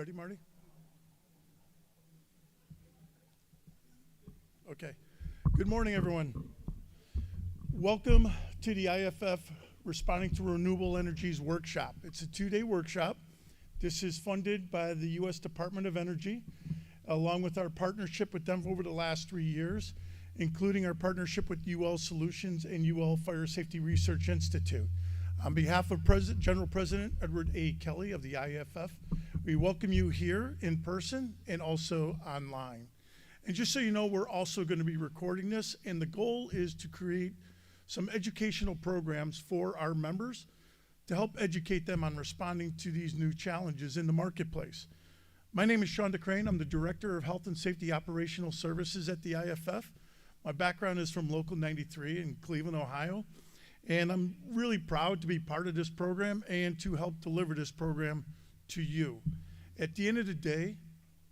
Ready, Marty? Okay. Good morning, everyone. Welcome to the IFF Responding to Renewable Energies workshop. It's a 2-day workshop. This is funded by the U.S. Department of Energy, along with our partnership with them over the last 3 years, including our partnership with UL Solutions and UL Fire Safety Research Institute. On behalf of General President Edward A. Kelly of the IFF, we welcome you here in person and also online. And just so you know, we're also going to be recording this, and the goal is to create some educational programs for our members to help educate them on responding to these new challenges in the marketplace. My name is Sean DeCrane. I'm the Director of Health and Safety Operational Services at the IFF. My background is from Local 93 in Cleveland, Ohio, and I'm really proud to be part of this program and to help deliver this program to you. At the end of the day,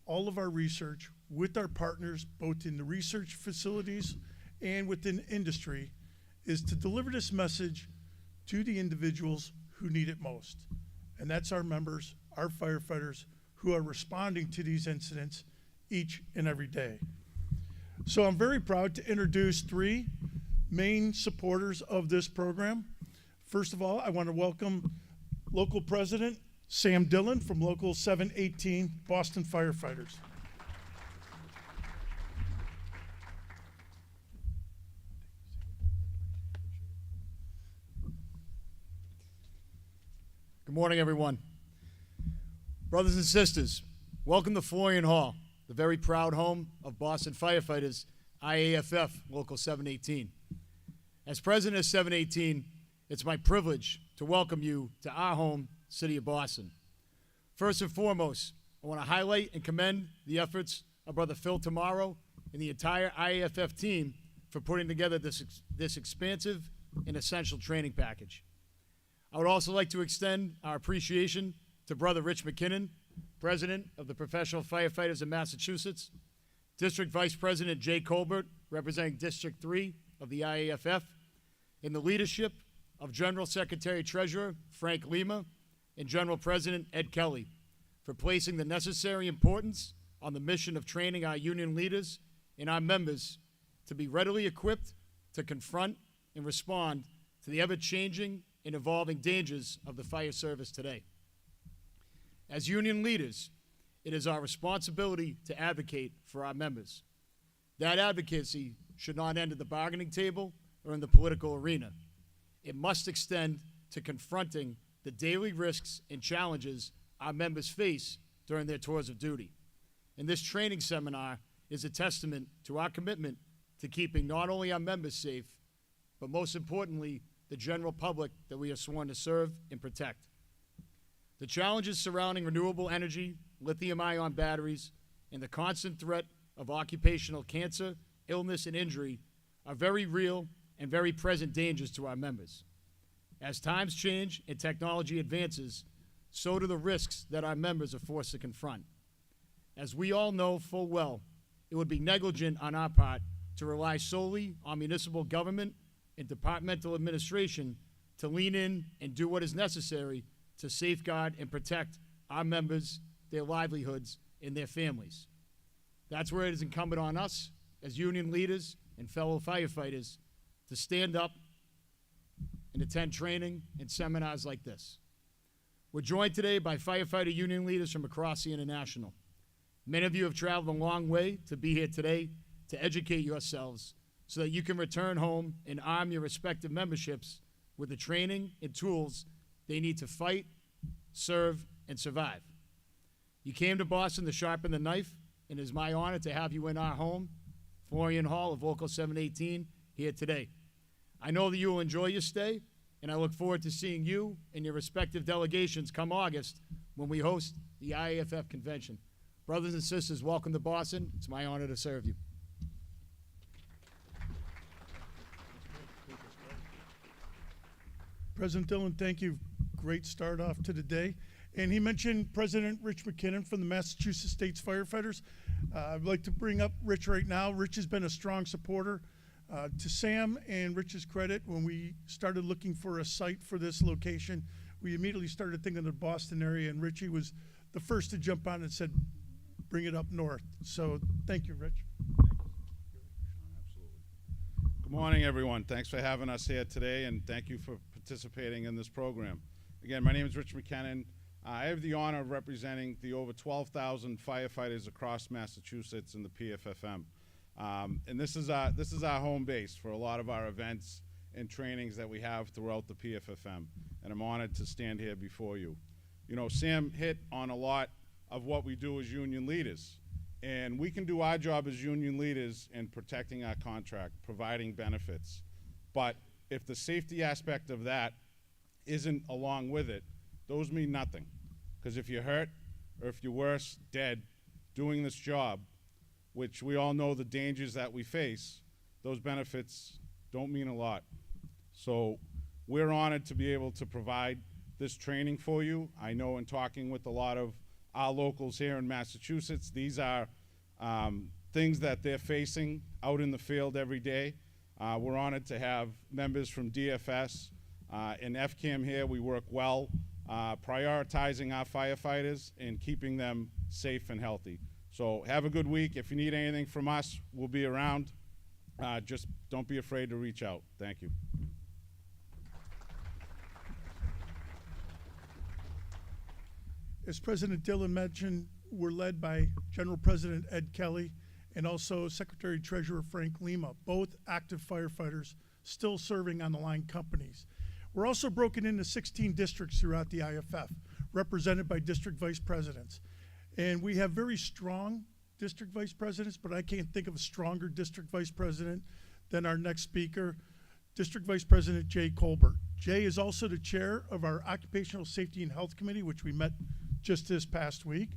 all of our research with our partners, both in the research facilities and within industry, is to deliver this message to the individuals who need it most. And that's our members, our firefighters, who are responding to these incidents each and every day. So I'm very proud to introduce 3 main supporters of this program. First of all, I want to welcome Local President Sam Dillon from Local 718 Boston Firefighters. Good morning, everyone. Brothers and sisters, welcome to Florian Hall, the very proud home of Boston Firefighters, IAFF, Local 718. As president of 718, it's my privilege to welcome you to our home, City of Boston. First and foremost, I want to highlight and commend the efforts of Brother Phil Tomorrow and the entire IAFF team for putting together this expansive and essential training package. I would also like to extend our appreciation to Brother Rich McKinnon, President of the Professional Firefighters of Massachusetts, District Vice President Jay Colbert, representing District 3 of the IAFF, and the leadership of General Secretary Treasurer Frank Lima and General President Ed Kelly for placing the necessary importance on the mission of training our union leaders and our members to be readily equipped to confront and respond to the ever-changing and evolving dangers of the fire service today. As union leaders, it is our responsibility to advocate for our members. That advocacy should not end at the bargaining table or in the political arena. It must extend to confronting the daily risks and challenges our members face during their tours of duty. And this training seminar is a testament to our commitment to keeping not only our members safe, but most importantly, the general public that we are sworn to serve and protect. The challenges surrounding renewable energy, lithium-ion batteries, and the constant threat of occupational cancer, illness, and injury are very real and very present dangers to our members. As times change and technology advances, so do the risks that our members are forced to confront. As we all know full well, it would be negligent on our part to rely solely on municipal government and departmental administration to lean in and do what is necessary to safeguard and protect our members, their livelihoods, and their families. That's where it is incumbent on us as union leaders and fellow firefighters to stand up and attend training and seminars like this. We're joined today by firefighter union leaders from across the International. Many of you have traveled a long way to be here today to educate yourselves so that you can return home and arm your respective memberships with the training and tools they need to fight, serve, and survive. You came to Boston to sharpen the knife, and it is my honor to have you in our home, Florian Hall of Local 718, here today. I know that you will enjoy your stay, and I look forward to seeing you and your respective delegations come August when we host the IAFF convention. Brothers and sisters, welcome to Boston. It's my honor to serve you. President Dillon, thank you. Great start off to the day. And he mentioned President Rich McKinnon from the Massachusetts States Firefighters. I'd like to bring up Rich right now. Rich has been a strong supporter. To Sam and Rich's credit, when we started looking for a site for this location, we immediately started thinking of the Boston area, and Richie was the first to jump on and said, bring it up north. So thank you, Rich. Good morning, everyone. Thanks for having us here today, and thank you for participating in this program. Again, my name is Rich McKinnon. I have the honor of representing the over 12,000 firefighters across Massachusetts in the PFFM. And this is our home base for a lot of our events and trainings that we have throughout the PFFM. And I'm honored to stand here before you. You know, Sam hit on a lot of what we do as union leaders. And we can do our job as union leaders in protecting our contract, providing benefits. But if the safety aspect of that isn't along with it, those mean nothing. Because if you're hurt, or if you're worse, dead, doing this job, which we all know the dangers that we face, those benefits don't mean a lot. So we're honored to be able to provide this training for you. I know in talking with a lot of our locals here in Massachusetts, these are things that they're facing out in the field every day. We're honored to have members from DFS and FCAM here. We work well, prioritizing our firefighters and keeping them safe and healthy. So have a good week. If you need anything from us, we'll be around. Just don't be afraid to reach out. Thank you. As President Dillon mentioned, we're led by General President Ed Kelly and also Secretary Treasurer Frank Lima, both active firefighters still serving on the line companies. We're also broken into 16 districts throughout the IFF, represented by district vice presidents. And we have very strong district vice presidents, but I can't think of a stronger district vice president than our next speaker, District Vice President Jay Colbert. Jay is also the chair of our Occupational Safety and Health Committee, which we met just this past week.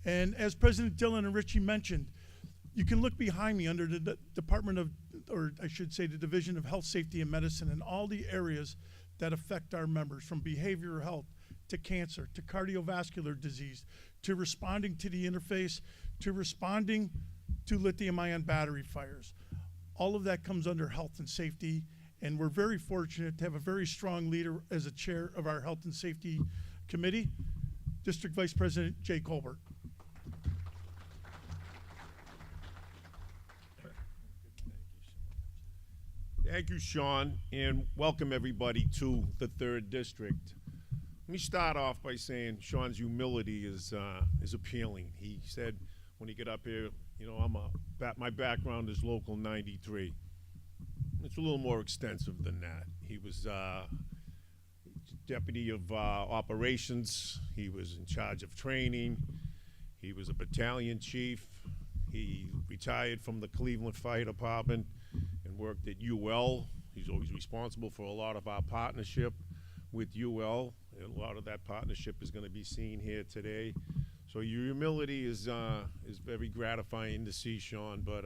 And as President Dillon and Richie mentioned, you can look behind me under the Department of, or I should say the Division of Health, Safety, and Medicine, and all the areas that affect our members, from behavioral health to cancer to cardiovascular disease to responding to the interface to responding to lithium-ion battery fires. All of that comes under health and safety, and we're very fortunate to have a very strong leader as a chair of our Health and Safety Committee, District Vice President Jay Colbert. Thank you, Sean, and welcome everybody to the 3rd District. Let me start off by saying Sean's humility is appealing. He said when he got up here, you know, my background is Local 93. It's a little more extensive than that. He was deputy of operations. He was in charge of training. He was a battalion chief. He retired from the Cleveland Fire Department and worked at UL. He's always responsible for a lot of our partnership with UL, and a lot of that partnership is going to be seen here today. So your humility is very gratifying to see, Sean, but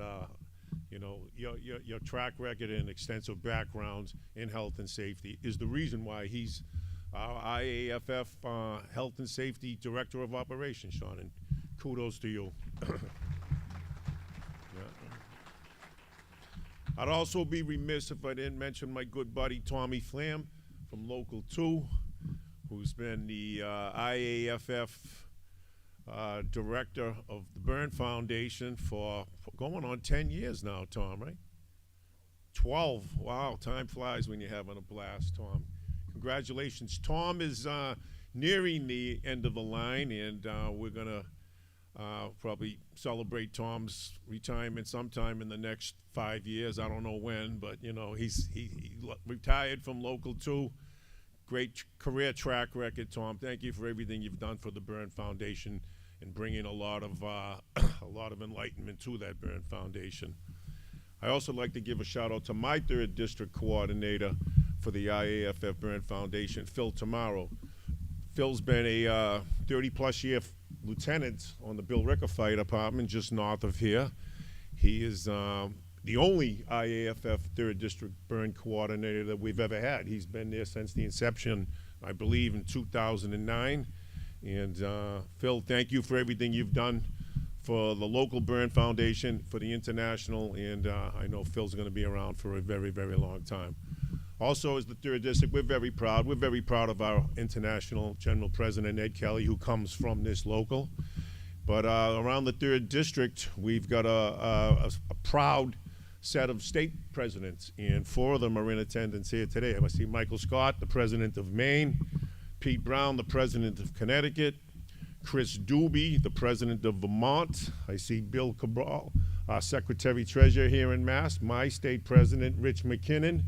you know, your track record and extensive backgrounds in health and safety is the reason why he's our IAFF Health and Safety Director of Operations, Sean, and kudos to you. I'd also be remiss if I didn't mention my good buddy Tommy Flam from Local 2, who's been the IAFF director of the Burn Foundation for going on 10 years now, Tom, right? 12. Wow, time flies when you're having a blast, Tom. Congratulations. Tom is nearing the end of the line, and we're going to probably celebrate Tom's retirement sometime in the next 5 years. I don't know when, but you know, he retired from Local 2. Great career track record, Tom. Thank you for everything you've done for the Burn Foundation and bringing a lot of enlightenment to that Burn Foundation. I also like to give a shout out to my 3rd District Coordinator for the IAFF Burn Foundation, Phil Tamaro. Phil's been a 30-plus year lieutenant on the Bill Ricker Fire Department just north of here. He is the only IAFF 3rd District Burn Coordinator that we've ever had. He's been there since the inception, I believe, in 2009. And Phil, thank you for everything you've done for the local Burn Foundation, for the international, and I know Phil's going to be around for a very, very long time. Also, as the 3rd District, we're very proud. We're very proud of our international General President, Ed Kelly, who comes from this local. But around the 3rd District, we've got a proud set of state presidents, and 4 of them are in attendance here today. I see Michael Scott, the president of Maine, Pete Brown, the president of Connecticut, Chris Doobie, the president of Vermont. I see Bill Cabral, our secretary-treasurer here in Mass, my state president, Rich McKinnon.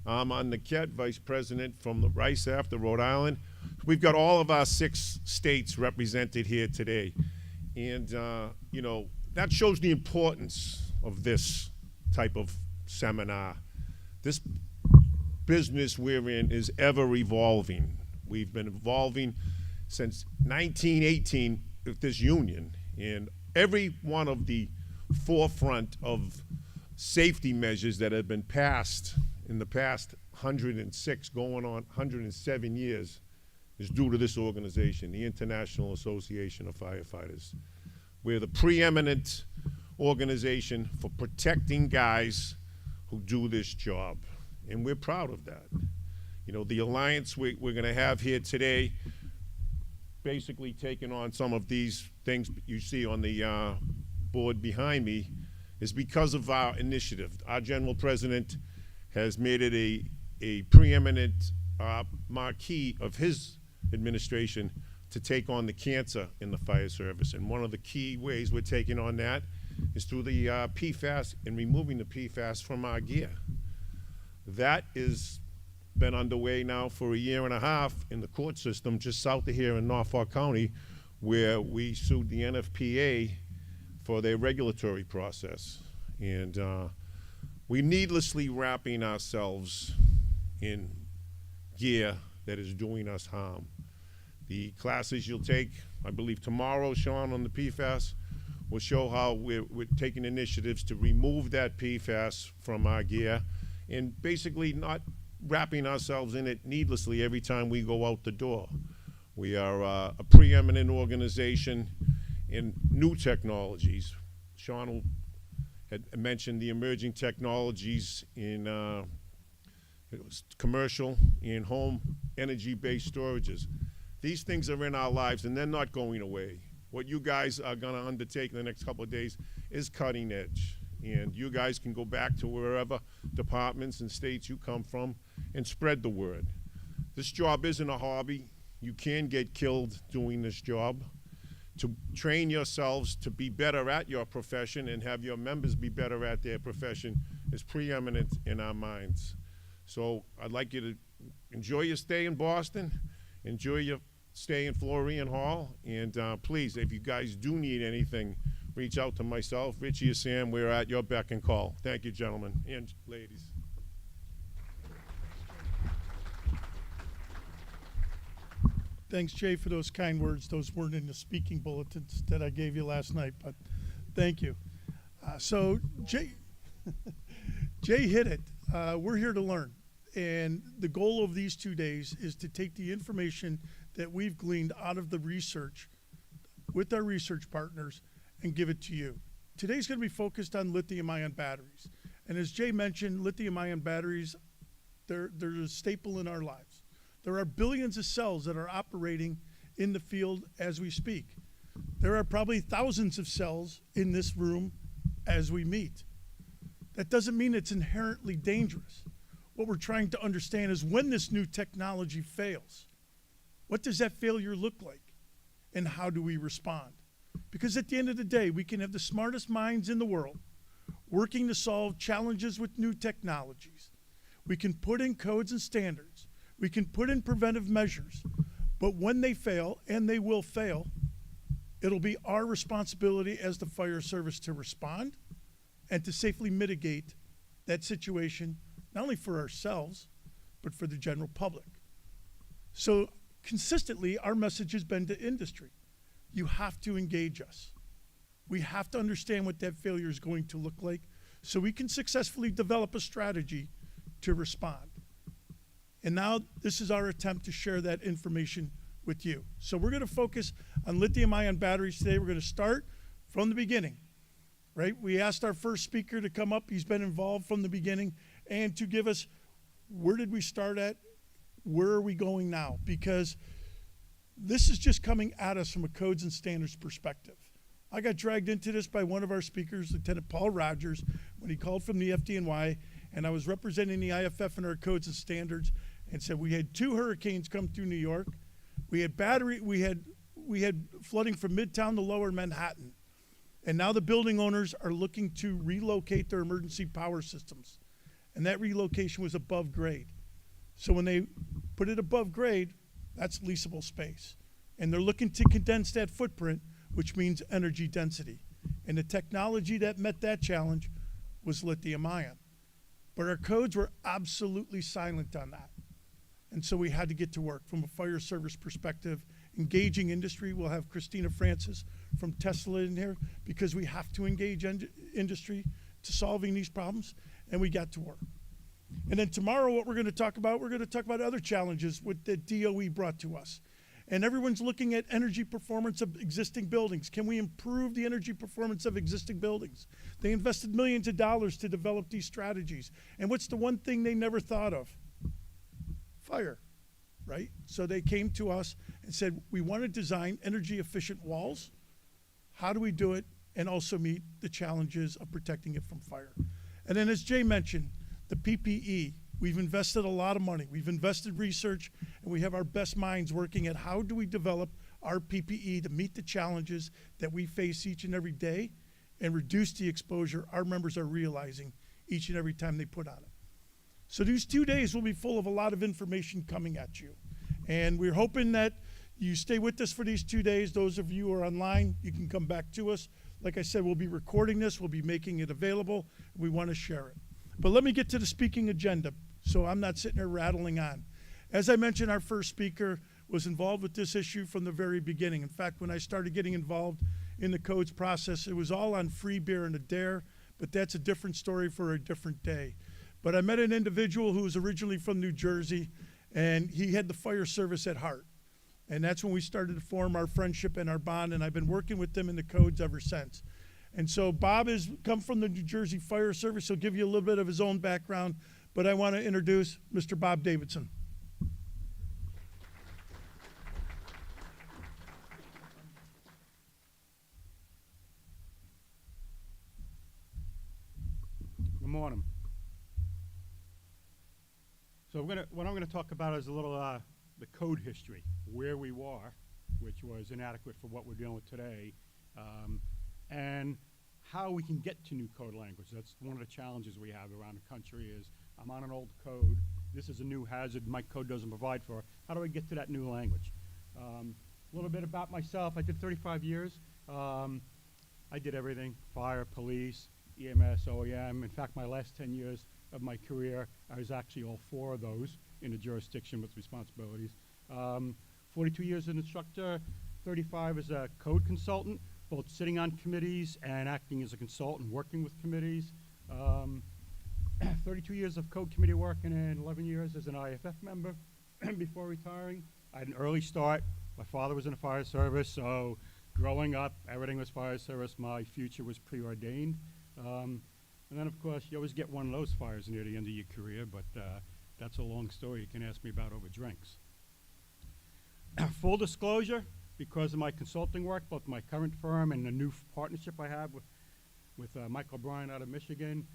I'm on Niket, vice president from the Rice after Rhode Island. We've got all of our 6 states represented here today. And, you know, that shows the importance of this type of seminar. This business we're in is ever evolving. We've been evolving since 1918 with this union, and every one of the forefront of safety measures that have been passed in the past 106, going on 107 years, is due to this organization, the International Association of Firefighters. We're the preeminent organization for protecting guys who do this job, and we're proud of that. You know, the alliance we're going to have here today, basically taking on some of these things you see on the board behind me, is because of our initiative. Our general president has made it a preeminent marquee of his administration to take on the cancer in the fire service. And one of the key ways we're taking on that is through the PFAS and removing the PFAS from our gear. That is been underway now for 1.5 years in the court system just south of here in Norfolk County, where we sued the NFPA for their regulatory process. And we needlessly wrapping ourselves in gear that is doing us harm. The classes you'll take, I believe tomorrow, Sean, on the PFAS, will show how we're taking initiatives to remove that PFAS from our gear and basically not wrapping ourselves in it needlessly every time we go out the door. We are a preeminent organization in new technologies. Sean had mentioned the emerging technologies in commercial and home energy-based storages. These things are in our lives and they're not going away. What you guys are gonna undertake in the next couple of days is cutting edge. And you guys can go back to wherever departments and states you come from and spread the word. This job isn't a hobby. You can get killed doing this job. To train yourselves to be better at your profession and have your members be better at their profession is preeminent in our minds. So I'd like you to enjoy your stay in Boston, enjoy your stay in Florian Hall, and please, if you guys do need anything, reach out to myself, Richie, or Sam. We're at your beck and call. Thank you, gentlemen and ladies. Thanks, Jay, for those kind words. Those weren't in the speaking bulletins that I gave you last night, but thank you. So Jay, Jay hit it. We're here to learn. And the goal of these 2 days is to take the information that we've gleaned out of the research with our research partners and give it to you. Today's going to be focused on lithium-ion batteries. And as Jay mentioned, lithium-ion batteries, they're a staple in our lives. There are billions of cells that are operating in the field as we speak. There are probably thousands of cells in this room as we meet. That doesn't mean it's inherently dangerous. What we're trying to understand is when this new technology fails, what does that failure look like? And how do we respond? Because at the end of the day, we can have the smartest minds in the world working to solve challenges with new technologies. We can put in codes and standards. We can put in preventive measures. But when they fail, and they will fail, it'll be our responsibility as the fire service to respond and to safely mitigate that situation, not only for ourselves, but for the general public. So consistently, our message has been to industry. You have to engage us. We have to understand what that failure is going to look like so we can successfully develop a strategy to respond. And now this is our attempt to share that information with you. So we're going to focus on lithium-ion batteries today. We're going to start from the beginning, right? We asked our first speaker to come up. He's been involved from the beginning and to give us where did we start at? Where are we going now? Because this is just coming at us from a codes and standards perspective. I got dragged into this by one of our speakers, Lieutenant Paul Rogers, when he called from the FDNY, and I was representing the IFF and our codes and standards, and said we had 2 hurricanes come through New York. We had flooding from Midtown to Lower Manhattan, and now the building owners are looking to relocate their emergency power systems, and that relocation was above grade. So when they put it above grade, that's leasable space, and they're looking to condense that footprint, which means energy density. And the technology that met that challenge was lithium ion. But our codes were absolutely silent on that. And so we had to get to work from a fire service perspective, engaging industry. We'll have Christina Francis from Tesla in here because we have to engage industry to solving these problems, and we got to work. And then tomorrow what we're going to talk about other challenges with the DOE brought to us. And everyone's looking at energy performance of existing buildings. Can we improve the energy performance of existing buildings? They invested millions of dollars to develop these strategies. And what's the one thing they never thought of? Fire, right? So they came to us and said, we want to design energy efficient walls. How do we do it and also meet the challenges of protecting it from fire? And then as Jay mentioned, the PPE. We've invested a lot of money. We've invested research, and we have our best minds working at how do we develop our PPE to meet the challenges that we face each and every day and reduce the exposure our members are realizing each and every time they put on it. So these 2 days will be full of a lot of information coming at you. And we're hoping that you stay with us for these 2 days. Those of you who are online, you can come back to us. Like I said, we'll be recording this. We'll be making it available. We want to share it. But let me get to the speaking agenda, so I'm not sitting there rattling on. As I mentioned, our first speaker was involved with this issue from the very beginning. In fact, when I started getting involved in the codes process, it was all on free beer and a dare, but that's a different story for a different day. But I met an individual who was originally from New Jersey, and he had the fire service at heart. And that's when we started to form our friendship and our bond, and I've been working with them in the codes ever since. And so Bob has come from the New Jersey Fire Service. He'll give you a little bit of his own background, but I want to introduce Mr. Bob Davidson. Good morning. So what I'm going to talk about is a little the code history, where we were, which was inadequate for what we're dealing with today, and how we can get to new code language. That's one of the challenges we have around the country is I'm on an old code. This is a new hazard my code doesn't provide for. How do I get to that new language? A little bit about myself. I did 35 years. I did everything, fire, police, EMS, OEM. In fact, my last 10 years of my career, I was actually all 4 of those in a jurisdiction with responsibilities. 42 years as an instructor, 35 as a code consultant, both sitting on committees and acting as a consultant, working with committees. 32 years of code committee work and then 11 years as an IFF member before retiring. I had an early start. My father was in the fire service, so growing up, everything was fire service. My future was preordained. And then, of course, you always get one of those fires near the end of your career, but that's a long story you can ask me about over drinks. Full disclosure, because of my consulting work, both my current firm and the new partnership I have with Michael Bryan out of Michigan,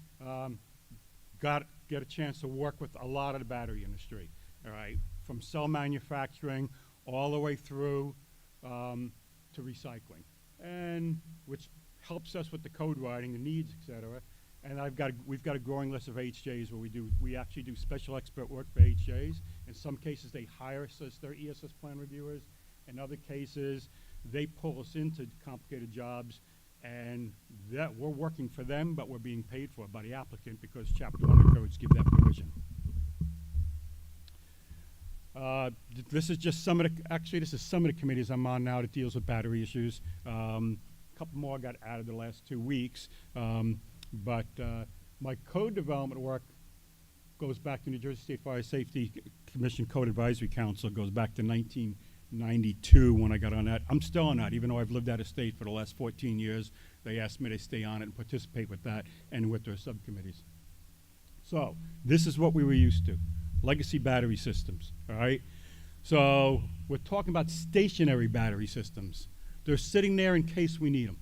get a chance to work with a lot of the battery industry, all right, from cell manufacturing all the way through to recycling, and which helps us with the code writing, the needs, et cetera. And we've got a growing list of HJs where we actually do special expert work for HJs. In some cases, they hire us as their ESS plan reviewers. In other cases, they pull us into complicated jobs, and that we're working for them, but we're being paid for by the applicant because Chapter 1 codes give that provision. This is just some of the committees I'm on now that deals with battery issues. A couple more got added the last 2 weeks. But my code development work goes back to New Jersey State Fire Safety Commission Code Advisory Council. It goes back to 1992 when I got on that. I'm still on that, even though I've lived out of state for the last 14 years. They asked me to stay on it and participate with that and with their subcommittees. So this is what we were used to. legacy battery systems, all right? So we're talking about stationary battery systems. They're sitting there in case we need them,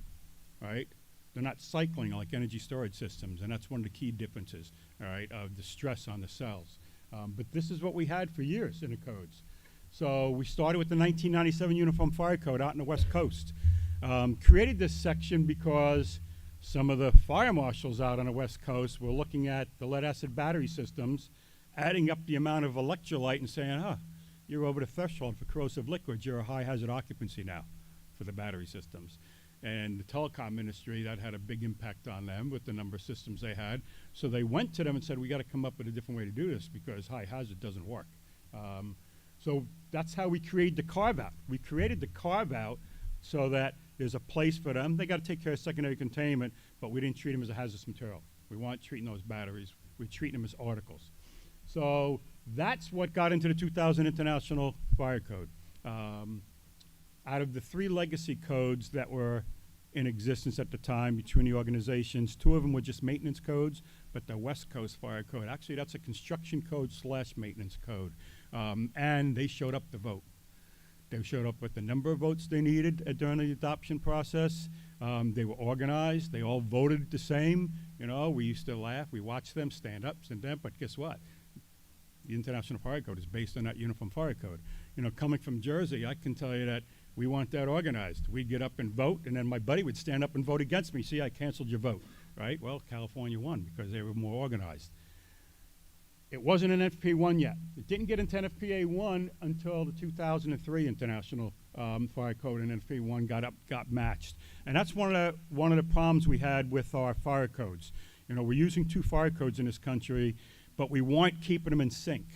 all right? They're not cycling like energy storage systems, and that's one of the key differences, all right, of the stress on the cells. But this is what we had for years in the codes. So we started with the 1997 Uniform Fire Code out in the West Coast. Created this section because some of the fire marshals out on the West Coast were looking at the lead-acid battery systems, adding up the amount of electrolyte and saying, you're over the threshold for corrosive liquids. You're a high hazard occupancy now for the battery systems. And the telecom industry, that had a big impact on them with the number of systems they had. So they went to them and said, we got to come up with a different way to do this because high hazard doesn't work. So that's how we created the carve-out. We created the carve-out so that there's a place for them. They got to take care of secondary containment, but we didn't treat them as a hazardous material. We weren't treating those batteries. We're treating them as articles. So that's what got into the 2000 International Fire Code. Out of the 3 legacy codes that were in existence at the time between the organizations, 2 of them were just maintenance codes, but the West Coast Fire Code, actually that's a construction code / maintenance code. And they showed up to vote. They showed up with the number of votes they needed during the adoption process. They were organized. They all voted the same. You know, we used to laugh. We watched them stand up, stand down, but guess what? The International Fire Code is based on that Uniform Fire Code. You know, coming from Jersey, I can tell you that we weren't that organized. We'd get up and vote, and then my buddy would stand up and vote against me. See, I canceled your vote, right? Well, California won because they were more organized. It wasn't an NFPA-1 yet. It didn't get into NFPA-1 until the 2003 International Fire Code, and NFPA-1 got matched. And that's one of the problems we had with our fire codes. You know, we're using 2 fire codes in this country, but we weren't keeping them in sync.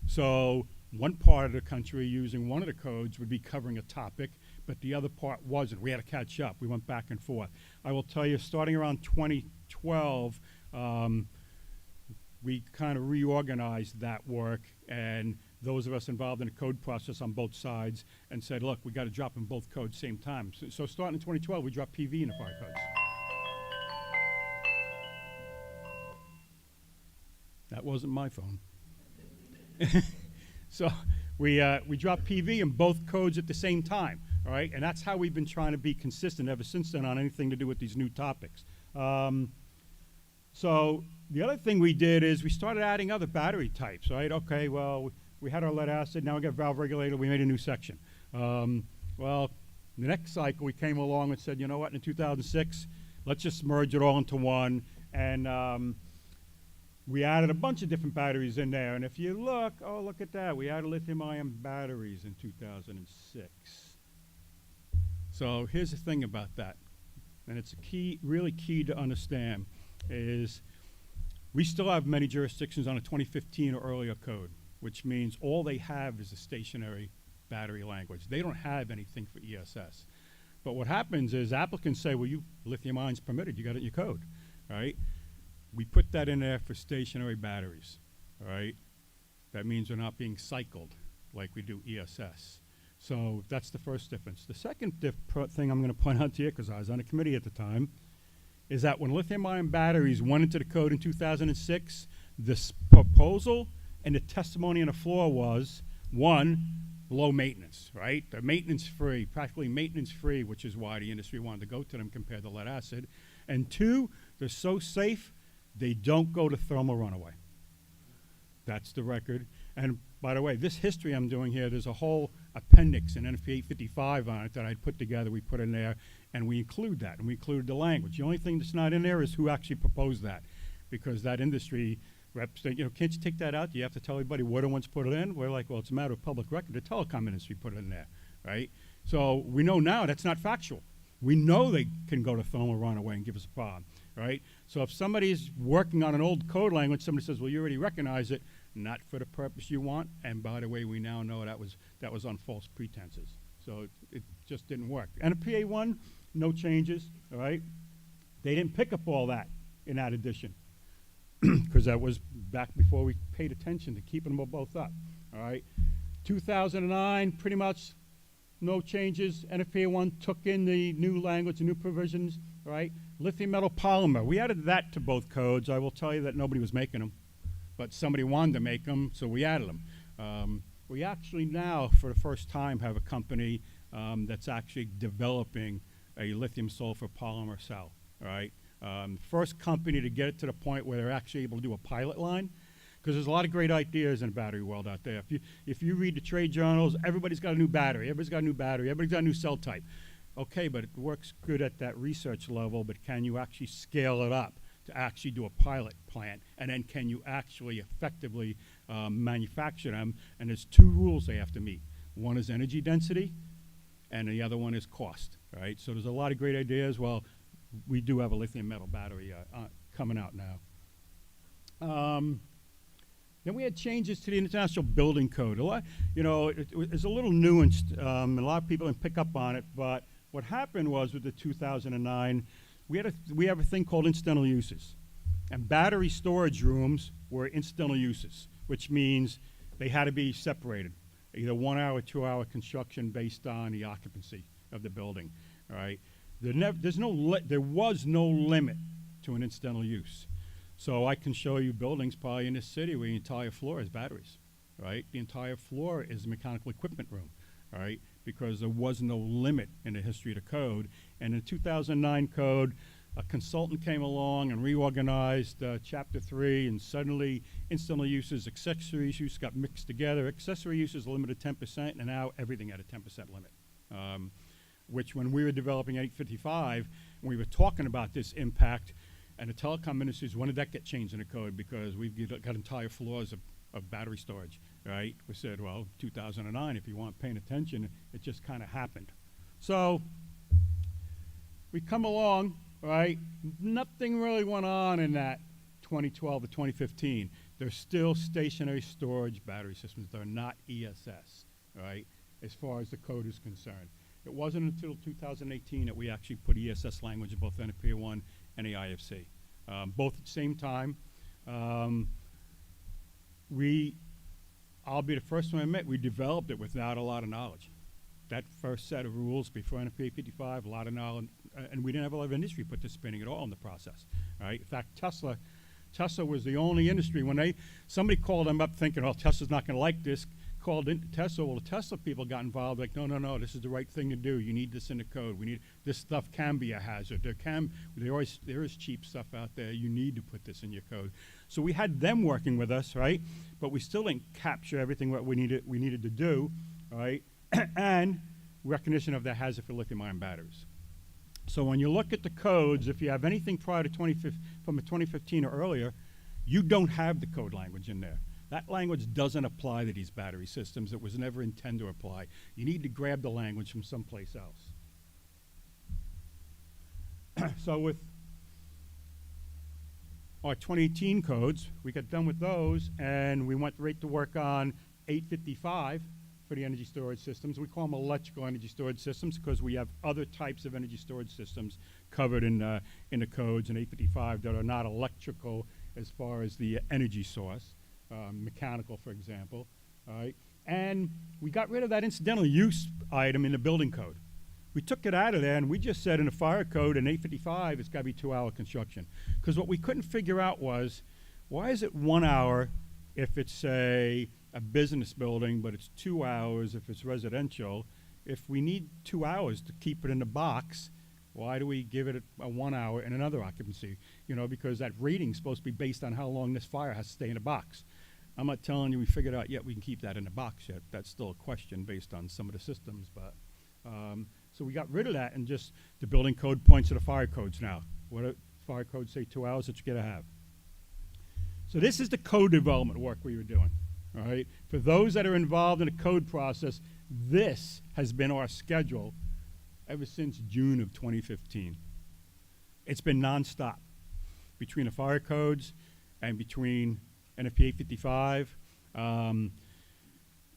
So one part of the country using one of the codes would be covering a topic, but the other part wasn't. We had to catch up. We went back and forth. I will tell you, starting around 2012, we kind of reorganized that work, and those of us involved in the code process on both sides and said, look, we got to drop in both codes same time. So starting in 2012, we dropped PV in the fire codes. That wasn't my phone. So we dropped PV in both codes at the same time, all right? And that's how we've been trying to be consistent ever since then on anything to do with these new topics. So the other thing we did is we started adding other battery types, right? Okay, well, we had our lead acid, now we got valve regulator, we made a new section. Well, the next cycle we came along and said, you know what, in 2006, let's just merge it all into one, and we added a bunch of different batteries in there, and if you look, oh, look at that, we added lithium-ion batteries in 2006. So here's the thing about that, and it's a key, really key to understand, is we still have many jurisdictions on a 2015 or earlier code, which means all they have is a stationary battery language. They don't have anything for ESS. But what happens is applicants say, well, lithium-ion's permitted, you got it in your code, right? We put that in there for stationary batteries, all right? That means they're not being cycled like we do ESS. So that's the first difference. The second thing I'm going to point out to you, because I was on a committee at the time, is that when lithium-ion batteries went into the code in 2006, this proposal and the testimony on the floor was, 1, low maintenance, right? They're maintenance-free, practically maintenance-free, which is why the industry wanted to go to them compared to lead acid. And 2, they're so safe, they don't go to thermal runaway. That's the record. And by the way, this history I'm doing here, there's a whole appendix in NFPA 855 on it that I put together, we put in there, and we include that, and we included the language. The only thing that's not in there is who actually proposed that, because that industry reps, you know, can't you take that out? Do you have to tell everybody what it wants to put it in? We're like, well, it's a matter of public record. The telecom industry put it in there, right? So we know now that's not factual. We know they can go to thermal runaway and give us a problem, right? So if somebody's working on an old code language, somebody says, well, you already recognize it, not for the purpose you want, and by the way, we now know that was on false pretenses. So it just didn't work. NFPA 1, no changes, all right? They didn't pick up all that in that edition, because that was back before we paid attention to keeping them both up, all right? 2009, pretty much no changes. NFPA 1 took in the new language, the new provisions, all right? Lithium metal polymer, we added that to both codes. I will tell you that nobody was making them. but somebody wanted to make them, so we added them. We actually now, for the first time, have a company that's actually developing a lithium sulfur polymer cell, all right? First company to get it to the point where they're actually able to do a pilot line, because there's a lot of great ideas in the battery world out there. If you read the trade journals, everybody's got a new battery, everybody's got a new battery, everybody's got a new cell type. Okay, but it works good at that research level, but can you actually scale it up to actually do a pilot plant? And then can you actually effectively manufacture them? And there's two rules they have to meet. One is energy density, and the other one is cost, right? So there's a lot of great ideas. Well, we do have a lithium metal battery coming out now. Then we had changes to the International Building Code. It's a little nuanced, and a lot of people didn't pick up on it, but what happened was with the 2009, we have a thing called incidental uses. And battery storage rooms were incidental uses, which means they had to be separated, either 1 hour, 2 hour construction based on the occupancy of the building, all right? There was no limit to an incidental use. So I can show you buildings probably in this city where the entire floor is batteries, right? The entire floor is a mechanical equipment room, all right? Because there was no limit in the history of the code. And in the 2009 code, a consultant came along and reorganized Chapter 3, and suddenly incidental uses, accessory uses got mixed together. Accessory uses limited 10%, and now everything had a 10% limit. Which when we were developing 855, we were talking about this impact, and the telecom industries, when did that get changed in the code? Because we've got entire floors of battery storage, right? We said, well, 2009, if you weren't paying attention, it just kind of happened. So we come along, right? Nothing really went on in that 2012 to 2015. They're still stationary storage battery systems. They're not ESS, right, as far as the code is concerned. It wasn't until 2018 that we actually put ESS language in both NFPA 1 and the IFC. Both at the same time. I'll be the first one to admit, we developed it without a lot of knowledge. That first set of rules before NFPA 55, a lot of knowledge, and we didn't have a lot of industry participating at all in the process, right? In fact, Tesla was the only industry, when somebody called them up thinking, well, Tesla's not gonna like this, called in Tesla, well, the Tesla people got involved, like, no, this is the right thing to do. You need this in the code. This stuff can be a hazard. There is cheap stuff out there. You need to put this in your code. So we had them working with us, right? But we still didn't capture everything what we needed to do, right? And recognition of the hazard for lithium-ion batteries. So when you look at the codes, if you have anything prior to from 2015 or earlier, you don't have the code language in there. That language doesn't apply to these battery systems. It was never intended to apply. You need to grab the language from someplace else. So with our 2018 codes, we got done with those, and we went right to work on 855 for the energy storage systems. We call them electrical energy storage systems because we have other types of energy storage systems covered in the codes in 855 that are not electrical as far as the energy source. Mechanical, for example, all right? And we got rid of that incidental use item in the building code. We took it out of there, and we just said in the fire code in 855, it's got to be 2 hour construction. Because what we couldn't figure out was, why is it 1 hour if it's, say, a business building, but it's 2 hours if it's residential? If we need 2 hours to keep it in the box, why do we give it a 1 hour and another occupancy? Because that rating's supposed to be based on how long this fire has to stay in a box. I'm not telling you we figured out yet we can keep that in the box yet. That's still a question based on some of the systems, but so we got rid of that, and just the building code points to the fire codes now. What do fire codes say? 2 hours that you gotta have. So this is the code development work we were doing, all right? For those that are involved in the code process, this has been our schedule ever since June of 2015. It's been nonstop between the fire codes and between NFPA 55.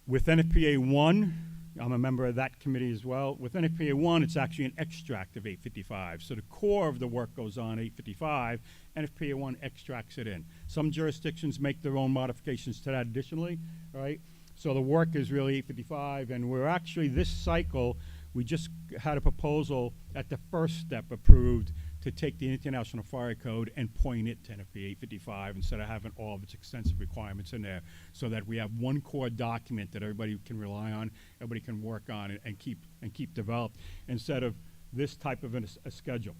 With NFPA 1, I'm a member of that committee as well. With NFPA 1, it's actually an extract of 855. So the core of the work goes on 855. NFPA 1 extracts it in. Some jurisdictions make their own modifications to that additionally, right? So the work is really 855, and we're actually, this cycle, we just had a proposal at the first step approved to take the International Fire Code and point it to NFPA 855 instead of having all of its extensive requirements in there, so that we have one core document that everybody can rely on, everybody can work on and keep developed, instead of this type of a schedule.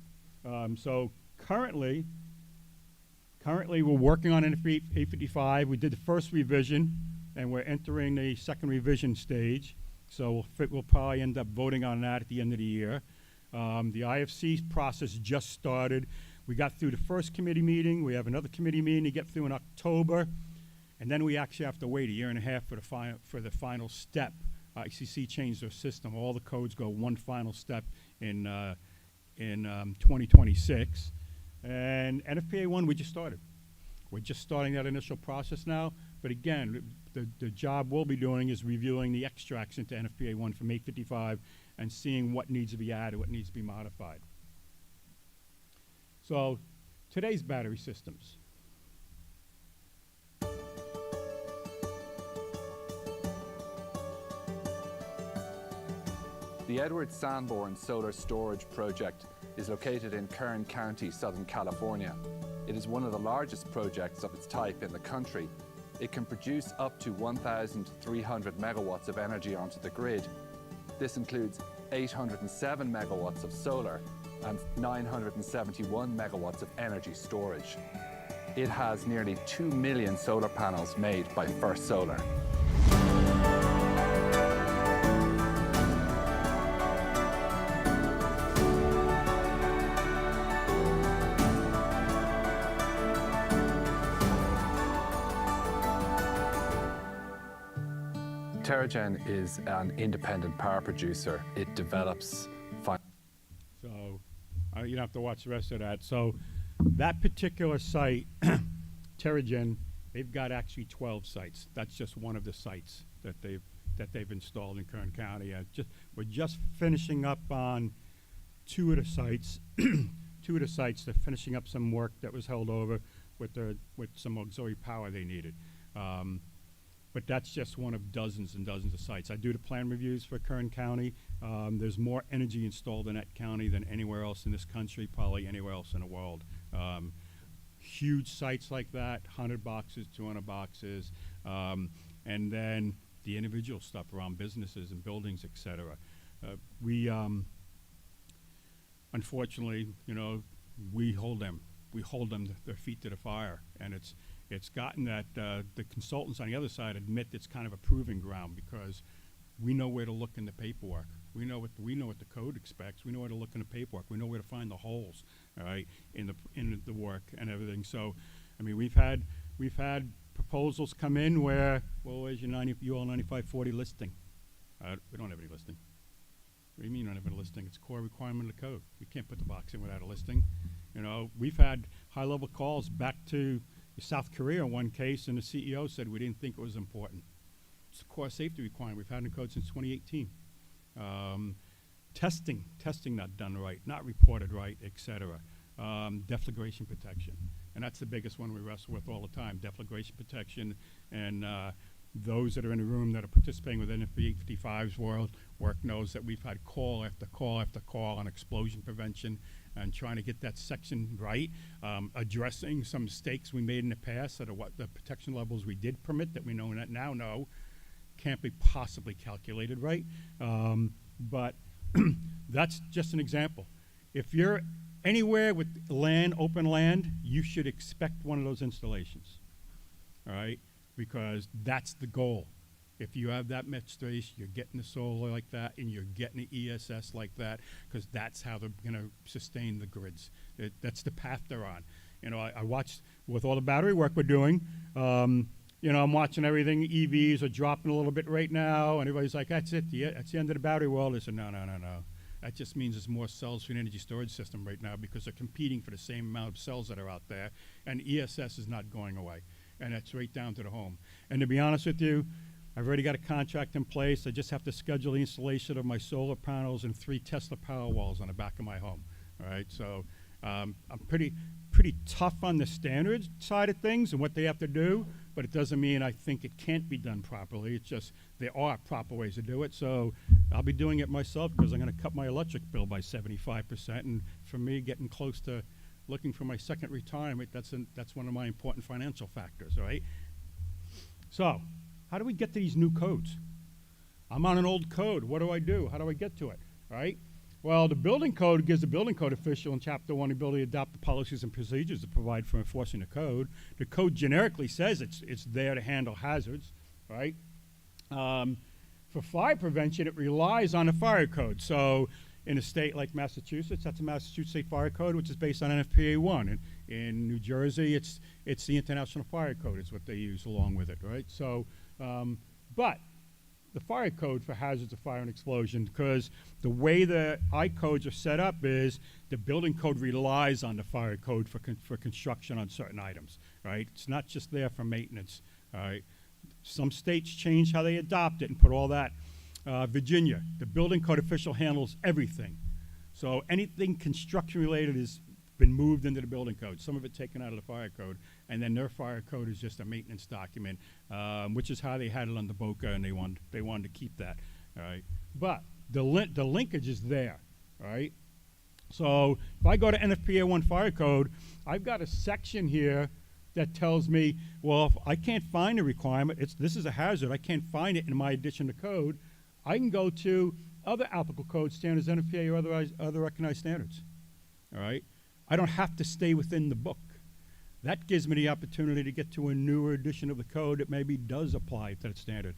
So currently we're working on NFPA 855. We did the first revision, and we're entering the second revision stage. So we'll probably end up voting on that at the end of the year. The IFC process just started. We got through the first committee meeting. We have another committee meeting to get through in October. And then we actually have to wait a year and a half for the final step. ICC changed their system. All the codes go one final step in 2026. And NFPA 1, we just started. We're just starting that initial process now. But again, the job we'll be doing is reviewing the extracts into NFPA 1 from 855 and seeing what needs to be added, what needs to be modified. So today's battery systems. The Edward Sanborn Solar Storage Project is located in Kern County, Southern California. It is one of the largest projects of its type in the country. It can produce up to 1,300 megawatts of energy onto the grid. This includes 807 megawatts of solar and 971 megawatts of energy storage. It has nearly 2 million solar panels made by First Solar. TerraGen is an independent power producer. It develops. So you don't have to watch the rest of that. So that particular site, TerraGen, they've got actually 12 sites. That's just one of the sites that they've installed in Kern County. We're just finishing up on two of the sites. They're finishing up some work that was held over with some auxiliary power they needed. But that's just one of dozens and dozens of sites. I do the plan reviews for Kern County. There's more energy installed in that county than anywhere else in this country, probably anywhere else in the world. Huge sites like that, 100 boxes, 200 boxes, and then the individual stuff around businesses and buildings, et cetera. We, unfortunately, we hold them their feet to the fire, and it's gotten that the consultants on the other side admit it's kind of a proving ground, because we know where to look in the paperwork. We know what the code expects. We know where to look in the paperwork. We know where to find the holes, all right, in the work and everything. So, I mean, we've had proposals come in where, well, where's your UL 9540 listing? We don't have any listing. What do you mean you don't have a listing? It's a core requirement of the code. You can't put the box in without a listing. We've had high-level calls back to South Korea in one case, and the CEO said we didn't think it was important. It's a core safety requirement. We've had in the code since 2018. Testing not done right, not reported right, et cetera. Deflagration protection. And that's the biggest one we wrestle with all the time, deflagration protection. And those that are in the room that are participating with NFPA 855's work knows that we've had call after call after call on explosion prevention and trying to get that section right, addressing some mistakes we made in the past that are what the protection levels we did permit that we now know can't be possibly calculated right. But that's just an example. If you're anywhere with land, open land, you should expect one of those installations, all right? Because that's the goal. If you have that much space, you're getting the solar like that, and you're getting the ESS like that, because that's how they're going to sustain the grids. That's the path they're on. I watched, with all the battery work we're doing, I'm watching everything. EVs are dropping a little bit right now, and everybody's like, that's it. That's the end of the battery world. I said, no. That just means there's more cells for an energy storage system right now, because they're competing for the same amount of cells that are out there, and ESS is not going away. And that's right down to the home. And to be honest with you, I've already got a contract in place. I just have to schedule the installation of my solar panels and 3 Tesla power walls on the back of my home. All right, so I'm pretty tough on the standards side of things and what they have to do, but it doesn't mean I think it can't be done properly. It's just there are proper ways to do it. So I'll be doing it myself because I'm going to cut my electric bill by 75%. And for me, getting close to looking for my second retirement, that's one of my important financial factors, right? So how do we get to these new codes? I'm on an old code. What do I do? How do I get to it, right? Well, the building code gives the building code official in Chapter 1 the ability to adopt the policies and procedures to provide for enforcing the code. The code generically says it's there to handle hazards, right? For fire prevention, it relies on the fire code. So in a state like Massachusetts, that's a Massachusetts State Fire Code, which is based on NFPA 1. And in New Jersey, it's the International Fire Code is what they use along with it, right? So, but the fire code for hazards of fire and explosion, because the way the I codes are set up is the building code relies on the fire code for construction on certain items, right? It's not just there for maintenance, all right? Some states change how they adopt it and put all that. Virginia, the building code official handles everything. So anything construction related has been moved into the building code, some of it taken out of the fire code, and then their fire code is just a maintenance document, which is how they had it on the BOCA, and they wanted to keep that, all right? But the linkage is there, all right? So if I go to NFPA 1 fire code, I've got a section here that tells me, well, if I can't find a requirement, this is a hazard, I can't find it in my addition to code, I can go to other applicable code standards, NFPA or other recognized standards, all right? I don't have to stay within the book. That gives me the opportunity to get to a newer edition of the code that maybe does apply to that standard.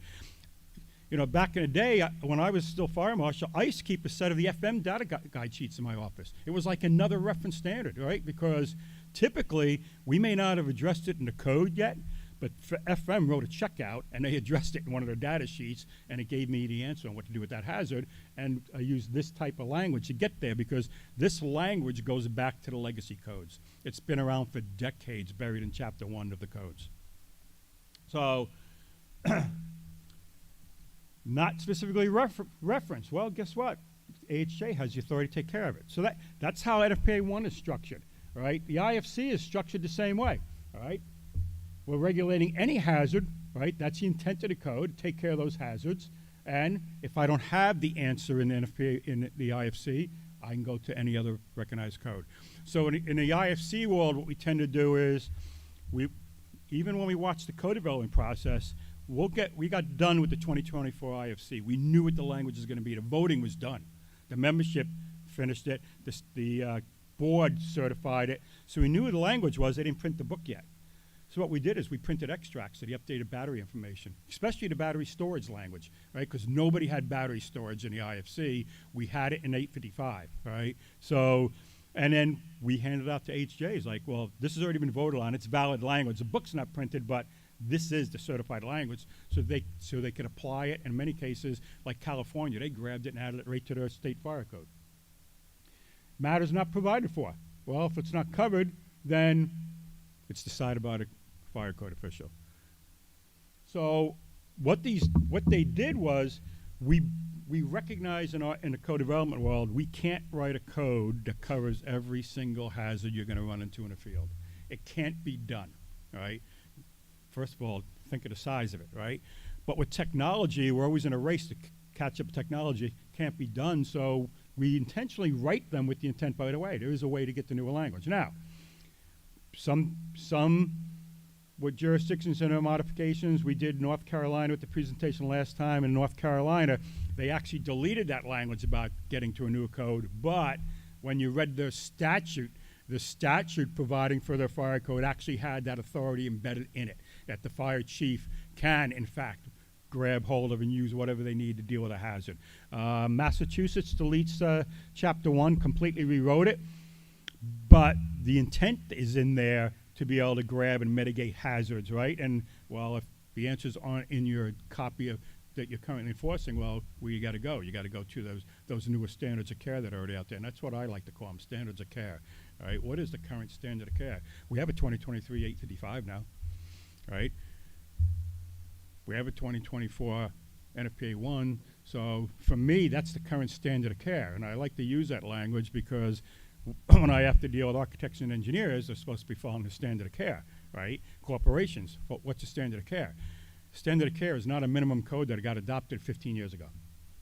You know, back in the day, when I was still fire marshal, I used to keep a set of the FM data guide sheets in my office. It was like another reference standard, right? Because typically, we may not have addressed it in the code yet, but FM wrote a checkout, and they addressed it in one of their data sheets, and it gave me the answer on what to do with that hazard. And I used this type of language to get there because this language goes back to the legacy codes. It's been around for decades, buried in Chapter 1 of the codes. So, not specifically referenced. Well, guess what? AHJ has the authority to take care of it. So that's how NFPA 1 is structured, all right? The IFC is structured the same way, all right? We're regulating any hazard, right? That's the intent of the code, take care of those hazards. And if I don't have the answer in the NFPA, in the IFC, I can go to any other recognized code. So in the IFC world, what we tend to do is, even when we watch the code development process, we got done with the 2024 IFC. We knew what the language was going to be. The voting was done. The membership finished it. The board certified it. So we knew what the language was. They didn't print the book yet. So what we did is we printed extracts of the updated battery information, especially the battery storage language, right? Because nobody had battery storage in the IFC. We had it in 855, right? So, and then we handed it out to HJs like, well, this has already been voted on. It's valid language. The book's not printed, but this is the certified language. So they could apply it. In many cases, like California, they grabbed it and added it right to their state fire code. Matters not provided for. Well, if it's not covered, then it's decided by a fire code official. So what they did was we recognize in the code development world, we can't write a code that covers every single hazard you're going to run into in a field. It can't be done, right? First of all, think of the size of it, right? But with technology, we're always in a race to catch up with technology. Can't be done, so we intentionally write them with the intent, by the way, there is a way to get the newer language. Now, some with jurisdictions and their modifications, we did North Carolina with the presentation last time. In North Carolina, they actually deleted that language about getting to a new code, but when you read the statute providing for their fire code actually had that authority embedded in it, that the fire chief can, in fact, grab hold of and use whatever they need to deal with a hazard. Massachusetts deletes Chapter 1, completely rewrote it, but the intent is in there to be able to grab and mitigate hazards, right? And, well, if the answers aren't in your copy that you're currently enforcing, well, where you got to go? You got to go to those newer standards of care that are already out there, and that's what I like to call them, standards of care, all right? What is the current standard of care? We have a 2023 855 now, right? We have a 2024 NFPA 1, so for me, that's the current standard of care, and I like to use that language because when I have to deal with architects and engineers, they're supposed to be following the standard of care, right? Corporations, what's the standard of care? Standard of care is not a minimum code that got adopted 15 years ago,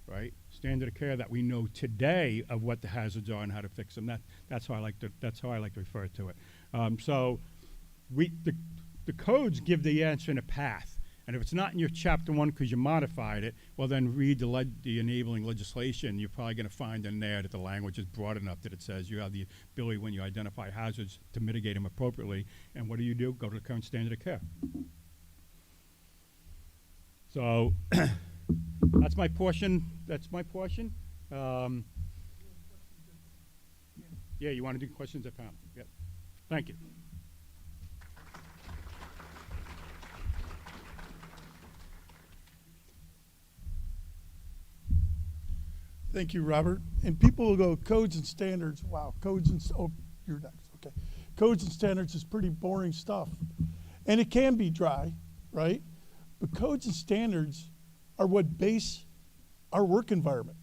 right? Standard of care that we know today of what the hazards are and how to fix them. That's how I like to refer to it. So the codes give the answer in a path. And if it's not in your chapter 1 because you modified it, well then read the enabling legislation. You're probably going to find in there that the language is broad enough that it says you have the ability when you identify hazards to mitigate them appropriately. And what do? Go to the current standard of care. So that's my portion. Yeah, you want to do questions at panel? Yep. Thank you. Thank you, Robert. And people will go, codes and standards. Wow, codes and, oh, you're next, okay. Codes and standards is pretty boring stuff. And it can be dry, right? But codes and standards are what base our work environment.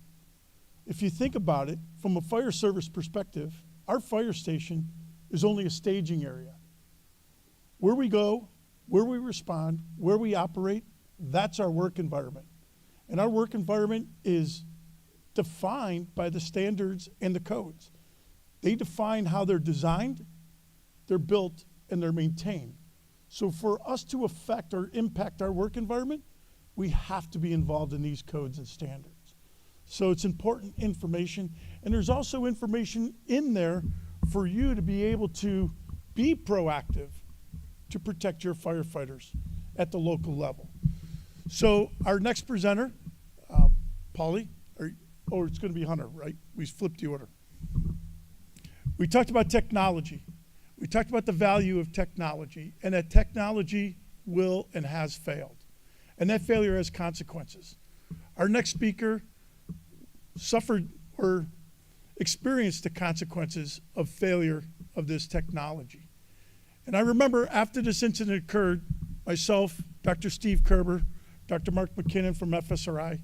If you think about it, from a fire service perspective, our fire station is only a staging area. Where we go, where we respond, where we operate, that's our work environment. And our work environment is defined by the standards and the codes. They define how they're designed, they're built, and they're maintained. So for us to affect or impact our work environment, we have to be involved in these codes and standards. So it's important information, and there's also information in there for you to be able to be proactive to protect your firefighters at the local level. So our next presenter, Paulie, or it's going to be Hunter, right? We flipped the order. We talked about technology. We talked about the value of technology, and that technology will and has failed. And that failure has consequences. Our next speaker suffered or experienced the consequences of failure of this technology. And I remember after this incident occurred, myself, Dr. Steve Kerber, Dr. Mark McKinnon from FSRI,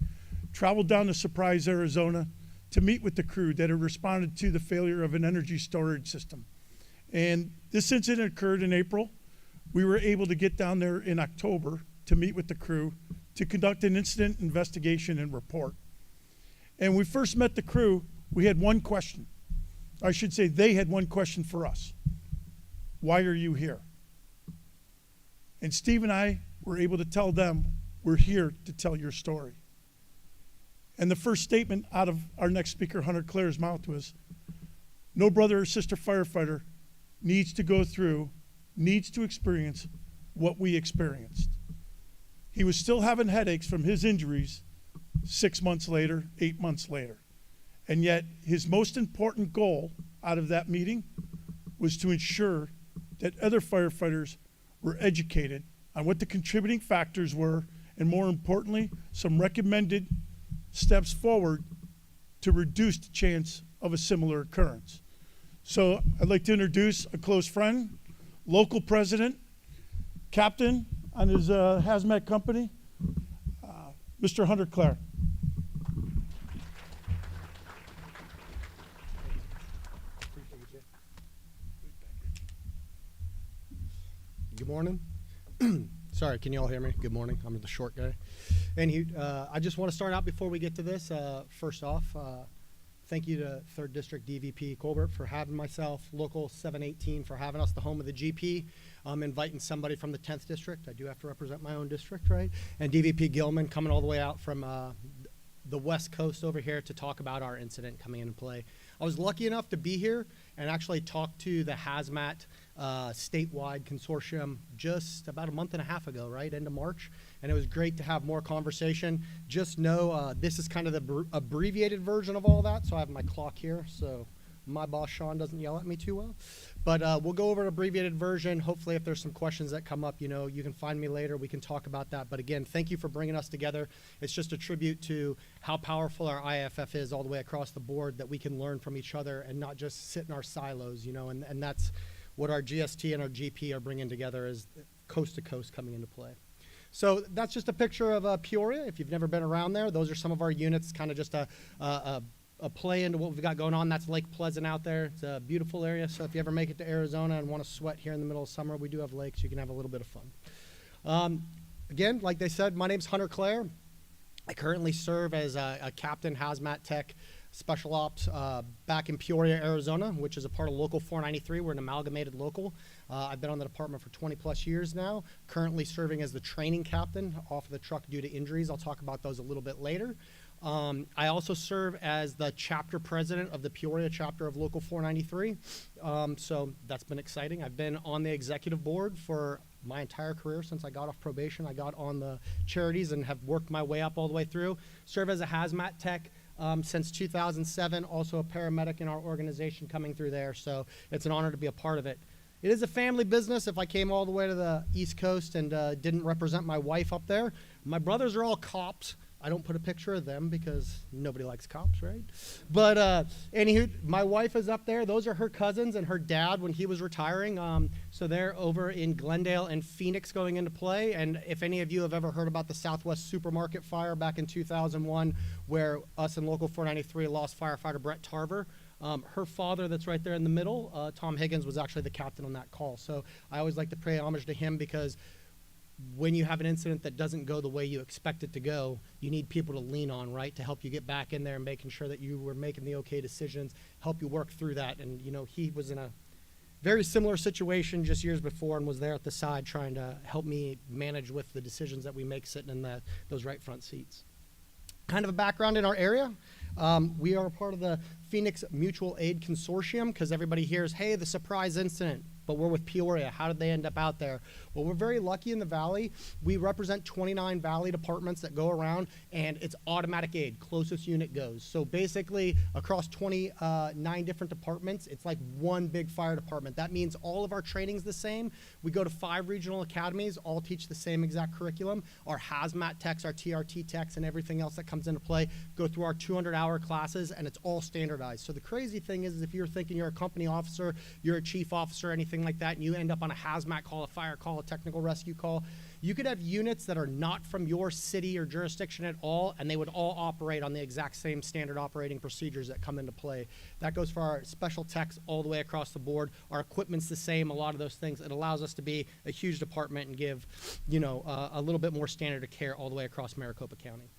traveled down to Surprise, Arizona to meet with the crew that had responded to the failure of an energy storage system. And this incident occurred in April. We were able to get down there in October to meet with the crew to conduct an incident investigation and report. And we first met the crew, we had one question. I should say they had one question for us. Why are you here? And Steve and I were able to tell them, we're here to tell your story. And the first statement out of our next speaker, Hunter Clare's mouth was, no brother or sister firefighter needs to go through, needs to experience what we experienced. He was still having headaches from his injuries 6 months later, 8 months later. And yet his most important goal out of that meeting was to ensure that other firefighters were educated on what the contributing factors were, and more importantly, some recommended steps forward to reduce the chance of a similar occurrence. So I'd like to introduce a close friend, local president, captain on his hazmat company, Mr. Hunter Clare. Good morning. Sorry, can you all hear me? Good morning. I'm the short guy. And I just want to start out before we get to this. First off, thank you to 3rd District DVP Colbert for having myself, Local 718 for having us, the home of the GP. Inviting somebody from the 10th District. I do have to represent my own district, right? And DVP Gilman coming all the way out from the West Coast over here to talk about our incident coming into play. I was lucky enough to be here and actually talk to the hazmat statewide consortium just about a month and a half ago, right, end of March, and it was great to have more conversation. Just know this is kind of the abbreviated version of all that, so I have my clock here, so my boss Sean doesn't yell at me too well. But we'll go over an abbreviated version. Hopefully if there's some questions that come up, you know, you can find me later. We can talk about that. But again, thank you for bringing us together. It's just a tribute to how powerful our IFF is all the way across the board, that we can learn from each other and not just sit in our silos, you know, and that's what our GST and our GP are bringing together, is coast to coast coming into play. So that's just a picture of Peoria. If you've never been around there, those are some of our units, kind of just a a play into what we've got going on. That's Lake Pleasant out there. It's a beautiful area. So if you ever make it to Arizona and want to sweat here in the middle of summer, we do have lakes. You can have a little bit of fun. Again, like they said, my name's Hunter Clare. I currently serve as a captain hazmat tech special ops back in Peoria, Arizona, which is a part of Local 493. We're an amalgamated local. I've been on the department for 20 plus years now, currently serving as the training captain off the truck due to injuries. I'll talk about those a little bit later. I also serve as the chapter president of the Peoria chapter of Local 493. So that's been exciting. I've been on the executive board for my entire career since I got off probation. I got on the charities and have worked my way up all the way through. Serve as a hazmat tech since 2007, also a paramedic in our organization coming through there. So it's an honor to be a part of it. It is a family business. If I came all the way to the East Coast and didn't represent my wife up there, my brothers are all cops. I don't put a picture of them because nobody likes cops, right? But anywho, my wife is up there. Those are her cousins and her dad when he was retiring. So they're over in Glendale and Phoenix going into play. And if any of you have ever heard about the Southwest Supermarket fire back in 2001, where us in Local 493 lost firefighter Brett Tarver, her father that's right there in the middle, Tom Higgins, was actually the captain on that call. So I always like to pay homage to him because when you have an incident that doesn't go the way you expect it to go, you need people to lean on, right, to help you get back in there and making sure that you were making the okay decisions, help you work through that. And, you know, he was in a very similar situation just years before and was there at the side trying to help me manage with the decisions that we make sitting in those right front seats. Kind of a background in our area. We are a part of the Phoenix Mutual Aid Consortium because everybody hears, hey, the surprise incident. But we're with Peoria. How did they end up out there? Well, we're very lucky in the Valley. We represent 29 Valley departments that go around, and it's automatic aid, closest unit goes. So basically, across 29 different departments, it's like one big fire department. That means all of our training's the same. We go to 5 regional academies, all teach the same exact curriculum. Our hazmat techs, our TRT techs, and everything else that comes into play go through our 200-hour classes, and it's all standardized. So the crazy thing is if you're thinking you're a company officer, you're a chief officer, anything like that, and you end up on a hazmat call, a fire call, a technical rescue call, you could have units that are not from your city or jurisdiction at all, and they would all operate on the exact same standard operating procedures that come into play. That goes for our special techs all the way across the board. Our equipment's the same, a lot of those things. It allows us to be a huge department and give, you know, a little bit more standard of care all the way across Maricopa County.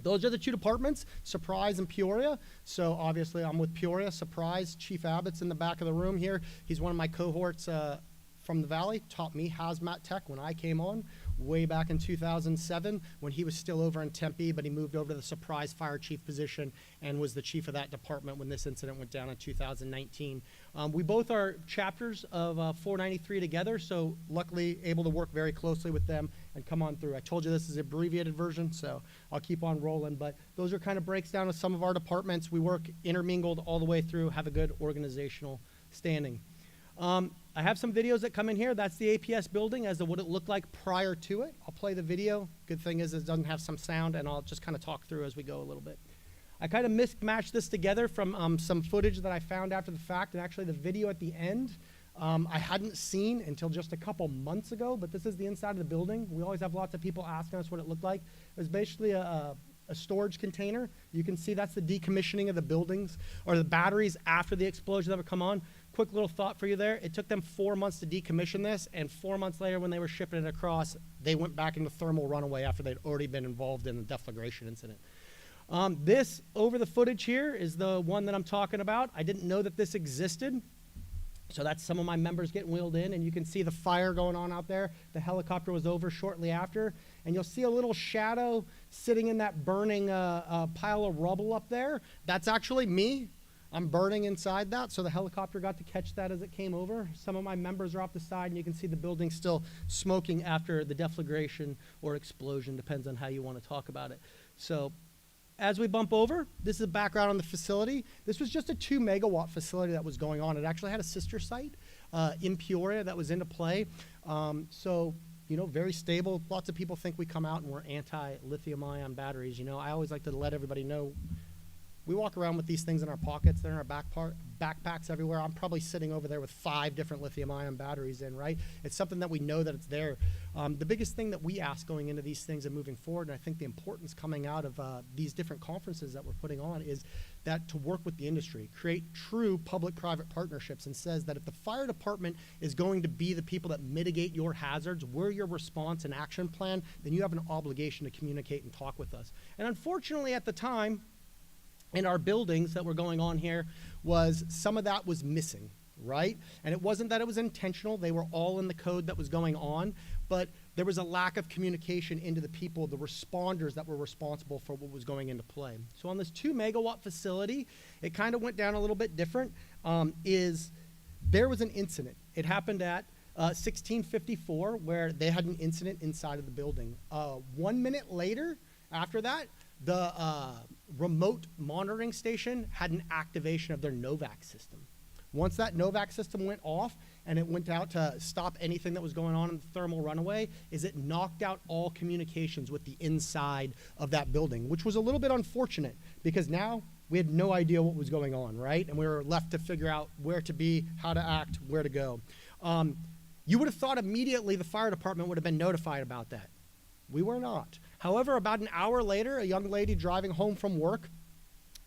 Those are the 2 departments, Surprise and Peoria. So obviously I'm with Peoria. Surprise, Chief Abbott's in the back of the room here. He's one of my cohorts from the Valley, taught me hazmat tech when I came on way back in 2007 when he was still over in Tempe, but he moved over to the Surprise Fire Chief position and was the chief of that department when this incident went down in 2019. We both are chapters of 493 together, so luckily able to work very closely with them and come on through. I told you this is an abbreviated version, so I'll keep on rolling, but those are kind of breaks down of some of our departments. We work intermingled all the way through, have a good organizational standing. I have some videos that come in here. That's the APS building as to what it looked like prior to it. I'll play the video. Good thing is it doesn't have some sound, and I'll just kind of talk through as we go a little bit. I kind of mismatched this together from some footage that I found after the fact, and actually the video at the end I hadn't seen until just a couple months ago, but this is the inside of the building. We always have lots of people asking us what it looked like. It was basically a storage container. You can see that's the decommissioning of the buildings or the batteries after the explosion that would come on. Quick little thought for you there. It took them 4 months to decommission this, and 4 months later when they were shipping it across, they went back into thermal runaway after they'd already been involved in the deflagration incident. This over the footage here is the one that I'm talking about. I didn't know that this existed. So that's some of my members getting wheeled in, and you can see the fire going on out there. The helicopter was over shortly after, and you'll see a little shadow sitting in that burning pile of rubble up there. That's actually me. I'm burning inside that, so the helicopter got to catch that as it came over. Some of my members are off the side, and you can see the building still smoking after the deflagration or explosion, depends on how you want to talk about it. So as we bump over, this is a background on the facility. This was just a 2 megawatt facility that was going on. It actually had a sister site in Peoria that was into play. So, you know, very stable. Lots of people think we come out and we're anti-lithium ion batteries. You know, I always like to let everybody know We walk around with these things in our pockets. They're in our backpacks everywhere. I'm probably sitting over there with 5 different lithium-ion batteries in, right? It's something that we know that it's there. The biggest thing that we ask going into these things and moving forward, and I think the importance coming out of these different conferences that we're putting on, is that to work with the industry, create true public-private partnerships, and says that if the fire department is going to be the people that mitigate your hazards, we're your response and action plan, then you have an obligation to communicate and talk with us. And unfortunately at the time, in our buildings that were going on here, was some of that was missing, right? And it wasn't that it was intentional. They were all in the code that was going on, but there was a lack of communication into the people, the responders that were responsible for what was going into play. So on this 2 megawatt facility, it kind of went down a little bit different, there was an incident. It happened at 1654, where they had an incident inside of the building. 1 minute later, after that, the remote monitoring station had an activation of their NOVAC system. Once that NOVAC system went off and it went out to stop anything that was going on in the thermal runaway, it knocked out all communications with the inside of that building, which was a little bit unfortunate because now we had no idea what was going on, right? And we were left to figure out where to be, how to act, where to go. You would have thought immediately the fire department would have been notified about that. We were not. However, about an hour later, a young lady driving home from work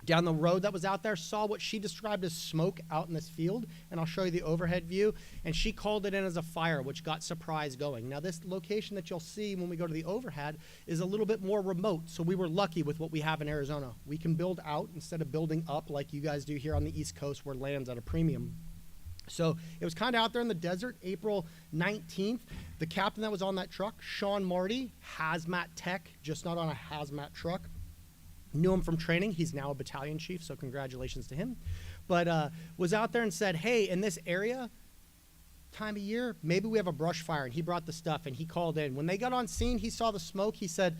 down the road that was out there saw what she described as smoke out in this field, and I'll show you the overhead view, and she called it in as a fire, which got surprise going. Now, this location that you'll see when we go to the overhead is a little bit more remote, so we were lucky with what we have in Arizona. We can build out instead of building up like you guys do here on the East Coast where land's at a premium. So it was kind of out there in the desert, April 19th. The captain that was on that truck, Sean Marty, hazmat tech, just not on a hazmat truck. Knew him from training. He's now a battalion chief, so congratulations to him. But was out there and said, hey, in this area, time of year, maybe we have a brush fire. And he brought the stuff and he called in. When they got on scene, he saw the smoke. He said,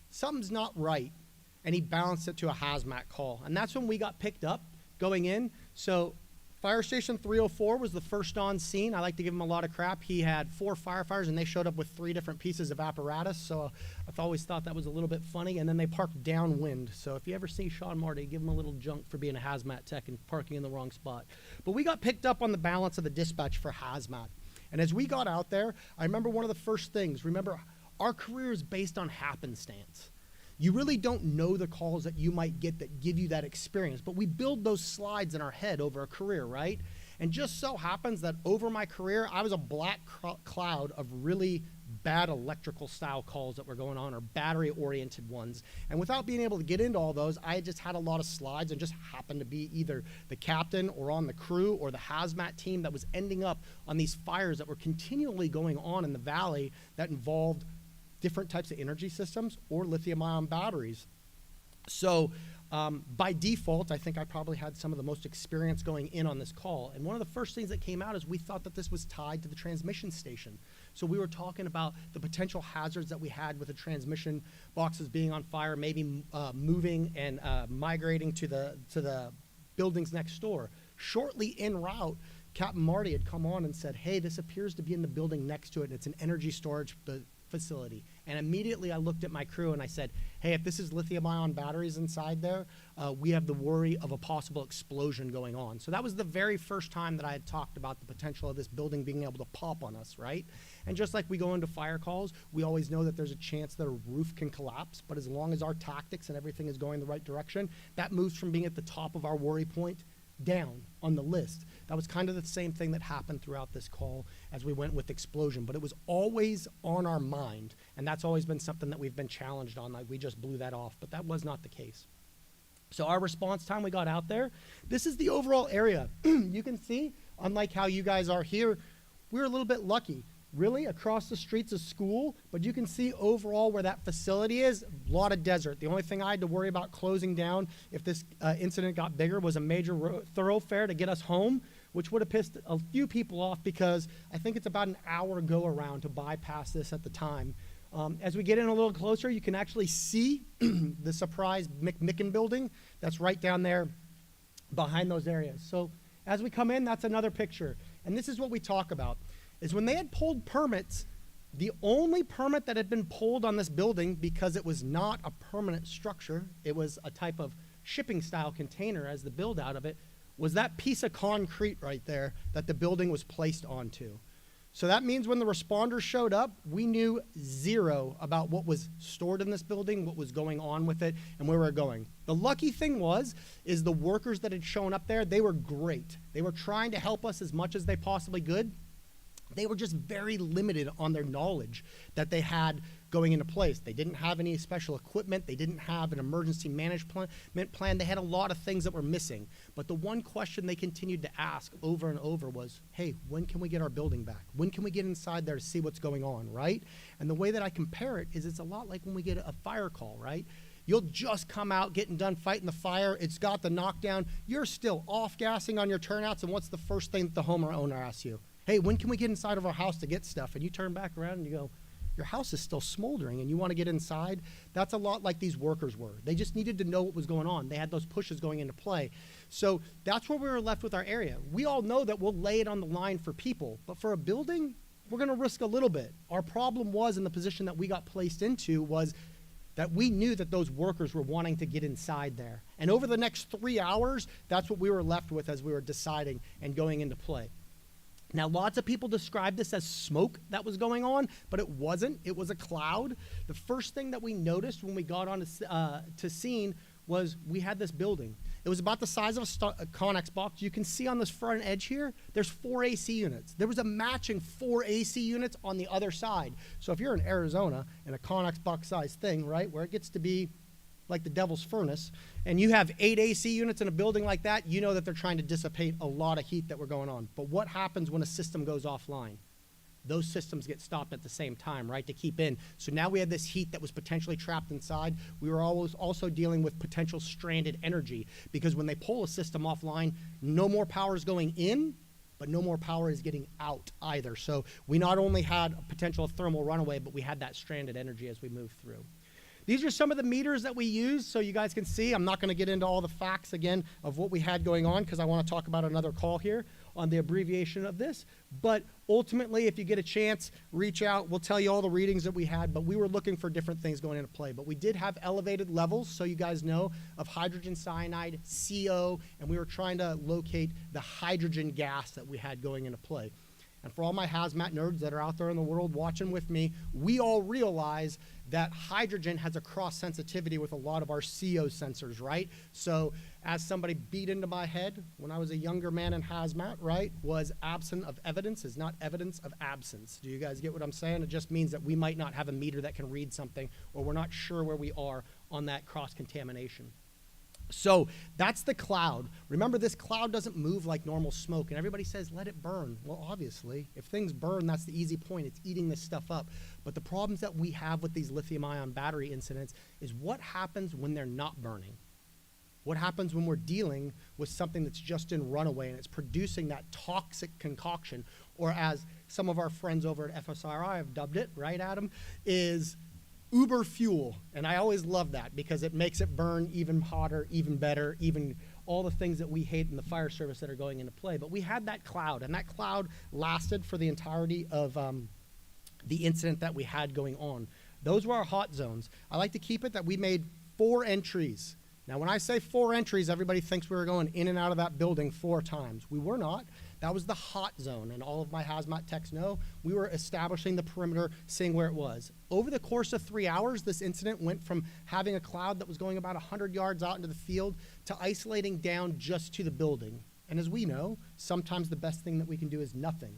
something's not right. And he balanced it to a hazmat call. And that's when we got picked up going in. So Fire Station 304 was the first on scene. I like to give him a lot of crap. He had 4 firefighters, and they showed up with 3 different pieces of apparatus, so I've always thought that was a little bit funny. And then they parked downwind. So if you ever see Sean Marty, give him a little junk for being a hazmat tech and parking in the wrong spot. But we got picked up on the balance of the dispatch for hazmat. And as we got out there, I remember one of the first things. Remember, our career is based on happenstance. You really don't know the calls that you might get that give you that experience, but we build those slides in our head over a career, right? And just so happens that over my career, I was a black cloud of really bad electrical style calls that were going on, or battery oriented ones. And without being able to get into all those, I just had a lot of slides and just happened to be either the captain or on the crew or the hazmat team that was ending up on these fires that were continually going on in the valley that involved different types of energy systems or lithium-ion batteries. So by default, I think I probably had some of the most experience going in on this call. And one of the first things that came out is we thought that this was tied to the transmission station. So we were talking about the potential hazards that we had with the transmission boxes being on fire, maybe moving and migrating to the buildings next door. Shortly en route, Captain Marty had come on and said, hey, this appears to be in the building next to it, and it's an energy storage facility. And immediately I looked at my crew and I said, hey, if this is lithium-ion batteries inside there, we have the worry of a possible explosion going on. So that was the very first time that I had talked about the potential of this building being able to pop on us, right? And just like we go into fire calls, we always know that there's a chance that a roof can collapse, but as long as our tactics and everything is going the right direction, that moves from being at the top of our worry point down on the list. That was kind of the same thing that happened throughout this call as we went with explosion, but it was always on our mind, and that's always been something that we've been challenged on, like we just blew that off, but that was not the case. So our response time, we got out there. This is the overall area. You can see, unlike how you guys are here, we're a little bit lucky. Really, across the streets is school, but you can see overall where that facility is, a lot of desert. The only thing I had to worry about closing down if this incident got bigger was a major thoroughfare to get us home, which would have pissed a few people off because I think it's about an hour go around to bypass this at the time. As we get in a little closer, you can actually see the surprise McMicken building that's right down there behind those areas. So as we come in, that's another picture. And this is what we talk about. Is when they had pulled permits, the only permit that had been pulled on this building, because it was not a permanent structure, it was a type of shipping style container as the build out of it was that piece of concrete right there that the building was placed onto. So that means when the responders showed up, we knew zero about what was stored in this building, what was going on with it, and where we were going. The lucky thing is the workers that had shown up there, they were great. They were trying to help us as much as they possibly could. They were just very limited on their knowledge that they had going into place. They didn't have any special equipment. They didn't have an emergency management plan. They had a lot of things that were missing. But the one question they continued to ask over and over was, hey, when can we get our building back? When can we get inside there to see what's going on, right? And the way that I compare it is it's a lot like when we get a fire call, right? You'll just come out getting done fighting the fire. It's got the knockdown. You're still off-gassing on your turnouts, and what's the first thing that the homeowner asks you? Hey, when can we get inside of our house to get stuff? And you turn back around and you go, your house is still smoldering and you want to get inside? That's a lot like these workers were. They just needed to know what was going on. They had those pushes going into play. So that's where we were left with our area. We all know that we'll lay it on the line for people, but for a building, we're going to risk a little bit. Our problem was, in the position that we got placed into, was that we knew that those workers were wanting to get inside there. And over the next 3 hours, that's what we were left with as we were deciding and going into play. Now, lots of people describe this as smoke that was going on, but it wasn't. It was a cloud. The first thing that we noticed when we got on to scene was we had this building. It was about the size of a Connex box. You can see on this front edge here, there's 4 AC units. There was a matching 4 AC units on the other side. So if you're in Arizona in a Connex box size thing, right, where it gets to be like the devil's furnace, and you have 8 AC units in a building like that, you know that they're trying to dissipate a lot of heat that were going on. But what happens when a system goes offline? Those systems get stopped at the same time, right, to keep in. So now we had this heat that was potentially trapped inside. We were always also dealing with potential stranded energy, because when they pull a system offline, no more power is going in, but no more power is getting out either. So we not only had a potential thermal runaway, but we had that stranded energy as we moved through. These are some of the meters that we use, so you guys can see. I'm not going to get into all the facts again of what we had going on, because I want to talk about another call here on the abbreviation of this. But ultimately, if you get a chance, reach out. We'll tell you all the readings that we had, but we were looking for different things going into play. But we did have elevated levels, so you guys know, of hydrogen cyanide, CO, and we were trying to locate the hydrogen gas that we had going into play. And for all my hazmat nerds that are out there in the world watching with me, we all realize that hydrogen has a cross sensitivity with a lot of our CO sensors, right? So as somebody beat into my head when I was a younger man in hazmat, right, was absent of evidence is not evidence of absence. Do you guys get what I'm saying? It just means that we might not have a meter that can read something, or we're not sure where we are on that cross-contamination. So that's the cloud. Remember, this cloud doesn't move like normal smoke, and everybody says, let it burn. Well, obviously, if things burn, that's the easy point. It's eating this stuff up. But the problems that we have with these lithium-ion battery incidents is what happens when they're not burning. What happens when we're dealing with something that's just in runaway and it's producing that toxic concoction, or as some of our friends over at FSRI have dubbed it, right, Adam, is Uber fuel. And I always love that, because it makes it burn even hotter, even better, even all the things that we hate in the fire service that are going into play. But we had that cloud, and that cloud lasted for the entirety of the incident that we had going on. Those were our hot zones. I like to keep it that we made 4 entries. Now, when I say 4 entries, everybody thinks we were going in and out of that building 4 times. We were not. That was the hot zone, and all of my hazmat techs know we were establishing the perimeter, seeing where it was. Over the course of 3 hours, this incident went from having a cloud that was going about 100 yards out into the field to isolating down just to the building. And as we know, sometimes the best thing that we can do is nothing.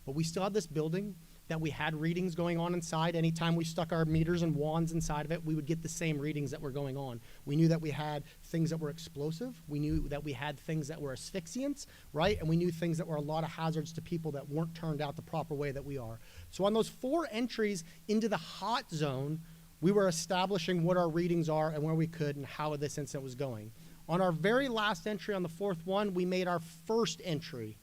But we still had this building that we had readings going on inside. Anytime we stuck our meters and wands inside of it, we would get the same readings that were going on. We knew that we had things that were explosive. We knew that we had things that were asphyxiants, right? And we knew things that were a lot of hazards to people that weren't turned out the proper way that we are. So on those 4 entries into the hot zone, we were establishing what our readings are and where we could and how this incident was going. On our very last entry, on the 4th one, we made our first entry,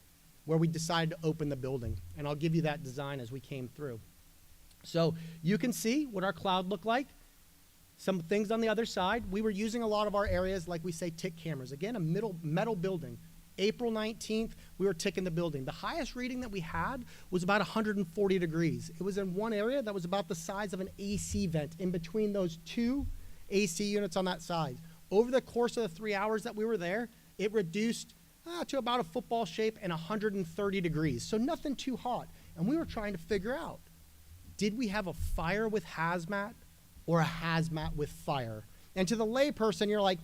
where we decided to open the building. And I'll give you that design as we came through. So you can see what our cloud looked like. Some things on the other side. We were using a lot of our areas, like we say, tick cameras. Again, a metal building. April 19th, we were ticking the building. The highest reading that we had was about 140 degrees. It was in one area that was about the size of an AC vent in between those 2 AC units on that side. Over the course of the 3 hours that we were there, it reduced to about a football shape and 130 degrees. So nothing too hot. And we were trying to figure out, did we have a fire with hazmat or a hazmat with fire? And to the layperson, you're like,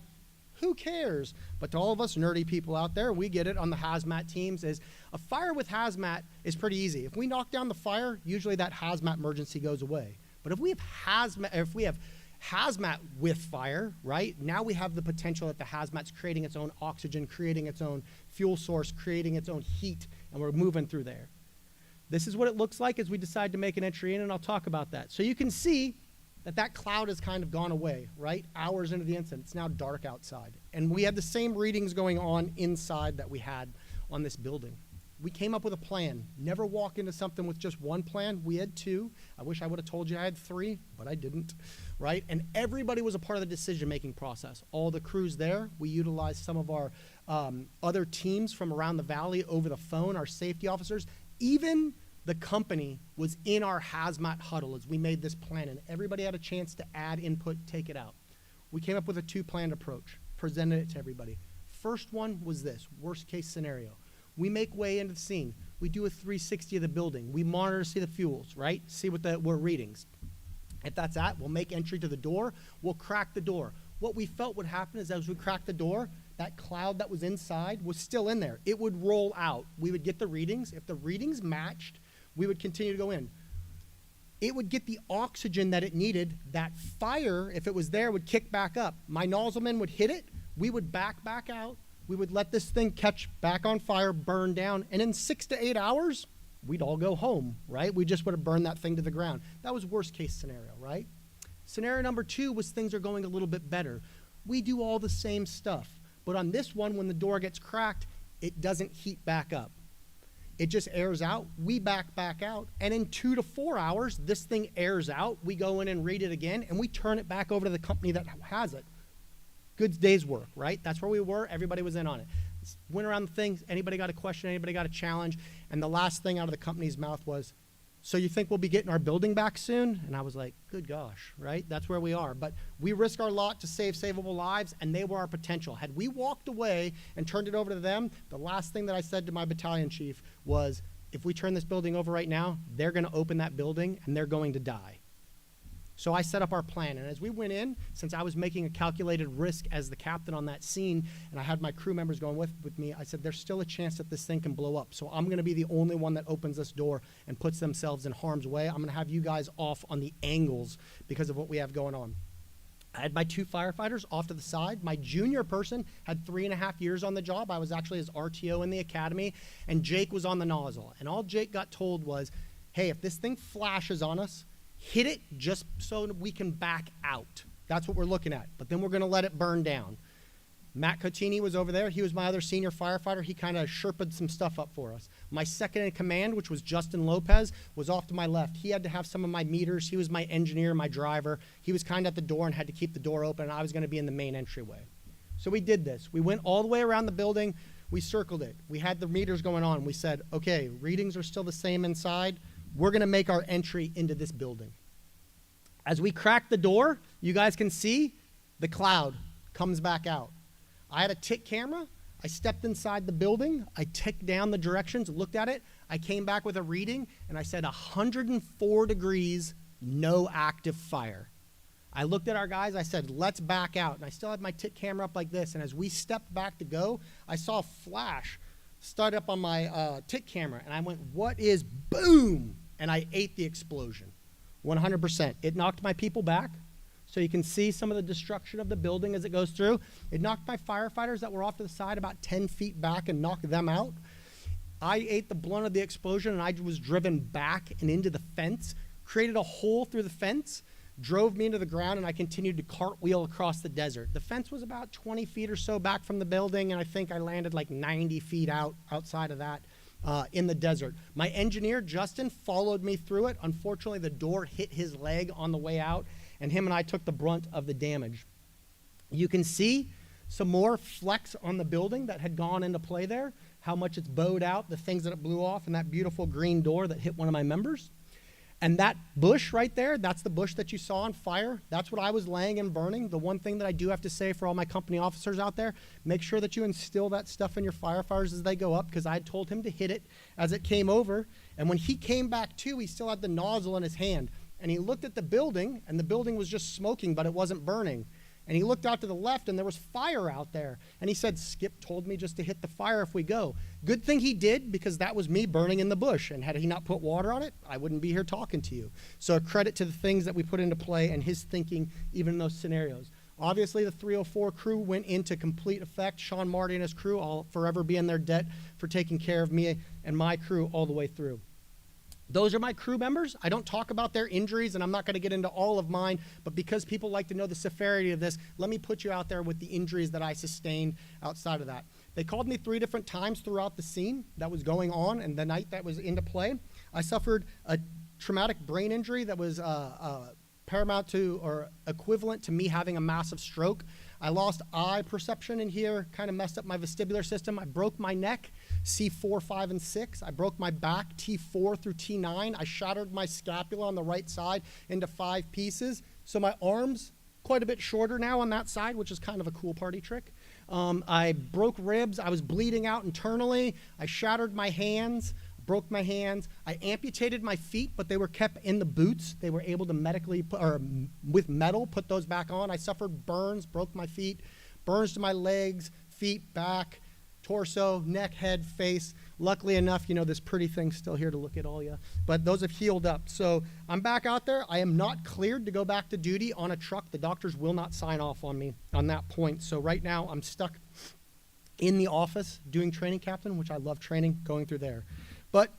who cares? But to all of us nerdy people out there, we get it on the hazmat teams, is a fire with hazmat is pretty easy. If we knock down the fire, usually that hazmat emergency goes away. But if we have hazmat with fire, right? Now we have the potential that the hazmat's creating its own oxygen, creating its own fuel source, creating its own heat, and we're moving through there. This is what it looks like as we decide to make an entry in, and I'll talk about that. So you can see that cloud has kind of gone away, right? Hours into the incident, it's now dark outside. And we had the same readings going on inside that we had on this building. We came up with a plan. Never walk into something with just one plan. We had two. I wish I would have told you I had three, but I didn't, right? And everybody was a part of the decision-making process. All the crews there, we utilized some of our other teams from around the valley over the phone, our safety officers. Even the company was in our hazmat huddle as we made this plan, and everybody had a chance to add input, take it out. We came up with a two-planned approach, presented it to everybody. First one was this, worst-case scenario. We make way into the scene. We do a 360 of the building. We monitor to see the fuels, right? See what we're readings. If that's that, we'll make entry to the door. We'll crack the door. What we felt would happen is as we cracked the door, that cloud that was inside was still in there. It would roll out. We would get the readings. If the readings matched, we would continue to go in. It would get the oxygen that it needed. That fire, if it was there, would kick back up. My nozzleman would hit it. We would back out. We would let this thing catch back on fire, burn down, and in 6 to 8 hours, we'd all go home, right? We just would have burned that thing to the ground. That was worst case scenario, right? Scenario number two was things are going a little bit better. We do all the same stuff, but on this one, when the door gets cracked, it doesn't heat back up. It just airs out, we back out, and in 2 to 4 hours, this thing airs out, we go in and read it again, and we turn it back over to the company that has it. Good day's work, right? That's where we were, everybody was in on it. Went around the things, anybody got a question, anybody got a challenge, and the last thing out of the company's mouth was, so you think we'll be getting our building back soon? And I was like, good gosh, right? That's where we are. But we risk our lot to save savable lives, and they were our potential. Had we walked away and turned it over to them, the last thing that I said to my battalion chief was, if we turn this building over right now, they're going to open that building, and they're going to die. So I set up our plan, and as we went in, since I was making a calculated risk as the captain on that scene, and I had my crew members going with me, I said, there's still a chance that this thing can blow up. So I'm going to be the only one that opens this door and puts themselves in harm's way. I'm going to have you guys off on the angles because of what we have going on. I had my two firefighters off to the side. My junior person had 3.5 years on the job. I was actually his RTO in the academy, and Jake was on the nozzle. And all Jake got told was, hey, if this thing flashes on us, hit it just so we can back out. That's what we're looking at. But then we're going to let it burn down. Matt Cotini was over there. He was my other senior firefighter. He kind of sherped some stuff up for us. My second in command, which was Justin Lopez, was off to my left. He had to have some of my meters. He was my engineer, my driver. He was kind of at the door and had to keep the door open, and I was going to be in the main entryway. So we did this. We went all the way around the building. We circled it. We had the meters going on. We said, okay, readings are still the same inside. We're going to make our entry into this building. As we crack the door, you guys can see the cloud comes back out. I had a tick camera. I stepped inside the building. I ticked down the directions, looked at it. I came back with a reading, and I said 104 degrees, no active fire. I looked at our guys. I said, let's back out. And I still had my tick camera up like this. And as we stepped back to go, I saw a flash start up on my tick camera. And I went, what is, boom? And I ate the explosion, 100%. It knocked my people back, so you can see some of the destruction of the building as it goes through. It knocked my firefighters that were off to the side about 10 feet back and knocked them out. I ate the blunt of the explosion, and I was driven back and into the fence, created a hole through the fence, drove me into the ground, and I continued to cartwheel across the desert. The fence was about 20 feet or so back from the building, and I think I landed like 90 feet outside of that. In the desert. My engineer, Justin, followed me through it. Unfortunately, the door hit his leg on the way out, and him and I took the brunt of the damage. You can see some more flecks on the building that had gone into play there, how much it's bowed out, the things that it blew off, and that beautiful green door that hit one of my members. And that bush right there, that's the bush that you saw on fire. That's what I was laying and burning. The one thing that I do have to say for all my company officers out there, make sure that you instill that stuff in your firefighters as they go up, because I told him to hit it as it came over. And when he came back to, he still had the nozzle in his hand. And he looked at the building, and the building was just smoking, but it wasn't burning. And he looked out to the left, and there was fire out there. And he said, Skip told me just to hit the fire if we go. Good thing he did, because that was me burning in the bush. And had he not put water on it, I wouldn't be here talking to you. So a credit to the things that we put into play and his thinking, even in those scenarios. Obviously, the 304 crew went into complete effect. Sean Marty and his crew, I'll forever be in their debt for taking care of me and my crew all the way through. Those are my crew members. I don't talk about their injuries, and I'm not going to get into all of mine, but because people like to know the severity of this, let me put you out there with the injuries that I sustained outside of that. They called me 3 different times throughout the scene that was going on and the night that was into play. I suffered a traumatic brain injury that was paramount to or equivalent to me having a massive stroke. I lost eye perception in here, kind of messed up my vestibular system. I broke my neck, C4, 5, and 6. I broke my back, T4 through T9. I shattered my scapula on the right side into 5 pieces. So my arms, quite a bit shorter now on that side, which is kind of a cool party trick. I broke ribs. I was bleeding out internally. I shattered my hands. Broke my hands. I amputated my feet, but they were kept in the boots. They were able to medically, with metal, put those back on. I suffered burns, broke my feet, burns to my legs, feet, back, torso, neck, head, face. Luckily enough, this pretty thing's still here to look at all you. But those have healed up. So I'm back out there. I am not cleared to go back to duty on a truck. The doctors will not sign off on me on that point. So right now I'm stuck in the office doing training captain, which I love training, going through there. But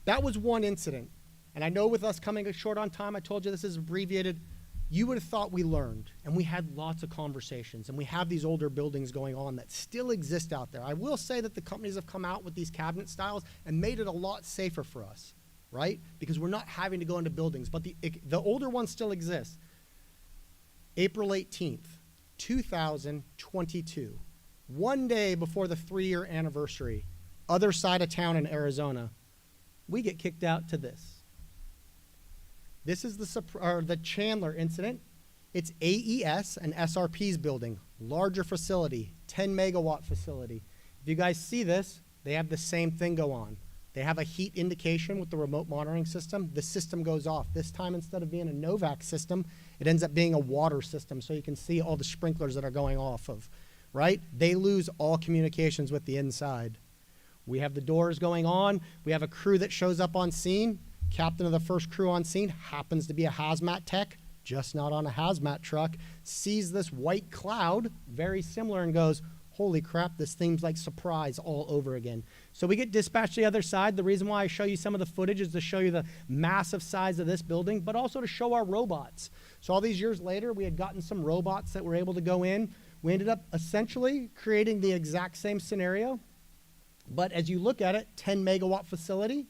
that was one incident. And I know with us coming short on time, I told you this is abbreviated. You would have thought we learned, and we had lots of conversations, and we have these older buildings going on that still exist out there. I will say that the companies have come out with these cabinet styles and made it a lot safer for us, right? Because we're not having to go into buildings, but the older ones still exist. April 18th, 2022, one day before the 3-year anniversary, other side of town in Arizona, we get kicked out to this. This is the Chandler incident. It's AES and SRP's building, larger facility, 10 megawatt facility. If you guys see this, they have the same thing go on. They have a heat indication with the remote monitoring system. The system goes off. This time, instead of being a Novak system, it ends up being a water system, so you can see all the sprinklers that are going off of, right? They lose all communications with the inside. We have the doors going on. We have a crew that shows up on scene. Captain of the first crew on scene happens to be a hazmat tech, just not on a hazmat truck, sees this white cloud, very similar, and goes, holy crap, this seems like surprise all over again. So we get dispatched to the other side. The reason why I show you some of the footage is to show you the massive size of this building, but also to show our robots. So all these years later, we had gotten some robots that were able to go in. We ended up essentially creating the exact same scenario. But as you look at it, 10 megawatt facility,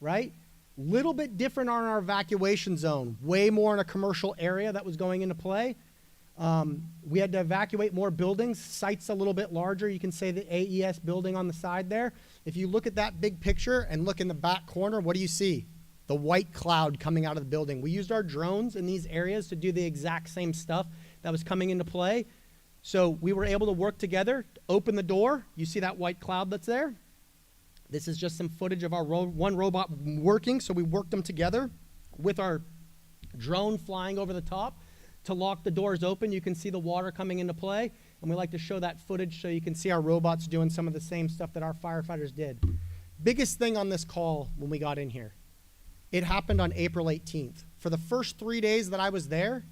right? Little bit different on our evacuation zone, way more in a commercial area that was going into play. We had to evacuate more buildings, sites a little bit larger. You can say the AES building on the side there. If you look at that big picture and look in the back corner, what do you see? The white cloud coming out of the building. We used our drones in these areas to do the exact same stuff that was coming into play. So we were able to work together, open the door. You see that white cloud that's there? This is just some footage of our one robot working. So we worked them together with our drone flying over the top to lock the doors open. You can see the water coming into play. And we like to show that footage so you can see our robots doing some of the same stuff that our firefighters did. Biggest thing on this call when we got in here, it happened on April 18th. For the first 3 days that I was there,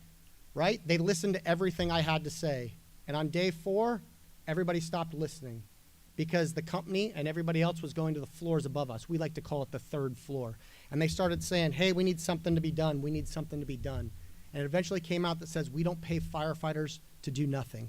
right, they listened to everything I had to say. And on day 4, everybody stopped listening because the company and everybody else was going to the floors above us. We like to call it the 3rd floor. And they started saying, hey, we need something to be done. We need something to be done. And it eventually came out that says we don't pay firefighters to do nothing.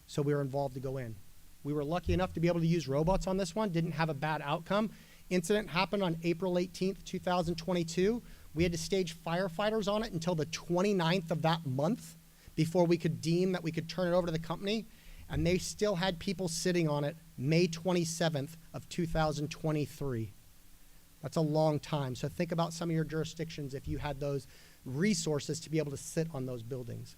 So we were involved to go in. We were lucky enough to be able to use robots on this one, didn't have a bad outcome. Incident happened on April 18th, 2022. We had to stage firefighters on it until the 29th of that month before we could deem that we could turn it over to the company. And they still had people sitting on it May 27th of 2023. That's a long time. So think about some of your jurisdictions if you had those resources to be able to sit on those buildings.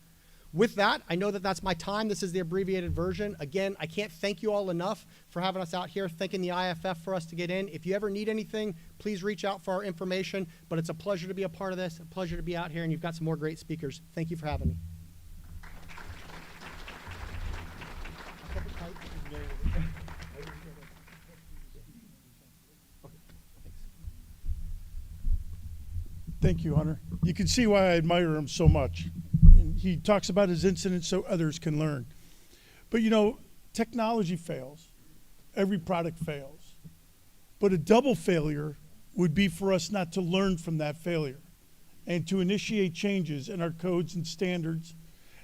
With that, I know that that's my time. This is the abbreviated version. Again, I can't thank you all enough for having us out here, thanking the IFF for us to get in. If you ever need anything, please reach out for our information. But it's a pleasure to be a part of this, a pleasure to be out here, and you've got some more great speakers. Thank you for having me. Thank you, Hunter. You can see why I admire him so much. And he talks about his incidents so others can learn. But you know, technology fails. Every product fails. But a double failure would be for us not to learn from that failure and to initiate changes in our codes and standards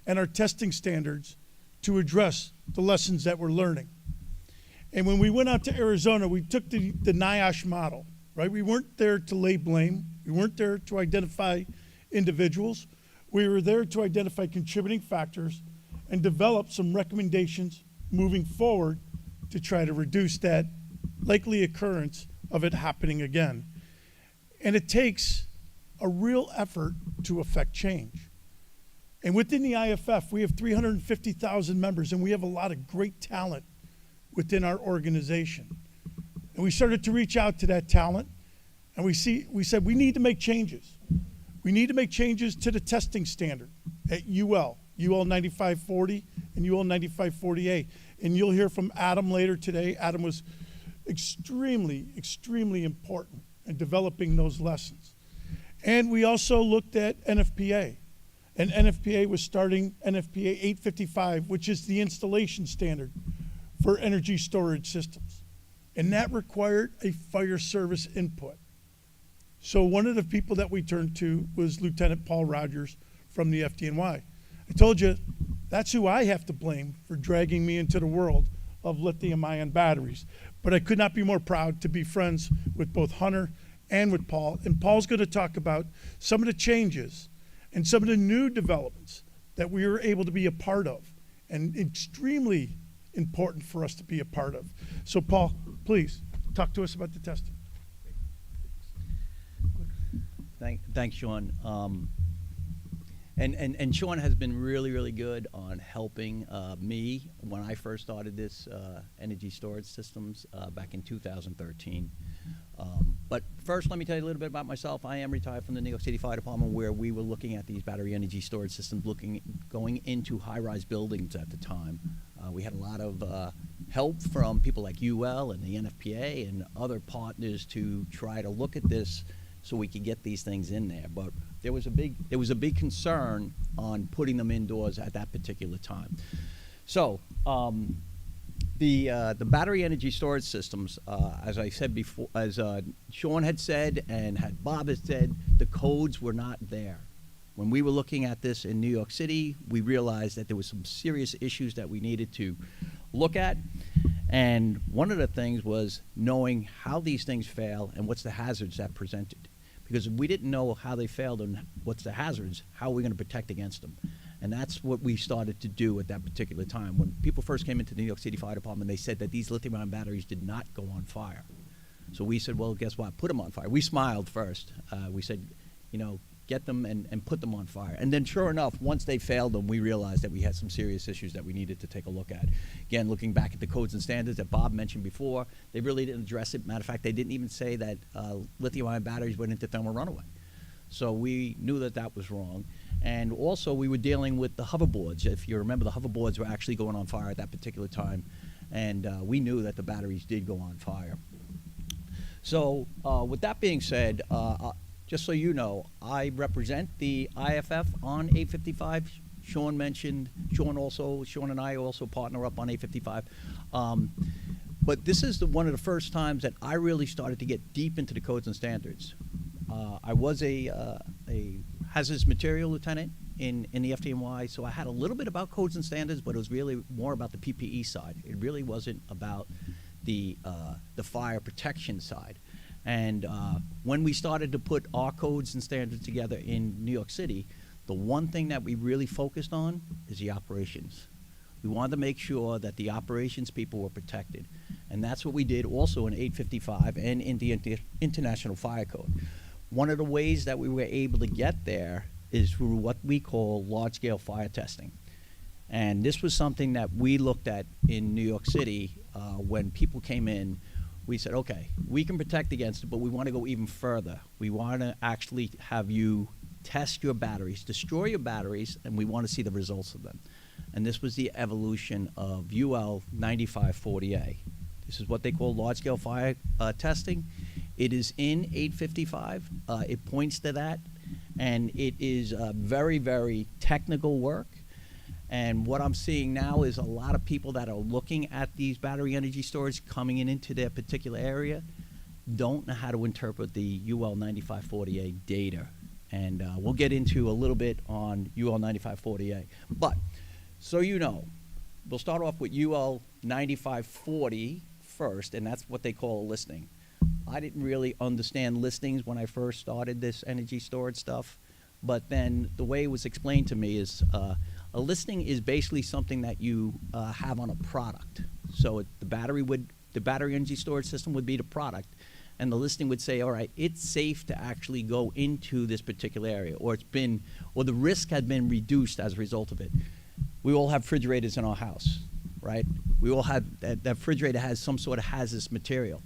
and our testing standards to address the lessons that we're learning. And when we went out to Arizona, we took the NIOSH model, right? We weren't there to lay blame. We weren't there to identify individuals. We were there to identify contributing factors and develop some recommendations moving forward to try to reduce that likely occurrence of it happening again. And it takes a real effort to affect change. And within the IFF, we have 350,000 members, and we have a lot of great talent within our organization. And we started to reach out to that talent, and we said we need to make changes. We need to make changes to the testing standard at UL 9540 and UL 9540A. And you'll hear from Adam later today. Adam was extremely, extremely important in developing those lessons. And we also looked at NFPA. And NFPA was starting NFPA 855, which is the installation standard for energy storage systems. And that required a fire service input. So one of the people that we turned to was Lieutenant Paul Rogers from the FDNY. I told you, that's who I have to blame for dragging me into the world of lithium-ion batteries. But I could not be more proud to be friends with both Hunter and with Paul. And Paul's going to talk about some of the changes and some of the new developments that we were able to be a part of, and extremely important for us to be a part of. So Paul, please talk to us about the testing. Thanks, Sean. And Sean has been really, really good on helping me when I first started this energy storage systems back in 2013. But first, let me tell you a little bit about myself. I am retired from the New York City Fire Department, where we were looking at these battery energy storage systems, going into high-rise buildings at the time. We had a lot of help from people like UL and the NFPA and other partners to try to look at this so we could get these things in there. But there was a big concern on putting them indoors at that particular time. So the battery energy storage systems, as I said before, as Sean had said and had Bob had said, the codes were not there. When we were looking at this in New York City, we realized that there was some serious issues that we needed to look at. And one of the things was knowing how these things fail and what's the hazards that presented. Because if we didn't know how they failed and what's the hazards, how are we going to protect against them? And that's what we started to do at that particular time. When people first came into the New York City Fire Department, they said that these lithium-ion batteries did not go on fire. So we said, well, guess what? Put them on fire. We smiled first. We said, you know, get them and put them on fire. And then sure enough, once they failed them, we realized that we had some serious issues that we needed to take a look at. Again, looking back at the codes and standards that Bob mentioned before, they really didn't address it. Matter of fact, they didn't even say that lithium-ion batteries went into thermal runaway. So we knew that that was wrong. And also we were dealing with the hoverboards. If you remember, the hoverboards were actually going on fire at that particular time. And we knew that the batteries did go on fire. So with that being said, just so you know, I represent the IFF on 855. Sean and I also partner up on 855. But this is one of the first times that I really started to get deep into the codes and standards. I was a hazardous material lieutenant in the FDNY, so I had a little bit about codes and standards, but it was really more about the PPE side. It really wasn't about the fire protection side. And when we started to put our codes and standards together in New York City, the one thing that we really focused on is the operations. We wanted to make sure that the operations people were protected. And that's what we did also in 855 and in the International Fire Code. One of the ways that we were able to get there is through what we call large-scale fire testing. And this was something that we looked at in New York City when people came in. We said, okay, we can protect against it, but we want to go even further. We want to actually have you test your batteries, destroy your batteries, and we want to see the results of them. And this was the evolution of UL 9540A. This is what they call large-scale fire testing. It is in 855. It points to that, and it is very, very technical work. And what I'm seeing now is a lot of people that are looking at these battery energy storage coming into their particular area don't know how to interpret the UL 9540A data. And we'll get into a little bit on UL 9540A. But so you know, we'll start off with UL 9540 first, and that's what they call a listing. I didn't really understand listings when I first started this energy storage stuff, but then the way it was explained to me is a listing is basically something that you have on a product. So the battery energy storage system would be the product, and the listing would say, all right, it's safe to actually go into this particular area, or the risk had been reduced as a result of it. We all have refrigerators in our house, right? We all have that refrigerator has some sort of hazardous material.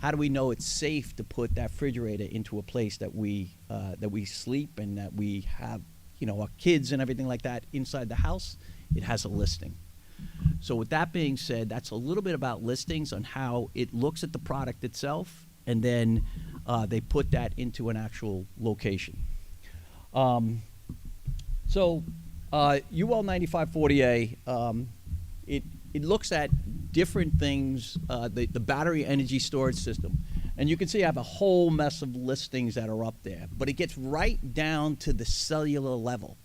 How do we know it's safe to put that refrigerator into a place that we sleep and that we have, our kids and everything like that inside the house? It has a listing. So with that being said, that's a little bit about listings on how it looks at the product itself, and then they put that into an actual location. So UL 9540A, it looks at different things, the battery energy storage system. And you can see I have a whole mess of listings that are up there, but it gets right down to the cellular level.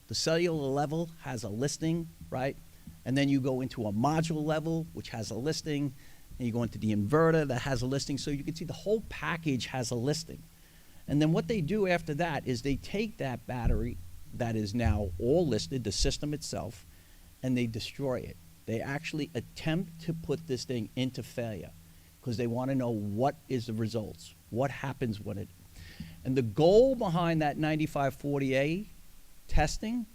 The cellular level has a listing, right? And then you go into a module level, which has a listing, and you go into the inverter that has a listing. So you can see the whole package has a listing. And then what they do after that is they take that battery that is now all listed, the system itself, and they destroy it. They actually attempt to put this thing into failure because they want to know what is the results, what happens when it. And the goal behind that 9540A testing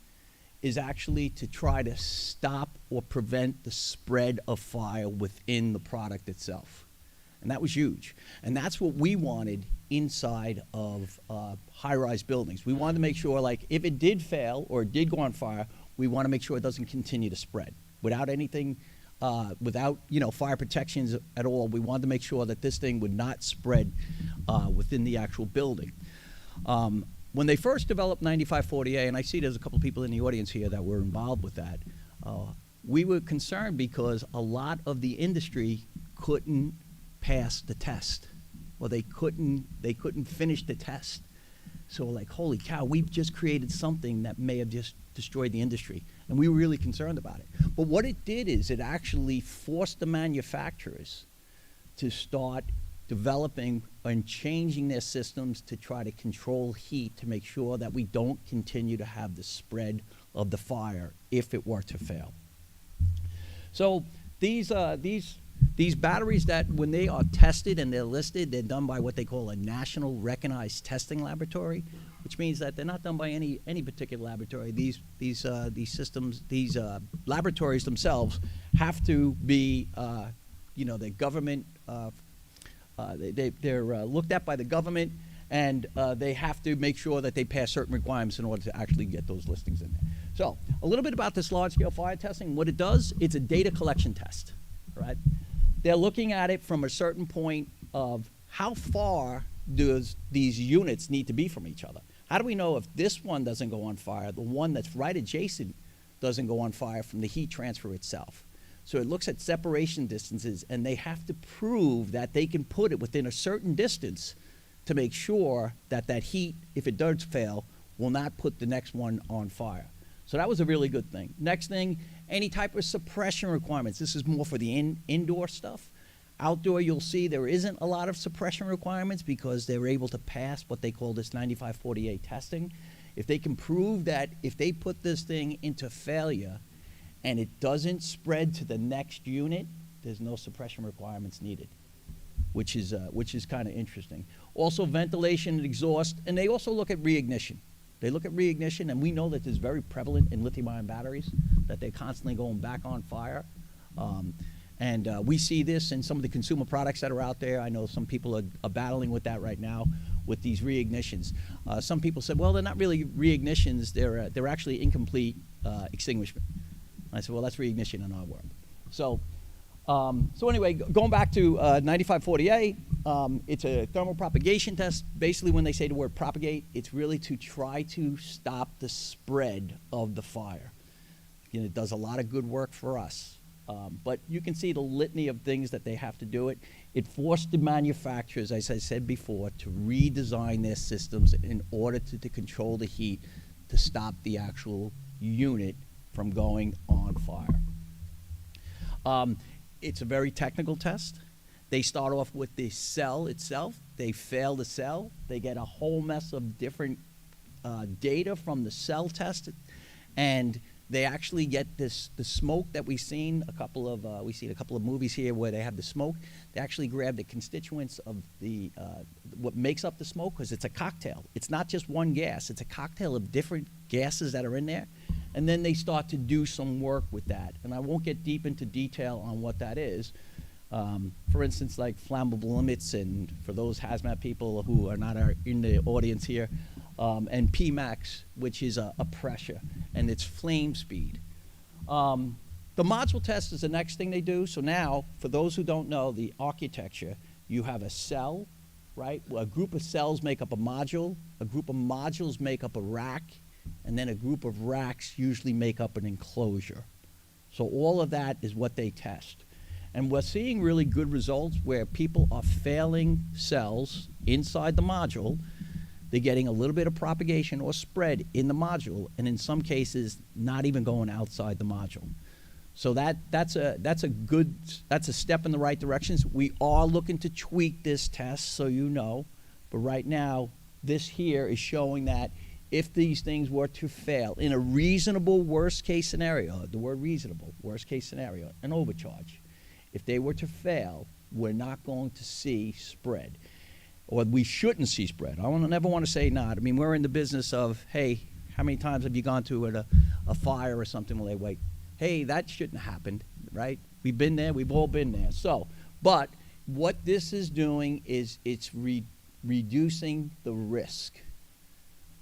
is actually to try to stop or prevent the spread of fire within the product itself. And that was huge. And that's what we wanted inside of high-rise buildings. We wanted to make sure, like, if it did fail or it did go on fire, we want to make sure it doesn't continue to spread. Without anything, without fire protections at all, we wanted to make sure that this thing would not spread within the actual building. When they first developed 9540A, and I see there's a couple people in the audience here that were involved with that, we were concerned because a lot of the industry couldn't pass the test, or they couldn't finish the test. So like, holy cow, we've just created something that may have just destroyed the industry. And we were really concerned about it. But what it did is it actually forced the manufacturers to start developing and changing their systems to try to control heat to make sure that we don't continue to have the spread of the fire if it were to fail. So these batteries that when they are tested and they're listed, they're done by what they call a national recognized testing laboratory, which means that they're not done by any particular laboratory. These systems, these laboratories themselves have to be, the government. They're looked at by the government, and they have to make sure that they pass certain requirements in order to actually get those listings in there. So a little bit about this large-scale fire testing. What it does, it's a data collection test, right? They're looking at it from a certain point of how far does these units need to be from each other. How do we know if this one doesn't go on fire, the one that's right adjacent doesn't go on fire from the heat transfer itself? So it looks at separation distances, and they have to prove that they can put it within a certain distance to make sure that that heat, if it does fail, will not put the next one on fire. So that was a really good thing. Next thing, any type of suppression requirements. This is more for the indoor stuff. Outdoor, you'll see there isn't a lot of suppression requirements because they're able to pass what they call this 9540A testing. If they can prove that if they put this thing into failure and it doesn't spread to the next unit, there's no suppression requirements needed, which is kind of interesting. Also, ventilation and exhaust, and they also look at reignition. They look at reignition, and we know that it's very prevalent in lithium-ion batteries, that they're constantly going back on fire. We see this in some of the consumer products that are out there. I know some people are battling with that right now with these reignitions. Some people said, well, they're not really reignitions, they're actually incomplete extinguishment. And I said, well, that's reignition in our world. So anyway, going back to 9540A, it's a thermal propagation test. Basically, when they say the word propagate, it's really to try to stop the spread of the fire. You know, it does a lot of good work for us. But you can see the litany of things that they have to do it. It forced the manufacturers, as I said before, to redesign their systems in order to control the heat to stop the actual unit from going on fire. It's a very technical test. They start off with the cell itself. They fail the cell. They get a whole mess of different data from the cell test, and they actually get the smoke that we've seen a couple of movies here where they have the smoke. They actually grab the constituents of the what makes up the smoke, because it's a cocktail. It's not just one gas. It's a cocktail of different gases that are in there. And then they start to do some work with that. And I won't get deep into detail on what that is. For instance, like flammable limits, and for those hazmat people who are not in the audience here, and Pmax, which is a pressure, and it's flame speed. The module test is the next thing they do. So now, for those who don't know the architecture, you have a cell, right? A group of cells make up a module. A group of modules make up a rack. And then a group of racks usually make up an enclosure. So all of that is what they test. And we're seeing really good results where people are failing cells inside the module. They're getting a little bit of propagation or spread in the module, and in some cases, not even going outside the module. So that's a step in the right direction. We are looking to tweak this test, so you know. But right now, this here is showing that if these things were to fail in a reasonable worst-case scenario, the word reasonable, worst-case scenario, an overcharge, if they were to fail, we're not going to see spread, or we shouldn't see spread. I never want to say not. I mean, we're in the business of, hey, how many times have you gone to a fire or something where they wait, hey, that shouldn't have happened, right? We've been there. We've all been there. So, but what this is doing is it's reducing the risk.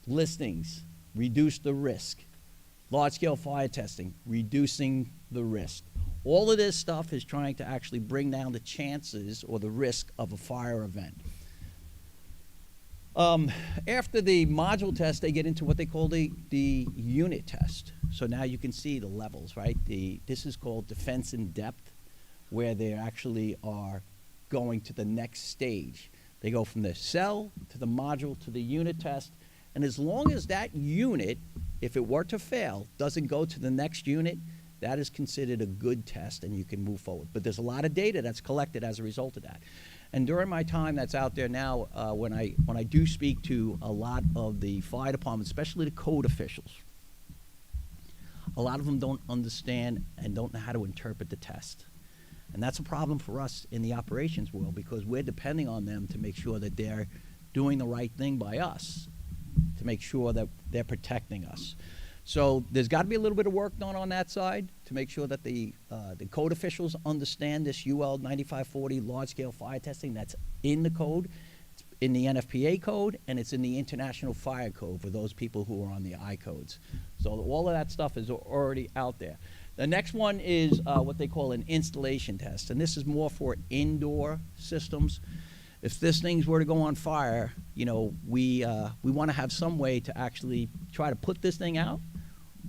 Listings, reduce the risk. Large-scale fire testing, reducing the risk. All of this stuff is trying to actually bring down the chances or the risk of a fire event. After the module test, they get into what they call the unit test. So now you can see the levels, right? This is called defense in depth, where they actually are going to the next stage. They go from the cell to the module to the unit test. And as long as that unit, if it were to fail, doesn't go to the next unit, that is considered a good test and you can move forward. But there's a lot of data that's collected as a result of that. And during my time that's out there now, when I do speak to a lot of the fire departments, especially the code officials, a lot of them don't understand and don't know how to interpret the test. And that's a problem for us in the operations world, because we're depending on them to make sure that they're doing the right thing by us, to make sure that they're protecting us. So there's got to be a little bit of work done on that side to make sure that the code officials understand this UL 9540 large-scale fire testing that's in the code. It's in the NFPA code, and it's in the International Fire Code for those people who are on the I codes. So all of that stuff is already out there. The next one is what they call an installation test, and this is more for indoor systems. If this things were to go on fire, you know, we want to have some way to actually try to put this thing out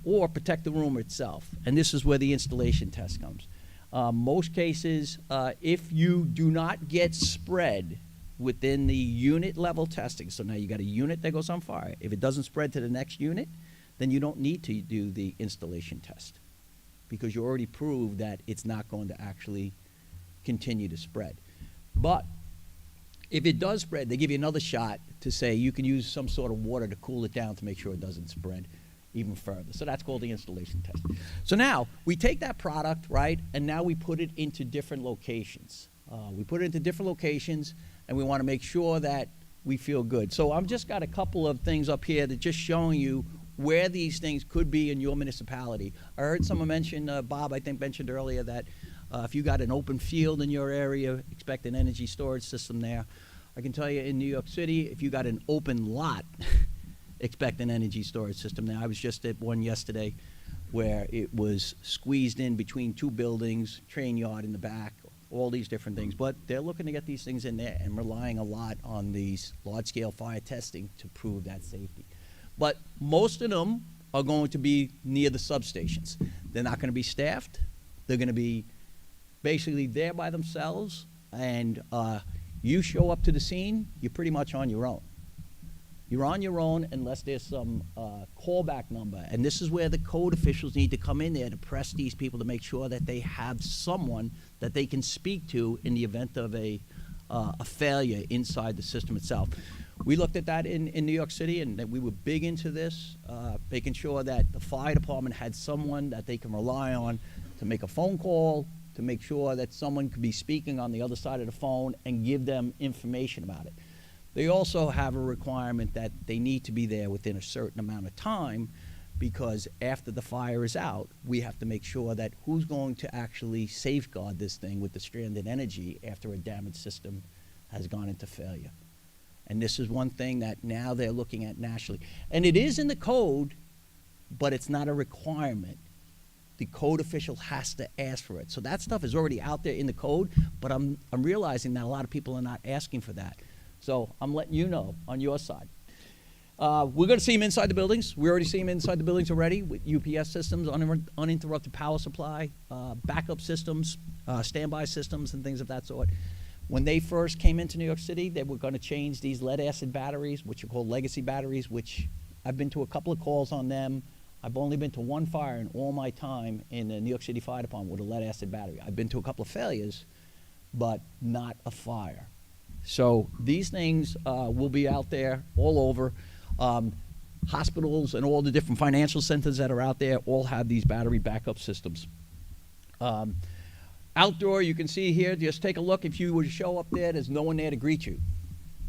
or protect the room itself. And this is where the installation test comes. Most cases, if you do not get spread within the unit level testing, so now you got a unit that goes on fire. If it doesn't spread to the next unit, then you don't need to do the installation test, because you already proved that it's not going to actually continue to spread. But if it does spread, they give you another shot to say you can use some sort of water to cool it down to make sure it doesn't spread. even further. So that's called the installation test. So now we take that product, right, and now we put it into different locations. We put it into different locations, and we want to make sure that we feel good. So I've just got a couple of things up here that just showing you where these things could be in your municipality. I heard someone mention, Bob, I think mentioned earlier that if you got an open field in your area, expect an energy storage system there. I can tell you in New York City, if you got an open lot, expect an energy storage system there. I was just at one yesterday where it was squeezed in between two buildings, train yard in the back, all these different things. But they're looking to get these things in there and relying a lot on these large-scale fire testing to prove that safety. But most of them are going to be near the substations. They're not going to be staffed. They're going to be basically there by themselves, and you show up to the scene, you're pretty much on your own. You're on your own unless there's some callback number. And this is where the code officials need to come in there to press these people to make sure that they have someone that they can speak to in the event of a failure inside the system itself. We looked at that in New York City, and that we were big into this, making sure that the fire department had someone that they can rely on to make a phone call, to make sure that someone could be speaking on the other side of the phone and give them information about it. They also have a requirement that they need to be there within a certain amount of time, because after the fire is out, we have to make sure that who's going to actually safeguard this thing with the stranded energy after a damaged system has gone into failure. And this is one thing that now they're looking at nationally. And it is in the code, but it's not a requirement. The code official has to ask for it. So that stuff is already out there in the code, but I'm realizing that a lot of people are not asking for that. So I'm letting you know on your side. We're going to see them inside the buildings. We already see them inside the buildings already with UPS systems, uninterrupted power supply, backup systems, standby systems, and things of that sort. When they first came into New York City, they were going to change these lead-acid batteries, which are called legacy batteries, which I've been to a couple of calls on them. I've only been to one fire in all my time in the New York City Fire Department with a lead-acid battery. I've been to a couple of failures, but not a fire. So these things will be out there all over. Hospitals and all the different financial centers that are out there all have these battery backup systems. Outdoor, you can see here, just take a look. If you were to show up there, there's no one there to greet you.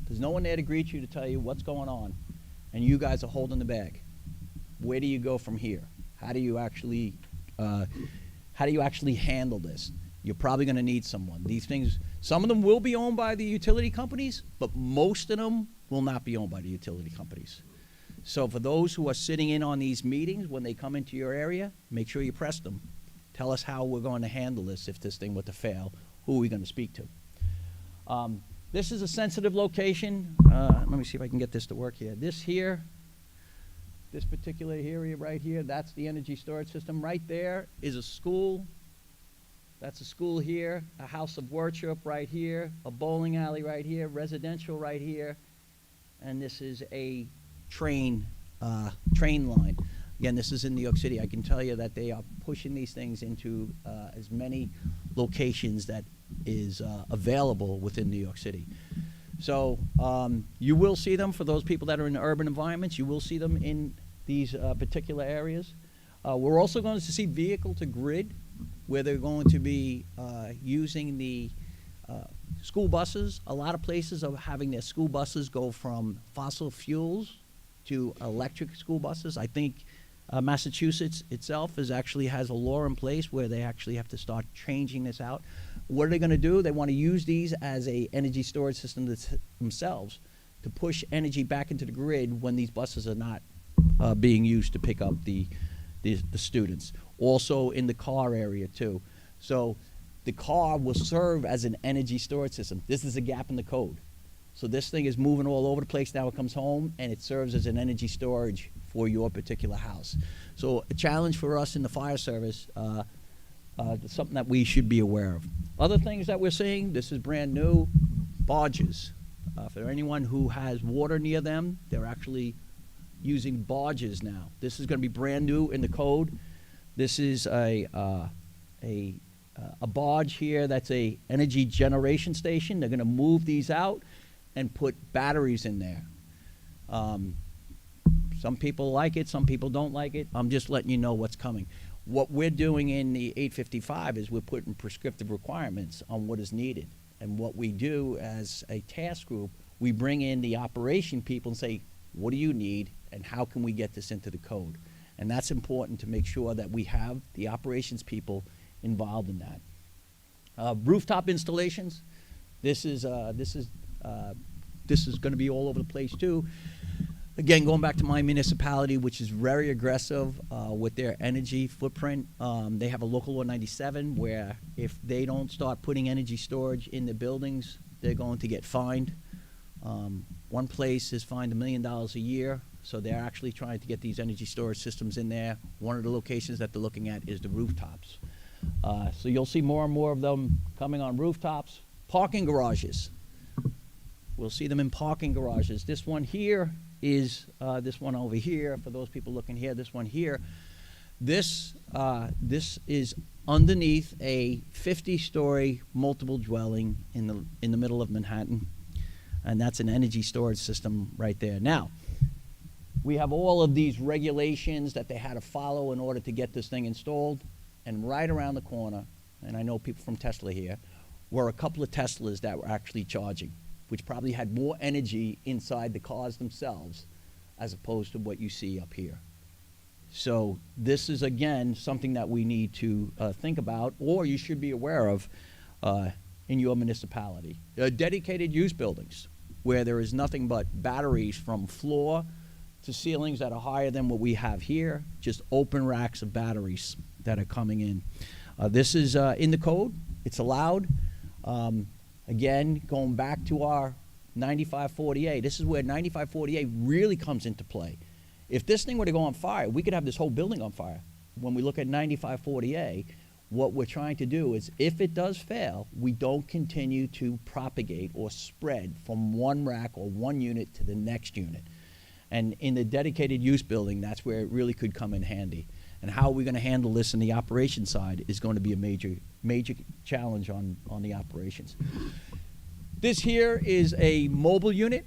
There's no one there to greet you to tell you what's going on. And you guys are holding the bag. Where do you go from here? How do you actually handle this? You're probably going to need someone. These things, some of them will be owned by the utility companies, but most of them will not be owned by the utility companies. So for those who are sitting in on these meetings, when they come into your area, make sure you press them. Tell us how we're going to handle this if this thing were to fail. Who are we going to speak to? This is a sensitive location. Let me see if I can get this to work here. This particular area right here, that's the energy storage system. Right there is a school. That's a school here, a house of worship right here, a bowling alley right here, residential right here, and this is a train line. Again, this is in New York City. I can tell you that they are pushing these things into as many locations that is available within New York City. So you will see them for those people that are in urban environments. You will see them in these particular areas. We're also going to see vehicle to grid, where they're going to be using the school buses. A lot of places are having their school buses go from fossil fuels to electric school buses. I think Massachusetts itself actually has a law in place where they actually have to start changing this out. What are they going to do? They want to use these as a energy storage system themselves to push energy back into the grid when these buses are not being used to pick up the students. Also in the car area too. So the car will serve as an energy storage system. This is a gap in the code. So this thing is moving all over the place. Now it comes home and it serves as an energy storage for your particular house. So a challenge for us in the fire service, something that we should be aware of. Other things that we're seeing, this is brand new, barges. For anyone who has water near them, they're actually using barges now. This is going to be brand new in the code. This is a barge here that's a energy generation station. They're going to move these out and put batteries in there. Some people like it, some people don't like it. I'm just letting you know what's coming. What we're doing in the 855 is we're putting prescriptive requirements on what is needed. And what we do as a task group, we bring in the operation people and say, what do you need and how can we get this into the code? And that's important to make sure that we have the operations people involved in that. Rooftop installations, this is going to be all over the place too. Again, going back to my municipality, which is very aggressive with their energy footprint. They have a local law 97 where if they don't start putting energy storage in the buildings, they're going to get fined. One place is fined $1 million a year, so they're actually trying to get these energy storage systems in there. One of the locations that they're looking at is the rooftops. So you'll see more and more of them coming on rooftops. Parking garages. We'll see them in parking garages. This one here is this one over here. For those people looking here, this one here. This is underneath a 50-story multiple dwelling in the middle of Manhattan, and that's an energy storage system right there. Now, we have all of these regulations that they had to follow in order to get this thing installed, and right around the corner, and I know people from Tesla here, were a couple of Teslas that were actually charging, which probably had more energy inside the cars themselves as opposed to what you see up here. So this is, again, something that we need to think about, or you should be aware of in your municipality. Dedicated use buildings, where there is nothing but batteries from floor to ceilings that are higher than what we have here, just open racks of batteries that are coming in. This is in the code. It's allowed. Again, going back to our 9540A, this is where 9540A really comes into play. If this thing were to go on fire, we could have this whole building on fire. When we look at 9540A, what we're trying to do is, if it does fail, we don't continue to propagate or spread from one rack or one unit to the next unit. And in the dedicated use building, that's where it really could come in handy. And how are we going to handle this in the operation side is going to be a major challenge on the operations. This here is a mobile unit.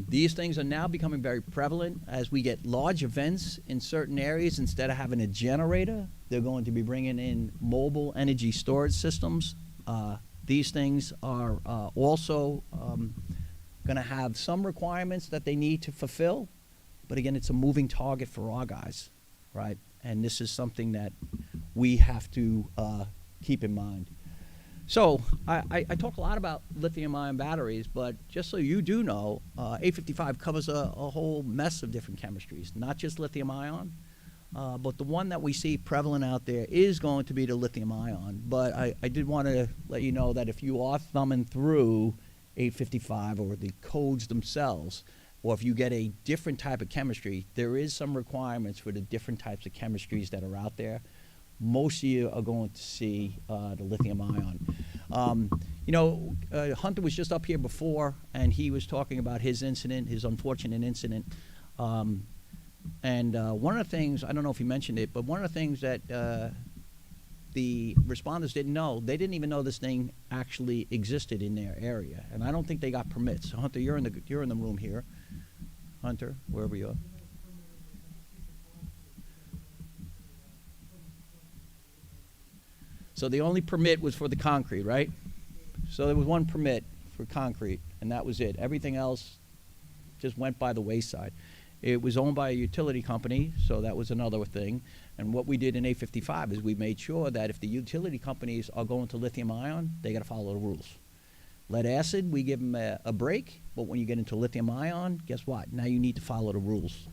These things are now becoming very prevalent as we get large events in certain areas. Instead of having a generator, they're going to be bringing in mobile energy storage systems. These things are also going to have some requirements that they need to fulfill. But again, it's a moving target for our guys, right? And this is something that we have to keep in mind. So I talk a lot about lithium-ion batteries, but just so you do know, 855 covers a whole mess of different chemistries, not just lithium-ion, but the one that we see prevalent out there is going to be the lithium-ion. But I did want to let you know that if you are thumbing through 855 or the codes themselves, or if you get a different type of chemistry, there is some requirements for the different types of chemistries that are out there. Most of you are going to see the lithium-ion. Hunter was just up here before, and he was talking about his incident, his unfortunate incident. And one of the things, I don't know if he mentioned it, but one of the things that the responders didn't know, they didn't even know this thing actually existed in their area. And I don't think they got permits. So Hunter, you're in the room here. Hunter, wherever you are. So the only permit was for the concrete, right? So there was one permit for concrete, and that was it. Everything else just went by the wayside. It was owned by a utility company, so that was another thing. And what we did in 855 is we made sure that if the utility companies are going to lithium-ion, they got to follow the rules. Lead acid, we give them a break, but when you get into lithium-ion, guess what? Now you need to follow the rules.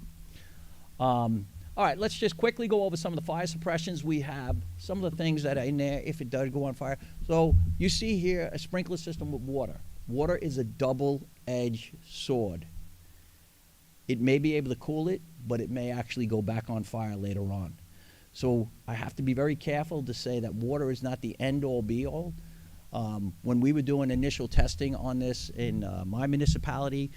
All right, let's just quickly go over some of the fire suppressions. We have some of the things that are in there if it does go on fire. So you see here a sprinkler system with water. Water is a double-edged sword. It may be able to cool it, but it may actually go back on fire later on. So I have to be very careful to say that water is not the end-all, be-all. When we were doing initial testing on this in my municipality,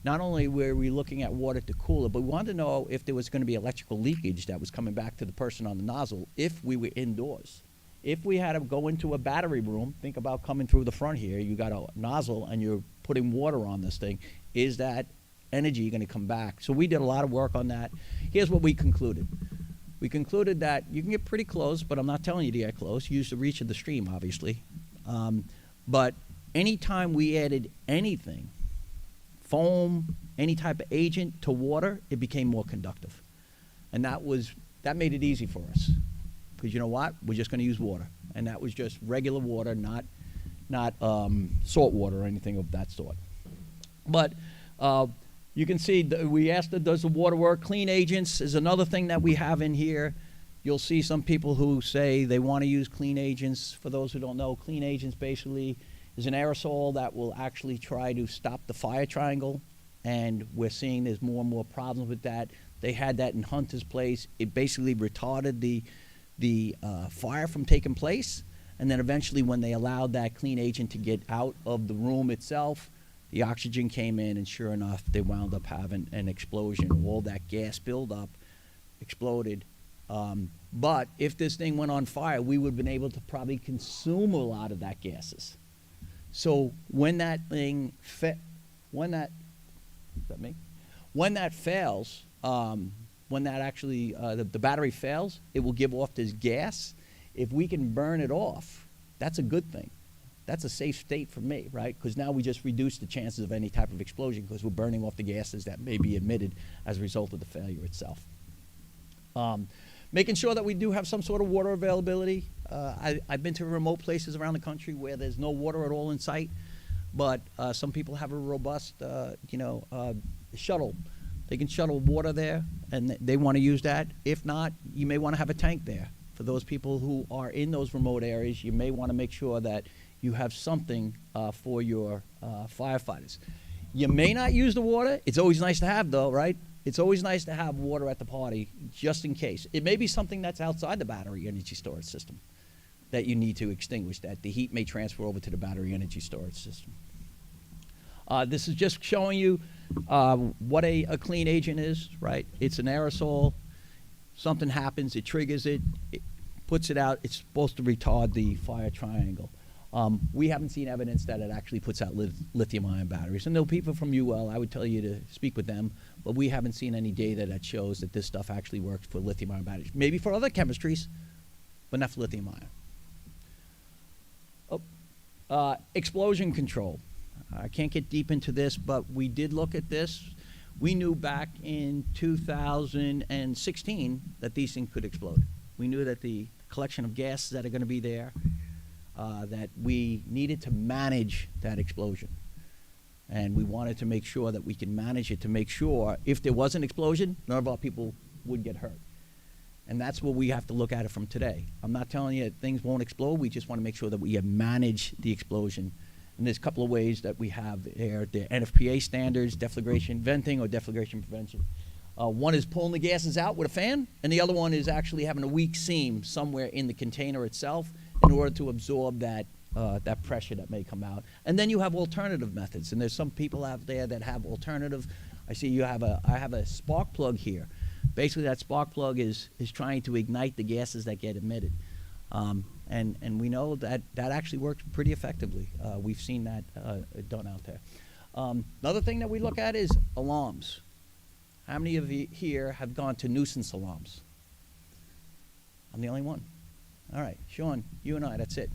not only were we looking at water to cool it, but we wanted to know if there was going to be electrical leakage that was coming back to the person on the nozzle if we were indoors. If we had to go into a battery room, think about coming through the front here, you got a nozzle and you're putting water on this thing, is that energy going to come back? So we did a lot of work on that. Here's what we concluded. We concluded that you can get pretty close, but I'm not telling you to get close. Use the reach of the stream, obviously. But anytime we added anything, foam, any type of agent to water, it became more conductive. And that made it easy for us. Because you know what? We're just going to use water. And that was just regular water, not salt water or anything of that sort. But you can see we asked, does the water work? Clean agents is another thing that we have in here. You'll see some people who say they want to use clean agents. For those who don't know, clean agents basically is an aerosol that will actually try to stop the fire triangle. And we're seeing there's more and more problems with that. They had that in Hunter's Place. It basically retarded the fire from taking place. And then eventually when they allowed that clean agent to get out of the room itself, the oxygen came in, and sure enough, they wound up having an explosion. All that gas buildup exploded. But if this thing went on fire, we would have been able to probably consume a lot of that gases. So when that thing when that fails, when that actually the battery fails, it will give off this gas. If we can burn it off, that's a good thing. That's a safe state for me, right? Because now we just reduce the chances of any type of explosion because we're burning off the gases that may be emitted as a result of the failure itself. Making sure that we do have some sort of water availability. I've been to remote places around the country where there's no water at all in sight, but some people have a robust, shuttle. They can shuttle water there, and they want to use that. If not, you may want to have a tank there. For those people who are in those remote areas, you may want to make sure that you have something for your firefighters. You may not use the water. It's always nice to have, though, right? It's always nice to have water at the party, just in case. It may be something that's outside the battery energy storage system that you need to extinguish, that the heat may transfer over to the battery energy storage system. This is just showing you what a clean agent is, right? It's an aerosol. Something happens, it triggers it, it puts it out. It's supposed to retard the fire triangle. We haven't seen evidence that it actually puts out lithium-ion batteries. And no people from UL, I would tell you to speak with them, but we haven't seen any data that shows that this stuff actually works for lithium-ion batteries. Maybe for other chemistries, but not for lithium-ion. Explosion control. I can't get deep into this, but we did look at this. We knew back in 2016 that these things could explode. We knew that the collection of gases that are going to be there, that we needed to manage that explosion. And we wanted to make sure that we can manage it to make sure if there was an explosion, none of our people would get hurt. And that's what we have to look at it from today. I'm not telling you that things won't explode. We just want to make sure that we manage the explosion. And there's a couple of ways that we have there. The NFPA standards, deflagration venting or deflagration prevention. One is pulling the gases out with a fan, and the other one is actually having a weak seam somewhere in the container itself in order to absorb that pressure that may come out. And then you have alternative methods, and there's some people out there that have alternative. I see I have a spark plug here. Basically, that spark plug is trying to ignite the gases that get emitted. And we know that actually works pretty effectively. We've seen that done out there. Another thing that we look at is alarms. How many of you here have gone to nuisance alarms? I'm the only one. All right, Sean, you and I, that's it.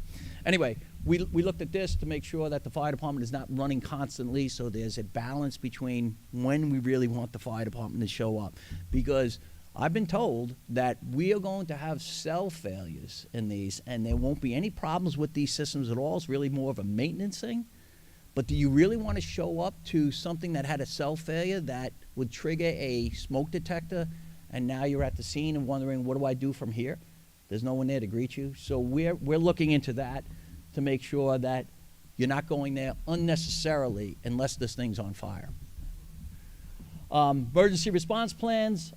Anyway, we looked at this to make sure that the fire department is not running constantly, so there's a balance between when we really want the fire department to show up. Because I've been told that we are going to have cell failures in these, and there won't be any problems with these systems at all. It's really more of a maintenance thing. But do you really want to show up to something that had a cell failure that would trigger a smoke detector, and now you're at the scene and wondering, what do I do from here? There's no one there to greet you. So we're looking into that to make sure that you're not going there unnecessarily unless this thing's on fire. Emergency response plans,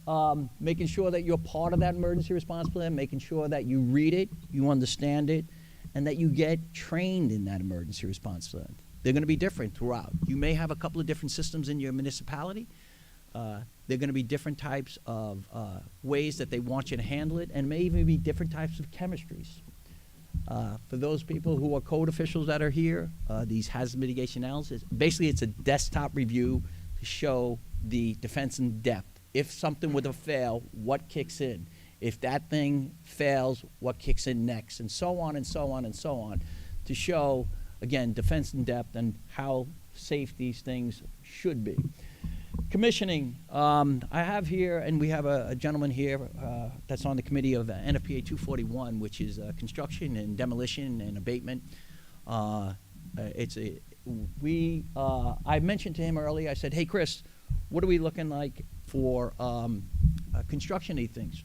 making sure that you're part of that emergency response plan, making sure that you read it, you understand it, and that you get trained in that emergency response plan. They're going to be different throughout. You may have a couple of different systems in your municipality. They're going to be different types of ways that they want you to handle it, and may even be different types of chemistries. For those people who are code officials that are here, these hazard mitigation analysis, basically it's a desktop review to show the defense in depth. If something were to fail, what kicks in? If that thing fails, what kicks in next? And so on and so on and so on, to show, again, defense in depth and how safe these things should be. Commissioning, I have here, and we have a gentleman here that's on the committee of NFPA 241, which is construction and demolition and abatement. I mentioned to him earlier, I said, hey, Chris, what are we looking like for construction of these things?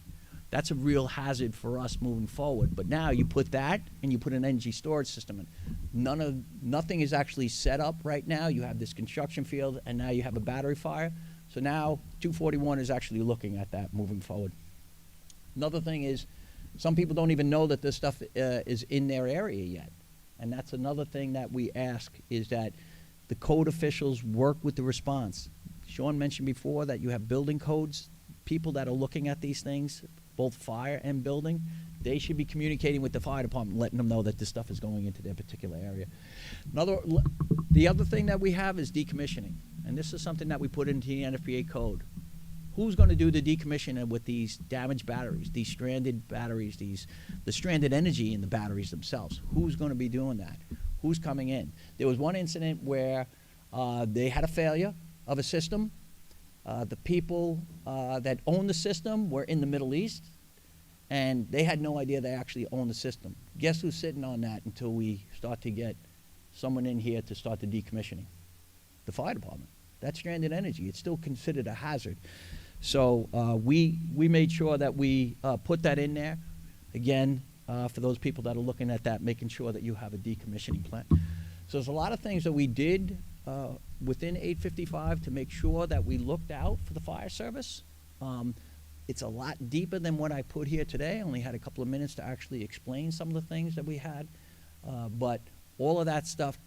That's a real hazard for us moving forward. But now you put that and you put an energy storage system in. Nothing is actually set up right now. You have this construction field, and now you have a battery fire. So now 241 is actually looking at that moving forward. Another thing is, some people don't even know that this stuff is in their area yet. And that's another thing that we ask, is that the code officials work with the response. Sean mentioned before that you have building codes, people that are looking at these things, both fire and building, they should be communicating with the fire department, letting them know that this stuff is going into their particular area. The other thing that we have is decommissioning, and this is something that we put into the NFPA code. Who's going to do the decommissioning with these damaged batteries, these stranded batteries, the stranded energy in the batteries themselves? Who's going to be doing that? Who's coming in? There was one incident where they had a failure of a system. The people that own the system were in the Middle East, and they had no idea they actually owned the system. Guess who's sitting on that until we start to get someone in here to start the decommissioning? The fire department. That's stranded energy. It's still considered a hazard. So we made sure that we put that in there, again, for those people that are looking at that, making sure that you have a decommissioning plan. So there's a lot of things that we did within 855 to make sure that we looked out for the fire service. It's a lot deeper than what I put here today. I only had a couple of minutes to actually explain some of the things that we had. But all of that stuff,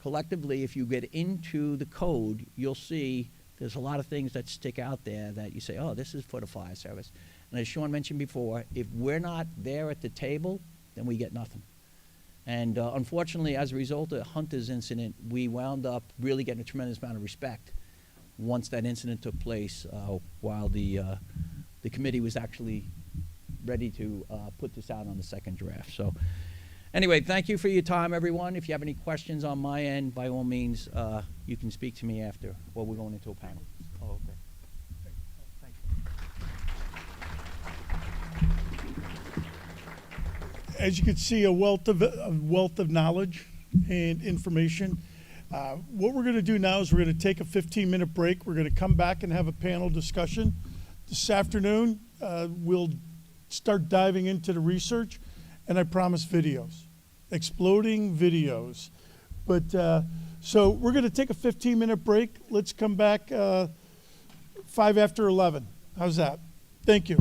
collectively, if you get into the code, you'll see there's a lot of things that stick out there that you say, oh, this is for the fire service. And as Sean mentioned before, if we're not there at the table, then we get nothing. And unfortunately, as a result of Hunter's incident, we wound up really getting a tremendous amount of respect once that incident took place, while the committee was actually ready to put this out on the second draft. So anyway, thank you for your time, everyone. If you have any questions on my end, by all means, you can speak to me after, or we're going into a panel. Oh, okay. As you can see, a wealth of knowledge and information. What we're going to do now is we're going to take a 15-minute break. We're going to come back and have a panel discussion. This afternoon, we'll start diving into the research, and I promise videos, exploding videos. But so we're going to take a 15-minute break. Let's come back 5 after 11. How's that? Thank you.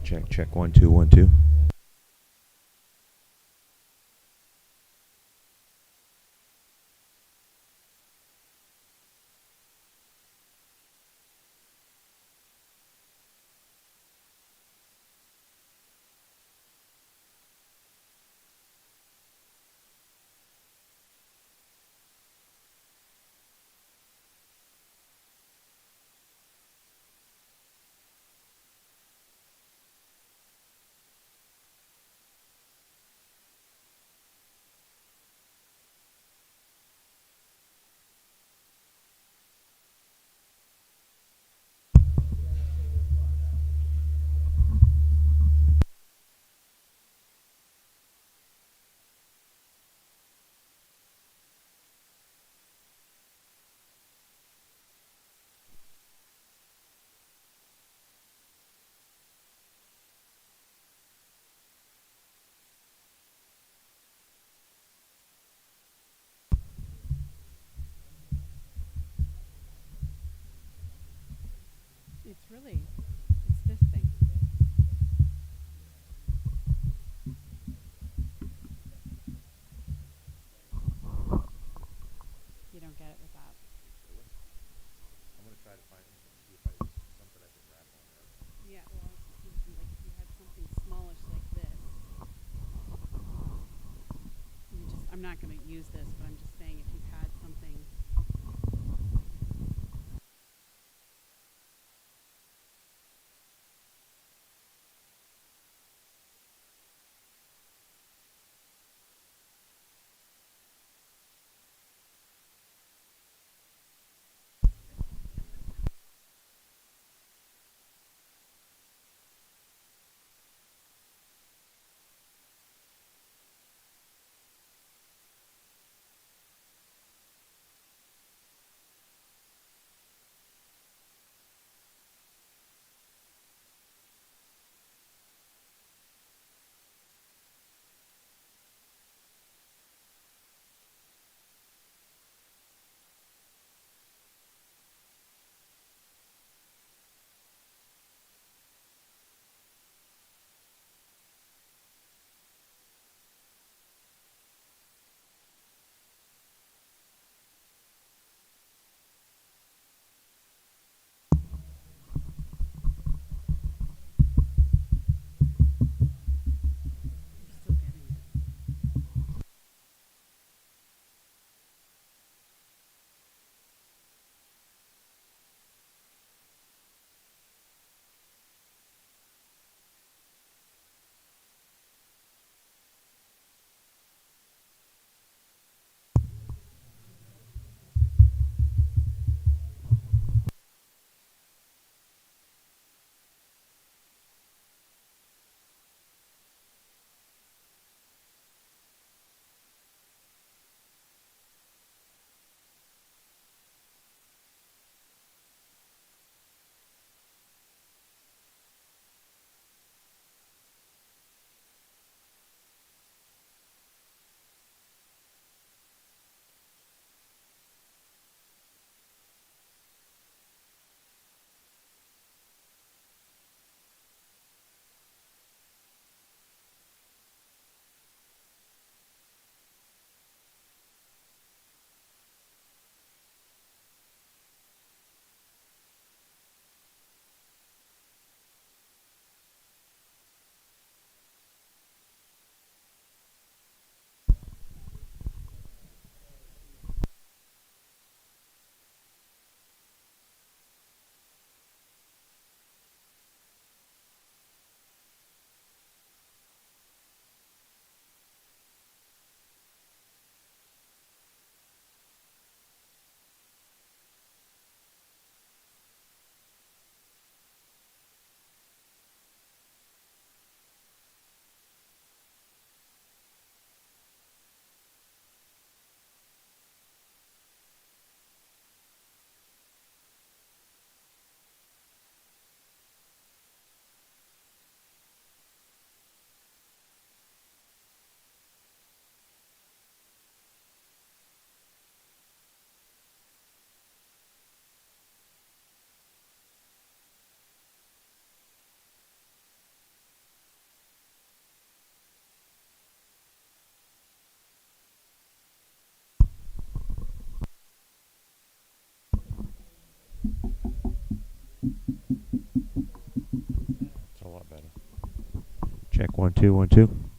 Check, check, 1 2 1 2. It's this thing. You don't get it with that. I'm going to try to find it and see if something I can wrap on there. Yeah, well, like you had something smallish like this. I'm not going to use this, but I'm just saying if you've had something. 1 2 1 2.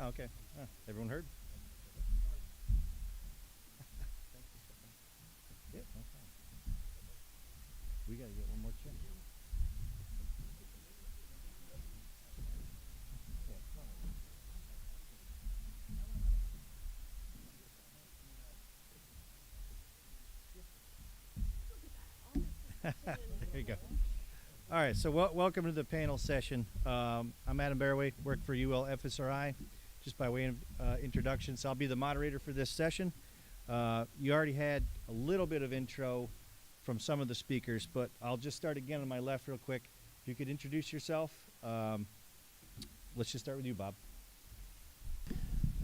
Oh, okay. Everyone heard? Yeah, no problem. We gotta get one more check. There you go. All right, so welcome to the panel session. I'm Adam Barraway, work for FSRI. Just by way of introduction, so I'll be the moderator for this session. You already had a little bit of intro from some of the speakers, but I'll just start again on my left real quick. If you could introduce yourself. Let's just start with you, Bob.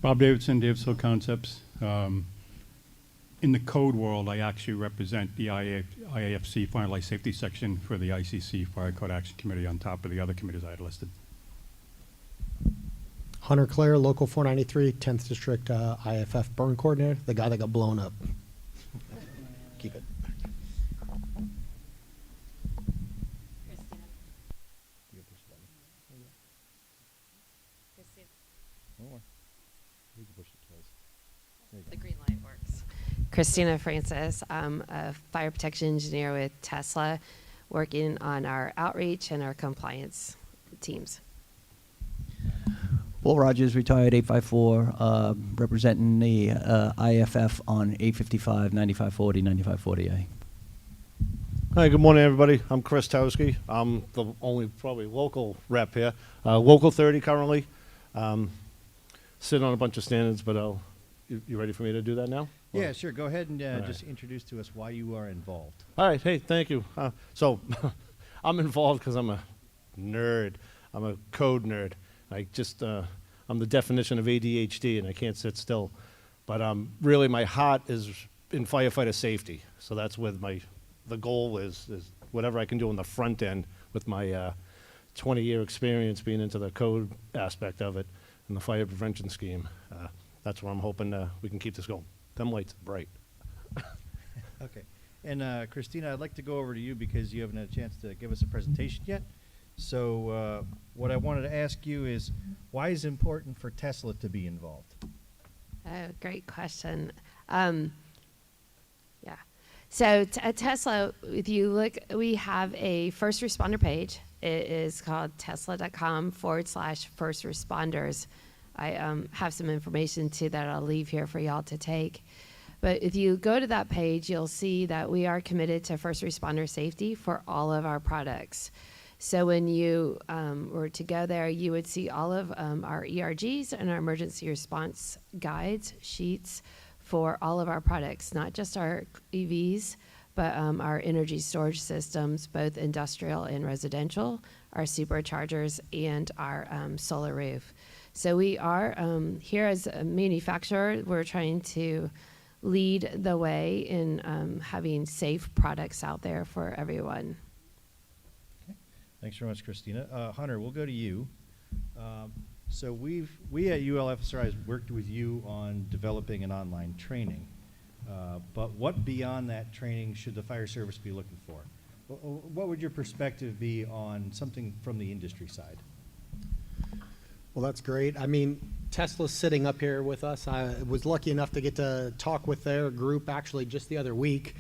Bob Davidson, Davidson Concepts. In the code world, I actually represent the IAFC Fire Life Safety Section for the ICC Fire Code Action Committee on top of the other committees I had listed. Hunter Clare, Local 493, 10th District IFF Burn Coordinator, the guy that got blown up. Keep it. Christina. You can push the button. Christina. One more. You can push it twice. There you go. The green light works. Christina Francis. I'm a fire protection engineer with Tesla, working on our outreach and our compliance teams. Paul Rogers, retired 854, representing the IFF on 855, 9540, 9540A. Hi, good morning, everybody. I'm Chris Towski. I'm the only probably local rep here. Local 30 currently. Sitting on a bunch of standards, but you ready for me to do that now? Yeah, sure. Go ahead and All just introduce to us why you are involved. All right. Hey, thank you. So I'm involved because I'm a nerd. I'm a code nerd. I'm the definition of ADHD, and I can't sit still. But really, my heart is in firefighter safety. So that's with the goal is whatever I can do on the front end with my 20-year experience being into the code aspect of it and the fire prevention scheme. That's where I'm hoping we can keep this going. Them lights are bright. Okay. And Christina, I'd like to go over to you because you haven't had a chance to give us a presentation yet. So what I wanted to ask you is, why is it important for Tesla to be involved? Oh, great question. Yeah. So at Tesla, if you look, we have a first responder page. It is called tesla.com/first responders. I have some information too that I'll leave here for y'all to take. But if you go to that page, you'll see that we are committed to first responder safety for all of our products. So when you were to go there, you would see all of our ERGs and our emergency response guides, sheets for all of our products, not just our EVs, but our energy storage systems, both industrial and residential, our superchargers, and our solar roof. So we are here as a manufacturer, we're trying to lead the way in having safe products out there for everyone. Thanks very much, Christina. Hunter, we'll go to you. So we at ULFSRI has worked with you on developing an online training. But what beyond that training should the fire service be looking for? What would your perspective be on something from the industry side? Well, that's great. I mean, Tesla's sitting up here with us. I was lucky enough to get to talk with their group actually just the other week.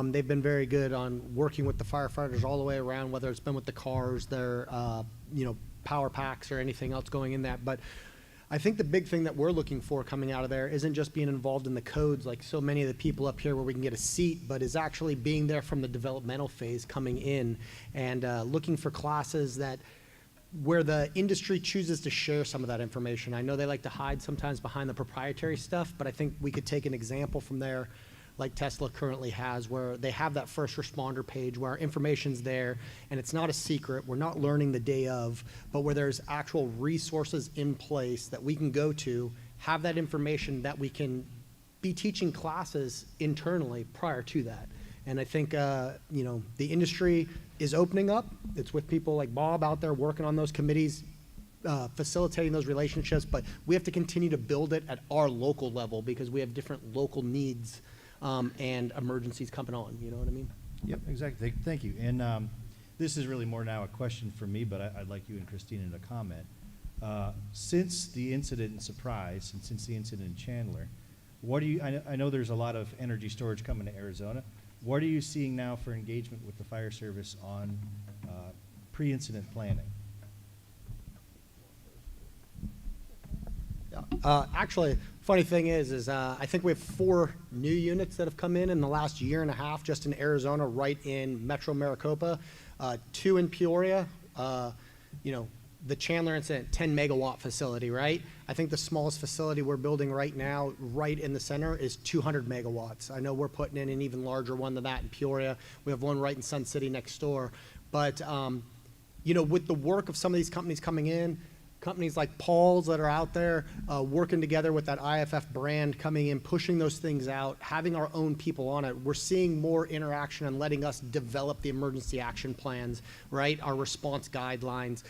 They've been very good on working with the firefighters all the way around, whether it's been with the cars, their power packs, or anything else going in that. But I think the big thing that we're looking for coming out of there isn't just being involved in the codes like so many of the people up here where we can get a seat, but is actually being there from the developmental phase coming in and looking for classes where the industry chooses to share some of that information. I know they like to hide sometimes behind the proprietary stuff, but I think we could take an example from there like Tesla currently has, where they have that first responder page where our information's there and it's not a secret, we're not learning the day of, but where there's actual resources in place that we can go to, have that information that we can be teaching classes internally prior to that. And I think, the industry is opening up. It's with people like Bob out there working on those committees, facilitating those relationships, but we have to continue to build it at our local level because we have different local needs and emergencies coming on, you know what I mean? Yep, exactly. Thank you. And this is really more now a question for me, but I'd like you and Christina to comment. Since the incident in Surprise and since the incident in Chandler, what do you, I know there's a lot of energy storage coming to Arizona. What are you seeing now for engagement with the fire service on pre-incident planning? Actually, funny thing is I think we have 4 new units that have come in the last year and a half just in Arizona, right in Metro Maricopa, 2 in Peoria. You know, the Chandler incident, 10 megawatt facility, right? I think the smallest facility we're building right now, right in the center, is 200 megawatts. I know we're putting in an even larger one than that in Peoria. We have one right in Sun City next door. But, you know, with the work of some of these companies coming in, companies like Paul's that are out there working together with that IFF brand coming in, pushing those things out, having our own people on it, we're seeing more interaction and letting us develop the emergency action plans, right? Our response guidelines,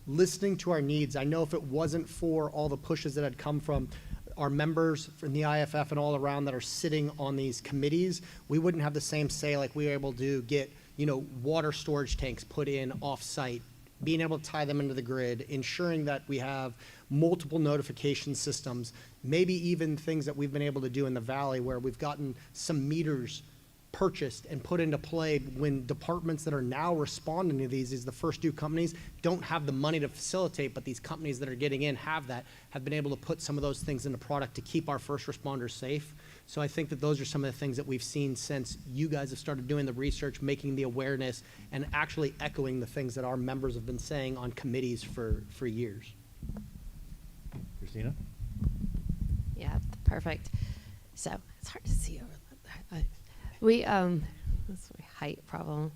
listening to our needs. I know if it wasn't for all the pushes that had come from our members from the IFF and all around that are sitting on these committees, we wouldn't have the same say like we were able to get, you know, water storage tanks put in off-site, being able to tie them into the grid, ensuring that we have multiple notification systems, maybe even things that we've been able to do in the valley where we've gotten some meters purchased and put into play when departments that are now responding to these the first 2 companies don't have the money to facilitate, but these companies that are getting in have been able to put some of those things into product to keep our first responders safe. So I think that those are some of the things that we've seen since you guys have started doing the research, making the awareness, and actually echoing the things that our members have been saying on committees for years. Christina? Yeah, perfect. So it's hard to see over there. We, that's my height problem.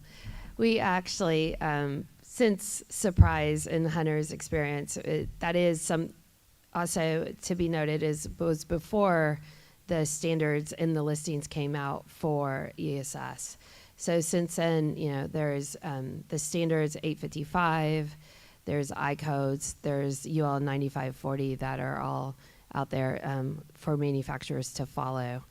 We actually, since Surprise and Hunter's experience, that is some, also to be noted was before the standards and the listings came out for ESS. So since then, you know, there's the standards 855, there's I-codes, there's UL 9540 that are all out there for manufacturers to follow.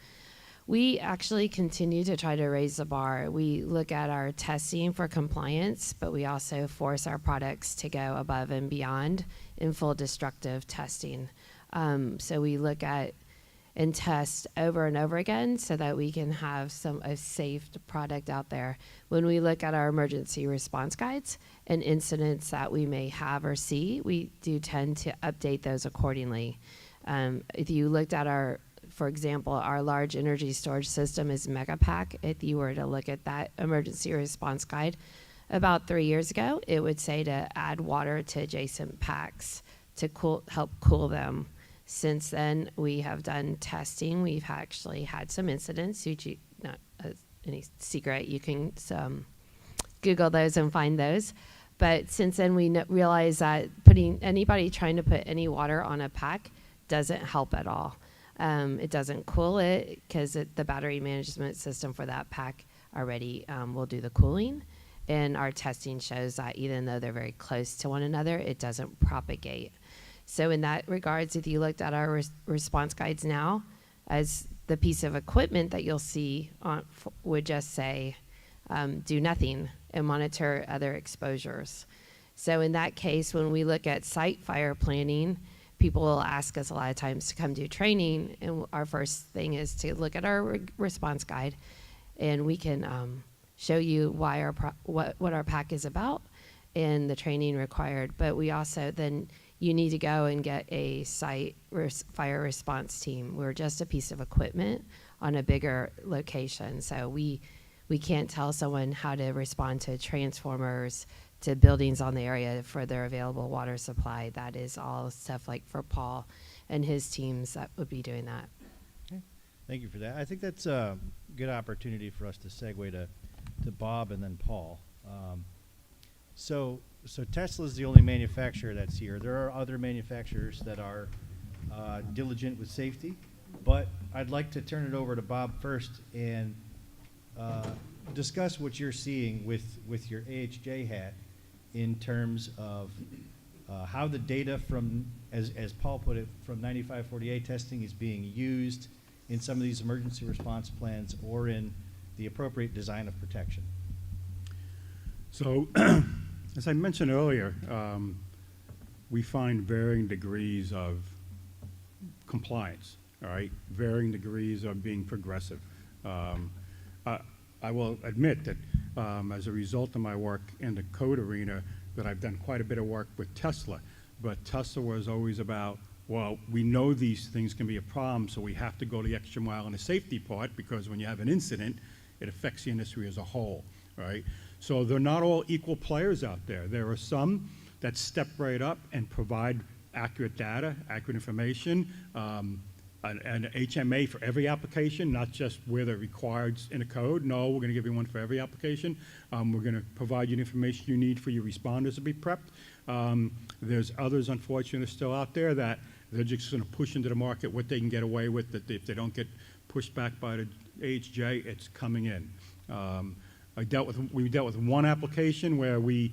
We actually continue to try to raise the bar. We look at our testing for compliance, but we also force our products to go above and beyond in full destructive testing. So we look at and test over and over again so that we can have a safe product out there. When we look at our emergency response guides and incidents that we may have or see, we do tend to update those accordingly. If you looked at for example, our large energy storage system is Megapack. If you were to look at that emergency response guide about 3 years ago, it would say to add water to adjacent packs to help cool them. Since then, we have done testing. We've actually had some incidents, not any secret. You can Google those and find those. But since then, we realize that anybody trying to put any water on a pack doesn't help at all. It doesn't cool it because the battery management system for that pack already will do the cooling. And our testing shows that even though they're very close to one another, it doesn't propagate. So in that regards, if you looked at our response guides now, as the piece of equipment that you'll see would just say, do nothing and monitor other exposures. So in that case, when we look at site fire planning, people will ask us a lot of times to come do training, and our first thing is to look at our response guide, and we can show you why what our pack is about and the training required. But we also then you need to go and get a site fire response team. We're just a piece of equipment on a bigger location, so we can't tell someone how to respond to transformers, to buildings on the area for their available water supply. That is all stuff like for Paul and his teams that would be doing that. Okay. Thank you for that. I think that's a good opportunity for us to segue to Bob and then Paul. So Tesla's the only manufacturer that's here. There are other manufacturers that are diligent with safety, but I'd like to turn it over to Bob first and discuss what you're seeing with your AHJ hat in terms of how the data from, as Paul put it, from 9540A testing is being used in some of these emergency response plans or in the appropriate design of protection. So, as I mentioned earlier, we find varying degrees of compliance, all right? Varying degrees of being progressive. I will admit that as a result of my work in the code arena, that I've done quite a bit of work with Tesla, but Tesla was always about, well, we know these things can be a problem, so we have to go the extra mile in the safety part, because when you have an incident, it affects the industry as a whole, right? So they're not all equal players out there. There are some that step right up and provide accurate data, accurate information, an HMA for every application, not just where they're required in a code. No, we're going to give you one for every application. We're going to provide you the information you need for your responders to be prepped. There's others, unfortunately, still out there that they're just going to push into the market what they can get away with, that if they don't get pushed back by the AHJ, it's coming in. We dealt with one application where we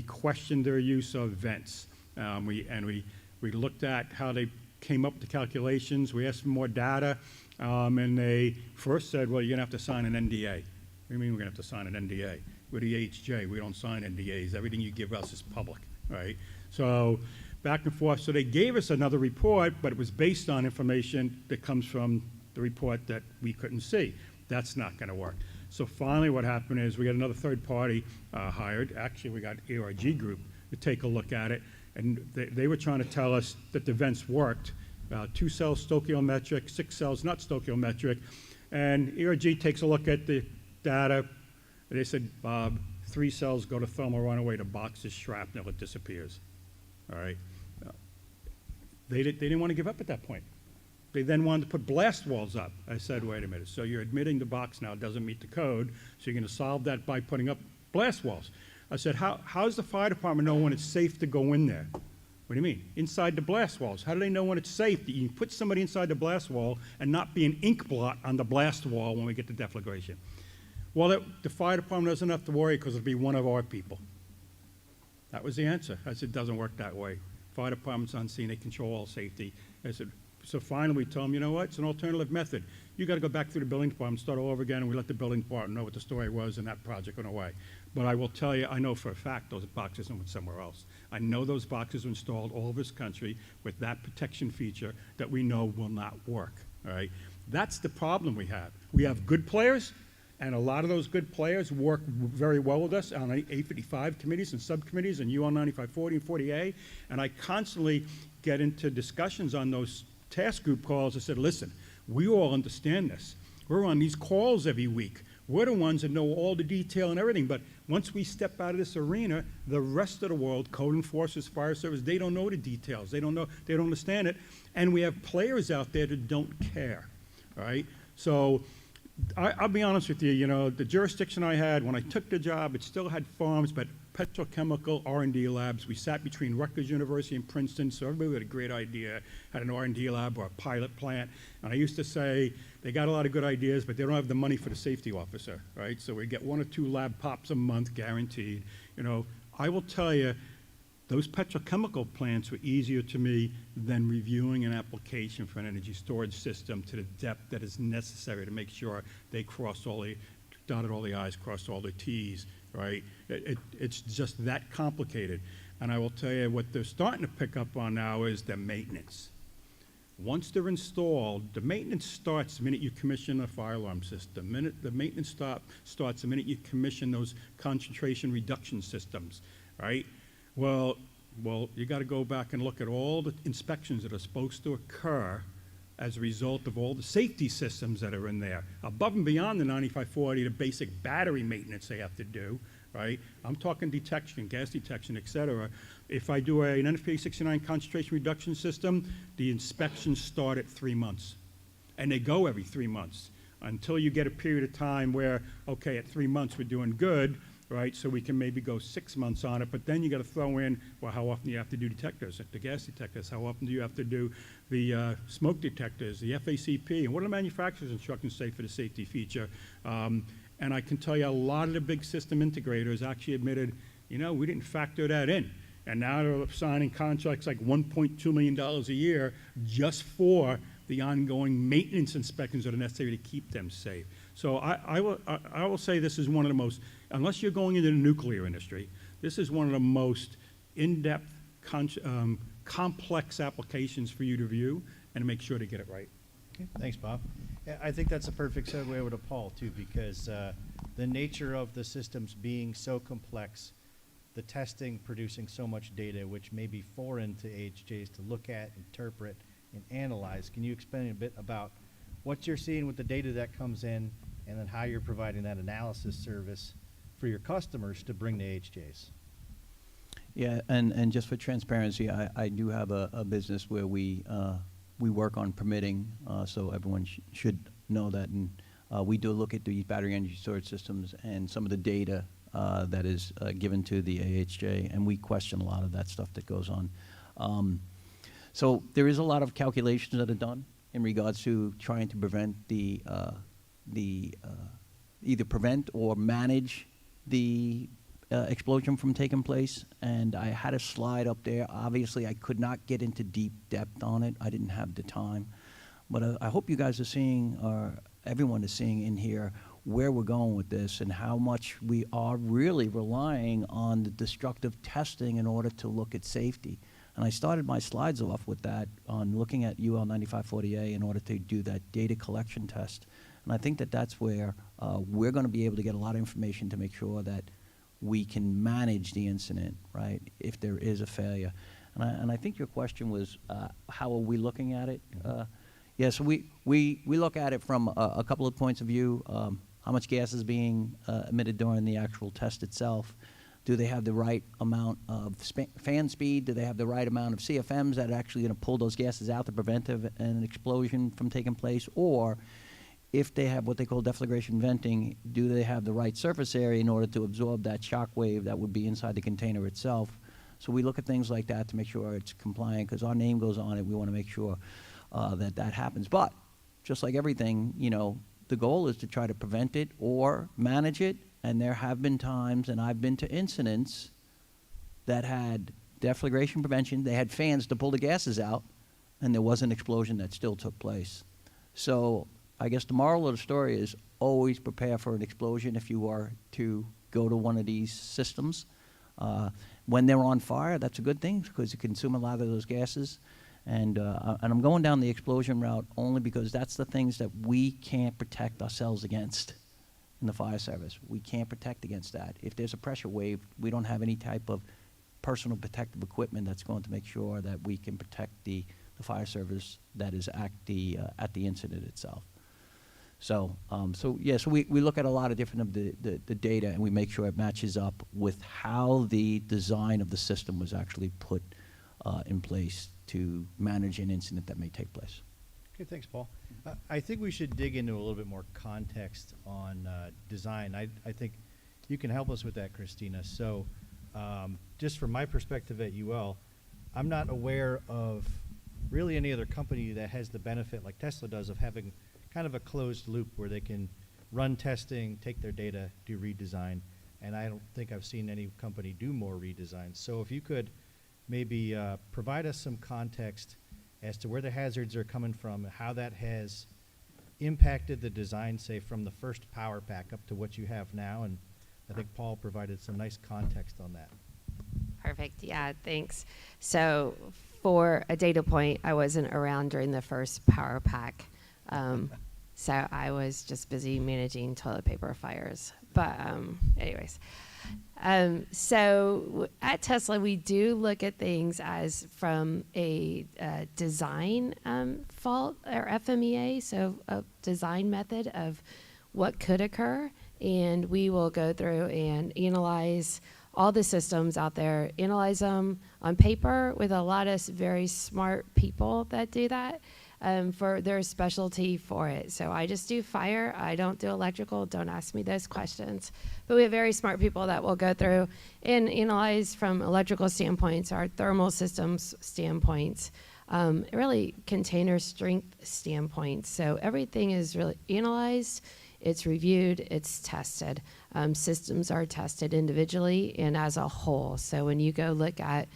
questioned their use of vents. We looked at how they came up with the calculations. We asked for more data, and they first said, well, you're going to have to sign an NDA. What do you mean we're going to have to sign an NDA? We're the AHJ. We don't sign NDAs. Everything you give us is public, right? So back and forth. So they gave us another report, but it was based on information that comes from the report that we couldn't see. That's not going to work. So finally what happened is we got another third party hired. Actually, we got ARG Group to take a look at it. And they were trying to tell us that the vents worked. 2 cells stoichiometric, 6 cells not stoichiometric. And ERG takes a look at the data. They said, Bob, 3 cells go to thermal runaway, the box is shrapnel, it disappears. All right. They didn't want to give up at that point. They then wanted to put blast walls up. I said, wait a minute, so you're admitting the box now doesn't meet the code, so you're going to solve that by putting up blast walls. I said, how does the fire department know when it's safe to go in there? What do you mean? Inside the blast walls. How do they know when it's safe that you can put somebody inside the blast wall and not be an ink blot on the blast wall when we get to deflagration? Well, the fire department doesn't have to worry because it'll be one of our people. That was the answer. I said, it doesn't work that way. Fire department's on scene, they control all safety. I said, so finally we told them, you know what, it's an alternative method. You got to go back through the building department, start all over again, and we let the building department know what the story was, and that project went away. But I will tell you, I know for a fact those boxes went somewhere else. I know those boxes were installed all over this country with that protection feature that we know will not work, all right? That's the problem we have. We have good players, and a lot of those good players work very well with us on 855 committees and subcommittees and UL 9540 and 40A, and I constantly get into discussions on those task group calls. I said, listen, we all understand this. We're on these calls every week. We're the ones that know all the detail and everything, but once we step out of this arena, the rest of the world, code enforcers, fire service, they don't know the details. They don't know, they don't understand it, and we have players out there that don't care, all right? So I'll be honest with you, you know, the jurisdiction I had, when I took the job, it still had farms, but petrochemical R&D labs. We sat between Rutgers University and Princeton, so everybody had a great idea, had an R&D lab or a pilot plant. And I used to say, they got a lot of good ideas, but they don't have the money for the safety officer, right? So we get 1 or 2 lab pops a month, guaranteed. You know, I will tell you, those petrochemical plants were easier to me than reviewing an application for an energy storage system to the depth that is necessary to make sure they crossed all the, dotted all the I's, crossed all the T's, right? It's just that complicated. And I will tell you what they're starting to pick up on now is the maintenance. Once they're installed, the maintenance starts the minute you commission a fire alarm system. The maintenance starts the minute you commission those concentration reduction systems, right? Well, you got to go back and look at all the inspections that are supposed to occur as a result of all the safety systems that are in there. Above and beyond the 9540, the basic battery maintenance they have to do, right? I'm talking detection, gas detection, et cetera. If I do an NFPA 69 concentration reduction system, the inspections start at 3 months. And they go every 3 months until you get a period of time where, okay, at 3 months we're doing good, right? So we can maybe go 6 months on it, but then you got to throw in, well, how often do you have to do detectors, the gas detectors? How often do you have to do the smoke detectors, the FACP? And what do the manufacturer's instructions say for the safety feature? And I can tell you a lot of the big system integrators actually admitted, you know, we didn't factor that in. And now they're signing contracts like $1.2 million a year just for the ongoing maintenance inspections that are necessary to keep them safe. So I will say this is one of the most, unless you're going into the nuclear industry, this is one of the most in-depth complex applications for you to view and make sure to get it right. Okay, thanks, Bob. Yeah, I think that's a perfect segue over to Paul, too, because the nature of the systems being so complex, the testing producing so much data, which may be foreign to AHJs to look at, interpret, and analyze. Can you explain a bit about what you're seeing with the data that comes in, and then how you're providing that analysis service for your customers to bring to AHJs? Yeah, and just for transparency, I do have a business where we work on permitting, so everyone should know that. And we do look at the battery energy storage systems and some of the data that is given to the AHJ, and we question a lot of that stuff that goes on. So there is a lot of calculations that are done in regards to trying to prevent either prevent or manage the explosion from taking place. And I had a slide up there. Obviously, I could not get into deep depth on it. I didn't have the time. But I hope you guys are seeing, or everyone is seeing in here, where we're going with this and how much we are really relying on the destructive testing in order to look at safety. And I started my slides off with that on looking at UL 9540A in order to do that data collection test. And I think that that's where we're going to be able to get a lot of information to make sure that we can manage the incident, right, if there is a failure. And I think your question was, how are we looking at it? Yeah, so we look at it from a couple of points of view. How much gas is being emitted during the actual test itself? Do they have the right amount of fan speed? Do they have the right amount of CFMs that are actually going to pull those gases out to prevent an explosion from taking place? Or if they have what they call deflagration venting, do they have the right surface area in order to absorb that shock wave that would be inside the container itself? So we look at things like that to make sure it's compliant, because our name goes on it. We want to make sure that that happens. But just like everything, you know, the goal is to try to prevent it or manage it. And there have been times, and I've been to incidents that had deflagration prevention. They had fans to pull the gases out, and there was an explosion that still took place. So I guess the moral of the story is always prepare for an explosion if you are to go to one of these systems. When they're on fire, that's a good thing because you consume a lot of those gases. And I'm going down the explosion route only because that's the things that we can't protect ourselves against in the fire service. We can't protect against that. If there's a pressure wave, we don't have any type of personal protective equipment that's going to make sure that we can protect the fire service that is at the incident itself. So, so we look at a lot of different of the data, and we make sure it matches up with how the design of the system was actually put in place to manage an incident that may take place. Okay, thanks, Paul. I think we should dig into a little bit more context on design. I think you can help us with that, Christina. So just from my perspective at UL, I'm not aware of really any other company that has the benefit like Tesla does of having kind of a closed loop where they can run testing, take their data, do redesign. And I don't think I've seen any company do more redesigns. So if you could maybe provide us some context as to where the hazards are coming from, how that has impacted the design, say, from the first power pack up to what you have now. And I think Paul provided some nice context on that. Perfect. Yeah, thanks. So for a data point, I wasn't around during the first power pack. So I was just busy managing toilet paper fires. But anyways. So at Tesla, we do look at things as from a design fault or FMEA, so a design method of what could occur. And we will go through and analyze all the systems out there, analyze them on paper with a lot of very smart people that do that. For their specialty for it. So I just do fire. I don't do electrical. Don't ask me those questions. But we have very smart people that will go through and analyze from electrical standpoints, our thermal systems standpoints, really container strength standpoints. So everything is really analyzed, it's reviewed, it's tested. Systems are tested individually and as a whole. So when you go look at,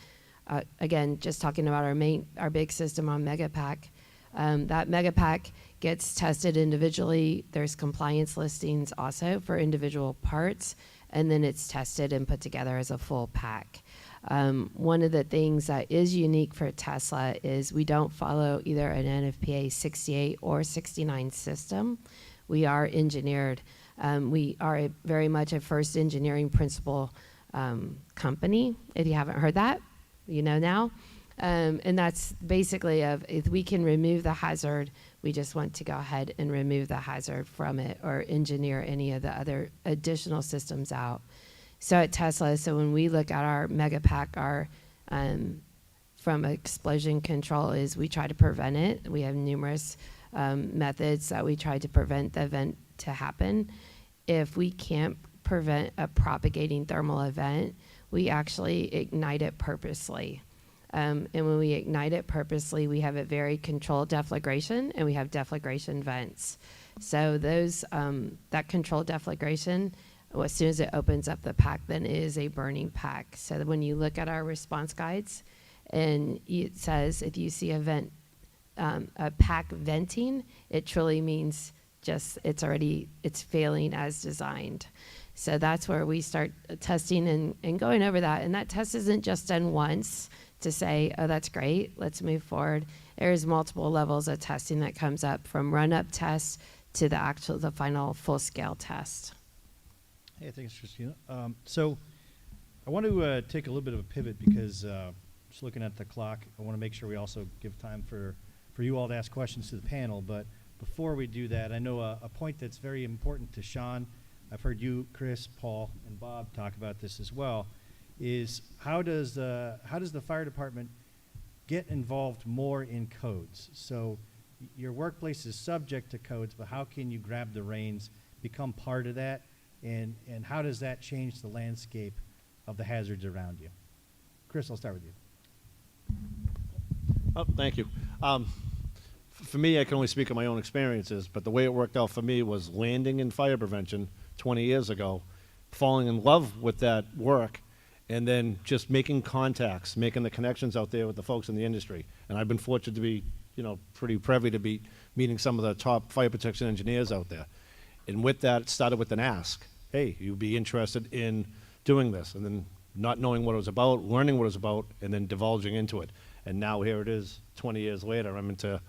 again, just talking about our big system on Megapack, That mega pack gets tested individually. There's compliance listings also for individual parts, and then it's tested and put together as a full pack. One of the things that is unique for Tesla is we don't follow either an NFPA 68 or 69 system. We are engineered. We are very much a first engineering principle company. If you haven't heard that, you know now. And that's basically if we can remove the hazard, we just want to go ahead and remove the hazard from it or engineer any of the other additional systems out. So at Tesla, so when we look at our mega pack, our from explosion control is we try to prevent it. We have numerous methods that we try to prevent the event to happen. If we can't prevent a propagating thermal event, we actually ignite it purposely. And when we ignite it purposely, we have a very controlled deflagration, and we have deflagration vents. So those that controlled deflagration, as soon as it opens up the pack, then it is a burning pack. So that when you look at our response guides, and it says if you see a pack venting, it truly means just it's failing as designed. So that's where we start testing and going over that. And that test isn't just done once to say, oh, that's great, let's move forward. There's multiple levels of testing that comes up from run-up tests to the final full-scale test. Hey, thanks, Christina. So I want to take a little bit of a pivot because just looking at the clock, I want to make sure we also give time for you all to ask questions to the panel. But before we do that, I know a point that's very important to Sean. I've heard you, Chris, Paul, and Bob talk about this as well, is how does the fire department get involved more in codes? So your workplace is subject to codes, but how can you grab the reins, become part of that, and how does that change the landscape of the hazards around you? Chris, I'll start with you. Oh, thank you. For me, I can only speak of my own experiences, but the way it worked out for me was landing in fire prevention 20 years ago, falling in love with that work, and then just making contacts, making the connections out there with the folks in the industry. And I've been fortunate to be, pretty privy to be meeting some of the top fire protection engineers out there. And with that, it started with an ask. Hey, you'd be interested in doing this? And then not knowing what it was about, learning what it was about, and then divulging into it. And now here it is, 20 years later, I'm into,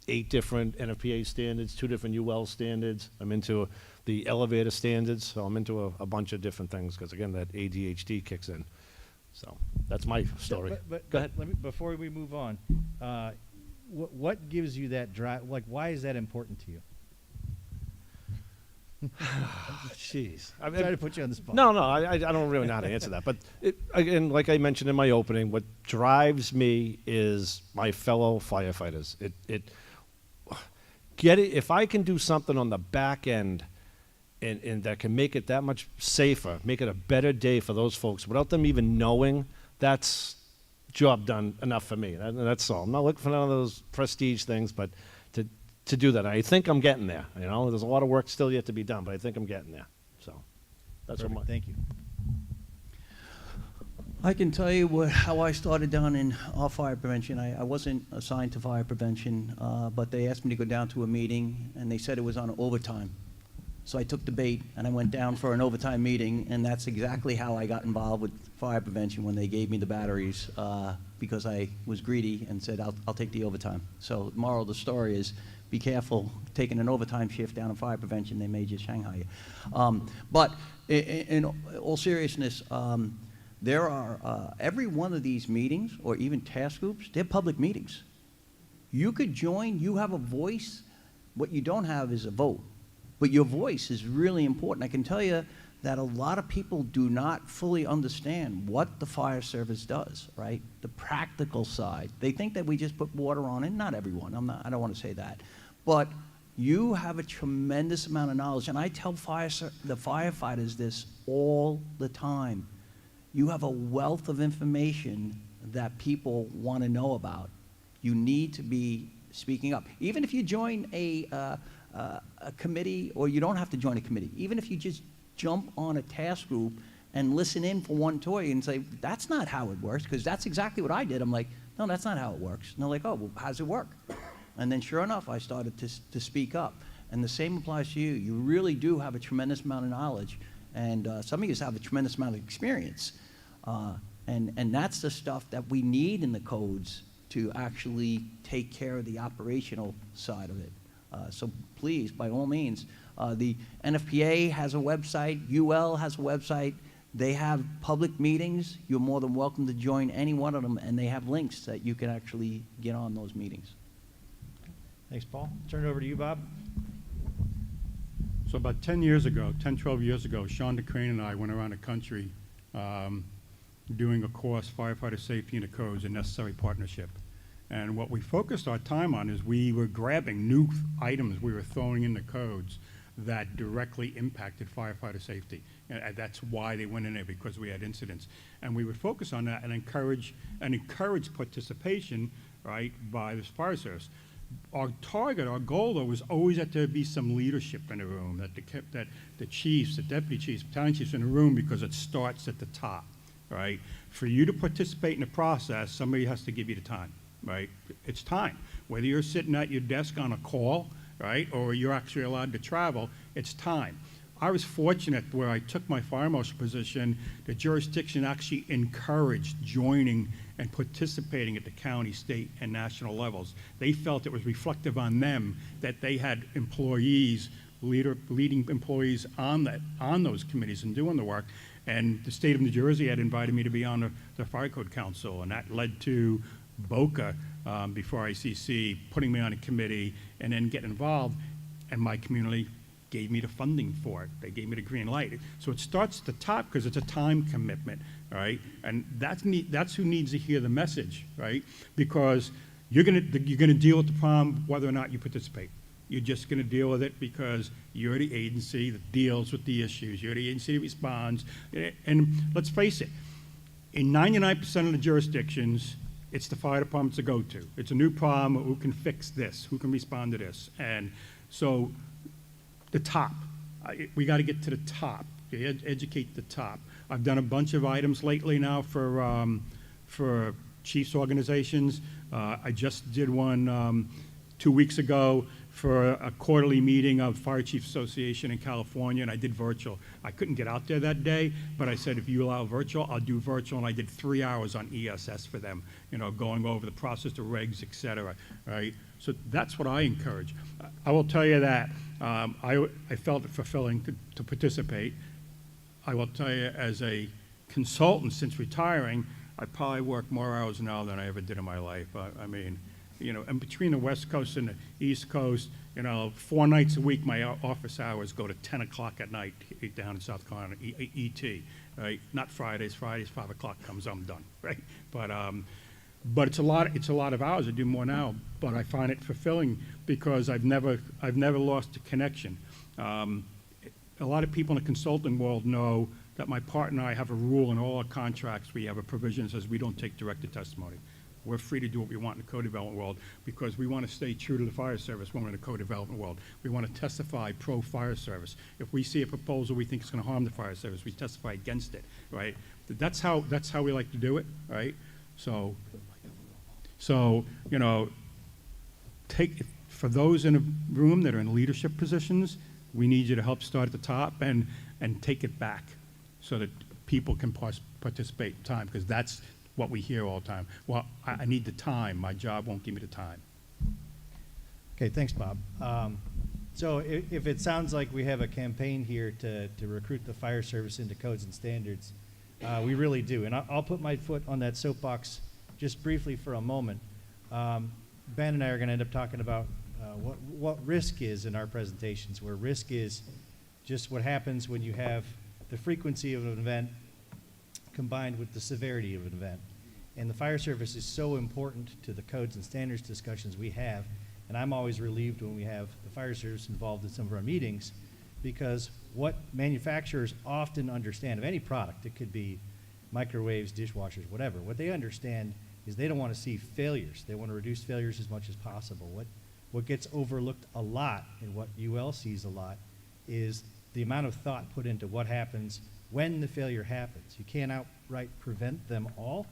8 different NFPA standards, 2 different UL standards. I'm into the elevator standards, so I'm into a bunch of different things because, again, that ADHD kicks in. So that's my story. But Go ahead. Before we move on, what gives you that drive? Like, why is that important to you? Jeez. I'm trying to put you on the spot. No, I don't really know how to answer that. But again, like I mentioned in my opening, what drives me is my fellow firefighters. If I can do something on the back end and that can make it that much safer, make it a better day for those folks without them even knowing, that's job done enough for me. That's all. I'm not looking for none of those prestige things, but to do that, I think I'm getting there. There's a lot of work still yet to be done, but I think I'm getting there. So that's Perfect. what Thank you. I can tell you how I started down in fire prevention. I wasn't assigned to fire prevention, but they asked me to go down to a meeting, and they said it was on overtime. So I took the bait, and I went down for an overtime meeting, and that's exactly how I got involved with fire prevention when they gave me the batteries, because I was greedy and said, I'll take the overtime. So the moral of the story is, be careful taking an overtime shift down in fire prevention. They may just Shanghai you. But in all seriousness, there are every one of these meetings, or even task groups, they're public meetings. You could join, you have a voice. What you don't have is a vote. But your voice is really important. I can tell you that a lot of people do not fully understand what the fire service does, right? The practical side. They think that we just put water on it. Not everyone. I don't want to say that. But you have a tremendous amount of knowledge. And I tell the firefighters this all the time. You have a wealth of information that people want to know about. You need to be speaking up. Even if you join a committee, or you don't have to join a committee, even if you just jump on a task group and listen in for one toy and say, that's not how it works, because that's exactly what I did. I'm like, no, that's not how it works. And they're like, oh, well, how's it work? And then sure enough, I started to speak up. And the same applies to you. You really do have a tremendous amount of knowledge, and some of you have a tremendous amount of experience. And that's the stuff that we need in the codes to actually take care of the operational side of it. So please, by all means, the NFPA has a website, UL has a website. They have public meetings. You're more than welcome to join any one of them, and they have links that you can actually get on those meetings. Thanks, Paul. Turn it over to you, Bob. So about 10 years ago, 10, 12 years ago, Sean DeCrane and I went around the country doing a course, Firefighter Safety and the Codes, a Necessary Partnership. And what we focused our time on is we were grabbing new items we were throwing in the codes that directly impacted firefighter safety. And that's why they went in there, because we had incidents. And we would focus on that and encourage participation, right, by the fire service. Our target, our goal, though, was always that there be some leadership in the room, that the chiefs, the deputy chiefs, battalion chiefs in the room, because it starts at the top, right? For you to participate in the process, somebody has to give you the time, right? It's time. Whether you're sitting at your desk on a call, right, or you're actually allowed to travel, it's time. I was fortunate where I took my fire marshal position, the jurisdiction actually encouraged joining and participating at the county, state, and national levels. They felt it was reflective on them that they had employees, leading employees on those committees and doing the work. And the state of New Jersey had invited me to be on the Fire Code Council, and that led to BOCA, before ICC, putting me on a committee and then getting involved, and my community gave me the funding for it. They gave me the green light. So it starts at the top because it's a time commitment, right? And that's who needs to hear the message, right? Because you're gonna deal with the problem whether or not you participate. You're just gonna deal with it because you're the agency that deals with the issues. You're the agency that responds. And let's face it, in 99% of the jurisdictions, it's the fire departments to go to. It's a new problem, who can fix this? Who can respond to this? And so the top, we got to get to the top, educate the top. I've done a bunch of items lately now for chiefs organizations. I just did one 2 weeks ago for a quarterly meeting of Fire Chiefs Association in California, and I did virtual. I couldn't get out there that day, but I said, if you allow virtual, I'll do virtual, and I did 3 hours on ESS for them, going over the process, the regs, et cetera, right? So that's what I encourage. I will tell you that I felt it fulfilling to participate. I will tell you, as a consultant since retiring, I probably work more hours now than I ever did in my life. I mean, and between the West Coast and the East Coast, 4 nights a week, my office hours go to 10 o'clock at night down in South Carolina, ET, right? Not Fridays. Fridays, 5 o'clock comes, I'm done, right? But it's a lot of hours. I do more now, but I find it fulfilling because I've never lost a connection. A lot of people in the consulting world know that my partner and I have a rule in all our contracts. We have a provision that says we don't take directed testimony. We're free to do what we want in the co-development world because we want to stay true to the fire service when we're in the co-development world. We want to testify pro-fire service. If we see a proposal we think is going to harm the fire service, we testify against it, right? That's how we like to do it, right? So for those in a room that are in leadership positions, we need you to help start at the top and take it back so that people can participate in time, because that's what we hear all the time. Well, I need the time. My job won't give me the time. Okay, thanks, Bob. So if it sounds like we have a campaign here to recruit the fire service into codes and standards, we really do. And I'll put my foot on that soapbox just briefly for a moment. Ben and I are going to end up talking about what risk is in our presentations, where risk is just what happens when you have the frequency of an event combined with the severity of an event. And the fire service is so important to the codes and standards discussions we have, and I'm always relieved when we have the fire service involved in some of our meetings, because what manufacturers often understand of any product, it could be microwaves, dishwashers, whatever, what they understand is they don't want to see failures. They want to reduce failures as much as possible. What gets overlooked a lot, and what UL sees a lot, is the amount of thought put into what happens when the failure happens. You can't outright prevent them all,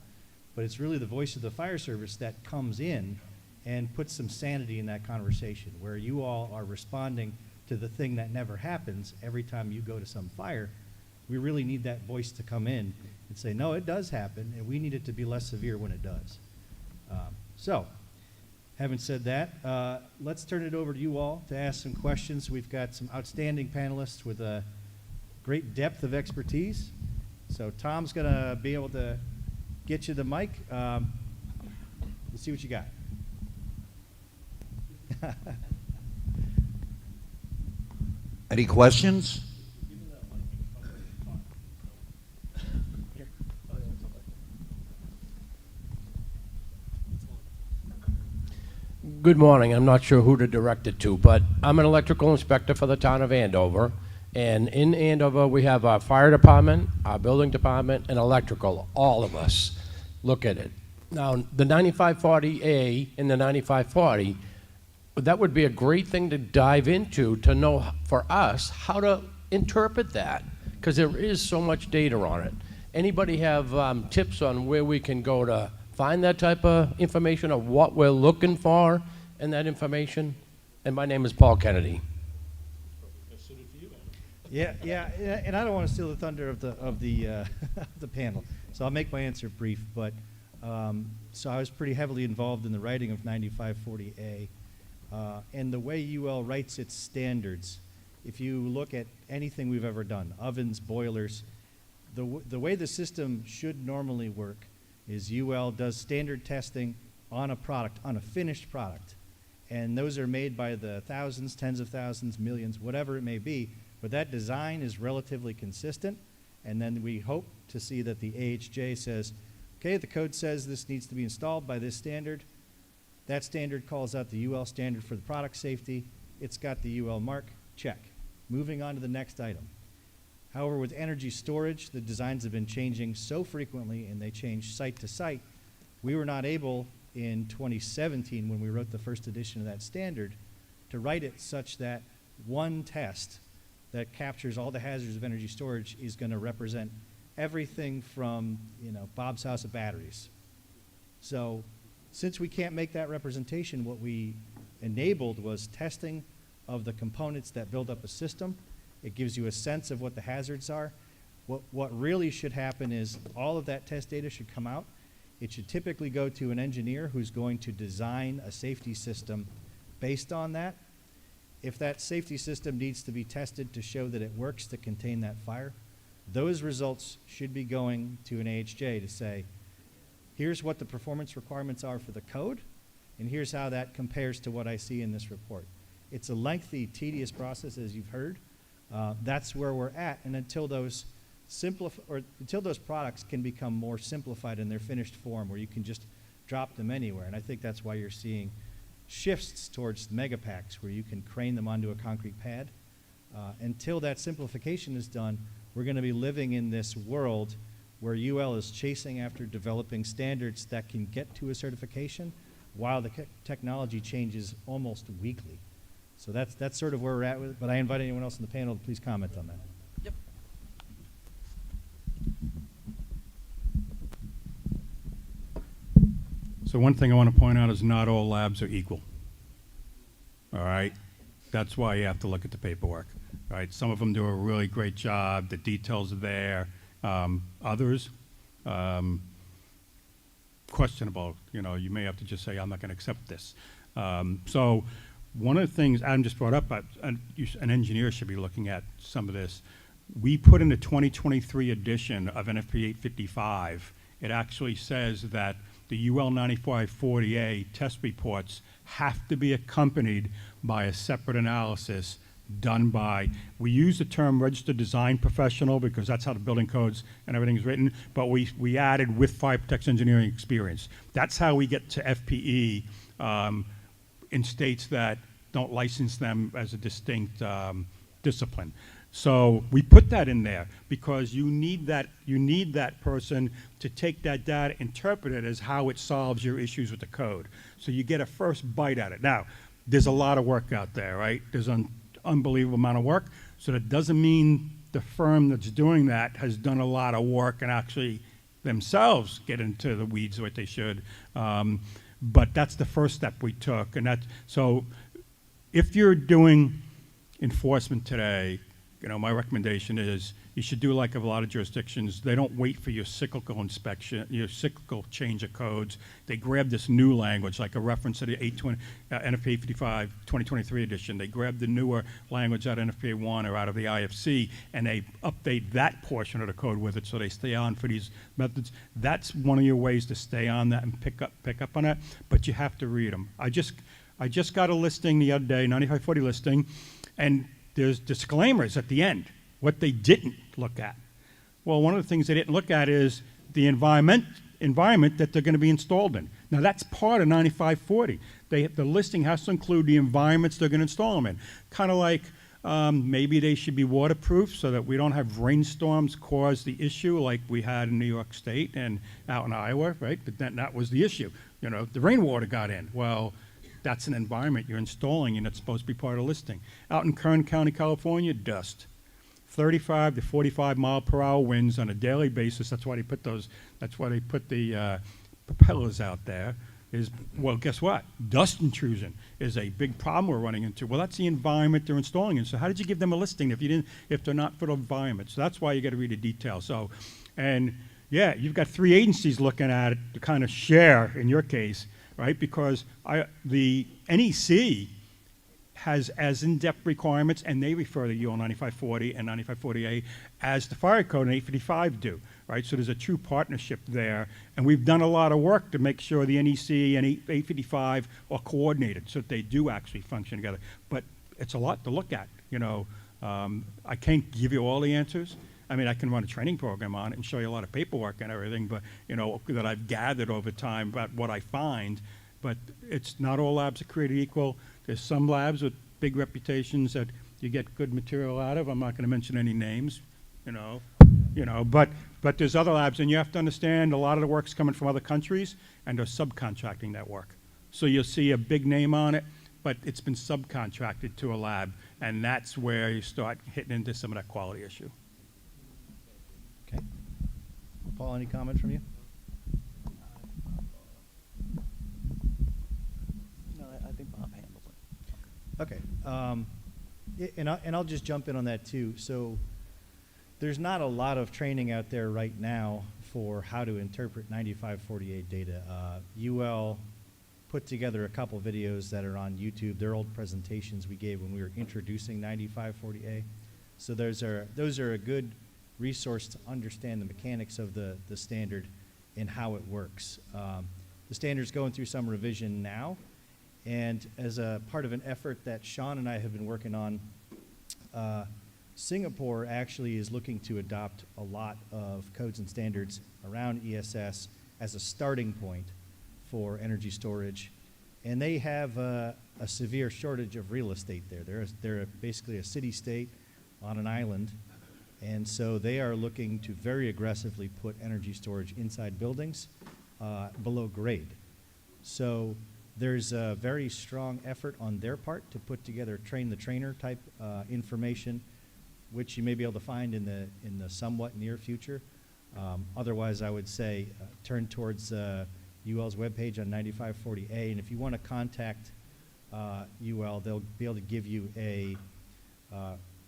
but it's really the voice of the fire service that comes in and puts some sanity in that conversation, where you all are responding to the thing that never happens every time you go to some fire. We really need that voice to come in and say, no, it does happen, and we need it to be less severe when it does. So, having said that, let's turn it over to you all to ask some questions. We've got some outstanding panelists with a great depth of expertise. So Tom's going to be able to get you the mic. Let's see what you got. Any questions? Good morning. I'm not sure who to direct it to, but I'm an electrical inspector for the town of Andover. And in Andover, we have our fire department, our building department, and electrical. All of us look at it. Now, the 9540A and the 9540, that would be a great thing to dive into to know for us how to interpret that, because there is so much data on it. Anybody have tips on where we can go to find that type of information, of what we're looking for in that information? And my name is Paul Kennedy. Yeah, and I don't want to steal the thunder of the the panel, so I'll make my answer brief. But so I was pretty heavily involved in the writing of 9540A, and the way UL writes its standards. If you look at anything we've ever done, ovens, boilers, the way the system should normally work is UL does standard testing on a product, on a finished product, and those are made by the thousands, tens of thousands, millions, whatever it may be. But that design is relatively consistent, and then we hope to see that the AHJ says, okay, the code says this needs to be installed by this standard. That standard calls out the UL standard for the product safety. It's got the UL mark, check. Moving on to the next item. However, with energy storage, the designs have been changing so frequently, and they change site to site. We were not able in 2017, when we wrote the first edition of that standard, to write it such that one test that captures all the hazards of energy storage is going to represent everything from, Bob's house of batteries. So since we can't make that representation, what we enabled was testing of the components that build up a system. It gives you a sense of what the hazards are. What really should happen is all of that test data should come out. It should typically go to an engineer who's going to design a safety system based on that. If that safety system needs to be tested to show that it works to contain that fire, those results should be going to an AHJ to say, here's what the performance requirements are for the code, and here's how that compares to what I see in this report. It's a lengthy, tedious process, as you've heard. That's where we're at, and until those products can become more simplified in their finished form, where you can just drop them anywhere. And I think that's why you're seeing shifts towards megapacks, where you can crane them onto a concrete pad. Until that simplification is done, we're going to be living in this world where UL is chasing after developing standards that can get to a certification, while the technology changes almost weekly. So that's sort of where we're at with it, but I invite anyone else in the panel to please comment on that. Yep. So one thing I want to point out is not all labs are equal. All right? That's why you have to look at the paperwork. All right? Some of them do a really great job. The details are there. Others, questionable. You may have to just say, I'm not going to accept this. So one of the things Adam just brought up, an engineer should be looking at some of this. We put in the 2023 edition of NFP 855, it actually says that the UL 9540A test reports have to be accompanied by a separate analysis done by, we use the term registered design professional because that's how the building codes and everything is written, but we added with fire protection engineering experience. That's how we get to FPE in states that don't license them as a distinct discipline. So we put that in there because you need that person to take that data, interpret it as how it solves your issues with the code. So you get a first bite at it. Now, there's a lot of work out there, right? There's an unbelievable amount of work. So that doesn't mean the firm that's doing that has done a lot of work and actually themselves get into the weeds what they should. But that's the first step we took. And so if you're doing enforcement today, my recommendation is you should do like a lot of jurisdictions. They don't wait for your cyclical inspection, your cyclical change of codes. They grab this new language, like a reference to the NFPA 55 2023 edition. They grab the newer language out of NFPA 1 or out of the IFC, and they update that portion of the code with it so they stay on for these methods. That's one of your ways to stay on that and pick up on it, but you have to read them. I just got a listing the other day, 9540 listing, and there's disclaimers at the end, what they didn't look at. Well, one of the things they didn't look at is the environment that they're going to be installed in. Now, that's part of 9540. The listing has to include the environments they're going to install them in. Kind of like maybe they should be waterproof so that we don't have rainstorms cause the issue like we had in New York State and out in Iowa, right? But that was the issue. The rainwater got in. Well, that's an environment you're installing, and it's supposed to be part of the listing. Out in Kern County, California, dust. 35 to 45 mile per hour winds on a daily basis. That's why they put the propellers out there. Well, guess what? Dust intrusion is a big problem we're running into. Well, that's the environment they're installing in. So how did you give them a listing if they're not for the environment? So that's why you got to read the details. So, and yeah, you've got 3 agencies looking at it to kind of share in your case, right? Because the NEC has as in-depth requirements, and they refer to UL 9540 and 9540A as the fire code and 855 do, right? So there's a true partnership there, and we've done a lot of work to make sure the NEC and 855 are coordinated so that they do actually function together. But it's a lot to look at, I can't give you all the answers. I mean, I can run a training program on it and show you a lot of paperwork and everything, but that I've gathered over time about what I find. But it's not all labs are created equal. There's some labs with big reputations that you get good material out of. I'm not going to mention any names, but there's other labs, and you have to understand a lot of the work's coming from other countries, and they're subcontracting that work. So you'll see a big name on it, but it's been subcontracted to a lab, and that's where you start hitting into some of that quality issue. Okay. Paul, any comment from you? No, I think Bob handles it. Okay. And I'll just jump in on that too. So there's not a lot of training out there right now for how to interpret 9548 data. UL put together a couple videos that are on YouTube. They're old presentations we gave when we were introducing 9540A. So those are a good resource to understand the mechanics of the standard and how it works. The standard's going through some revision now, and as a part of an effort that Sean and I have been working on, Singapore actually is looking to adopt a lot of codes and standards around ESS as a starting point for energy storage, and they have a severe shortage of real estate there. They're basically a city-state on an island, and so they are looking to very aggressively put energy storage inside buildings below grade. So there's a very strong effort on their part to put together train the trainer type information, which you may be able to find in the somewhat near future. Otherwise, I would say turn towards UL's webpage on 9540A, and if you want to contact UL, they'll be able to give you a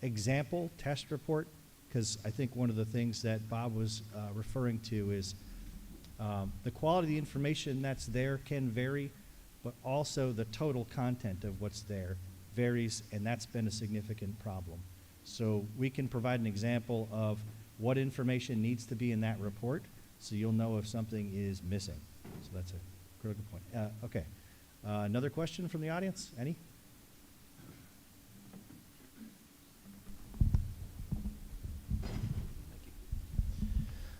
example test report, because I think one of the things that Bob was referring to is the quality of the information that's there can vary, but also the total content of what's there varies, and that's been a significant problem. So we can provide an example of what information needs to be in that report, so you'll know if something is missing. So that's a critical point. Okay. Another question from the audience? Any?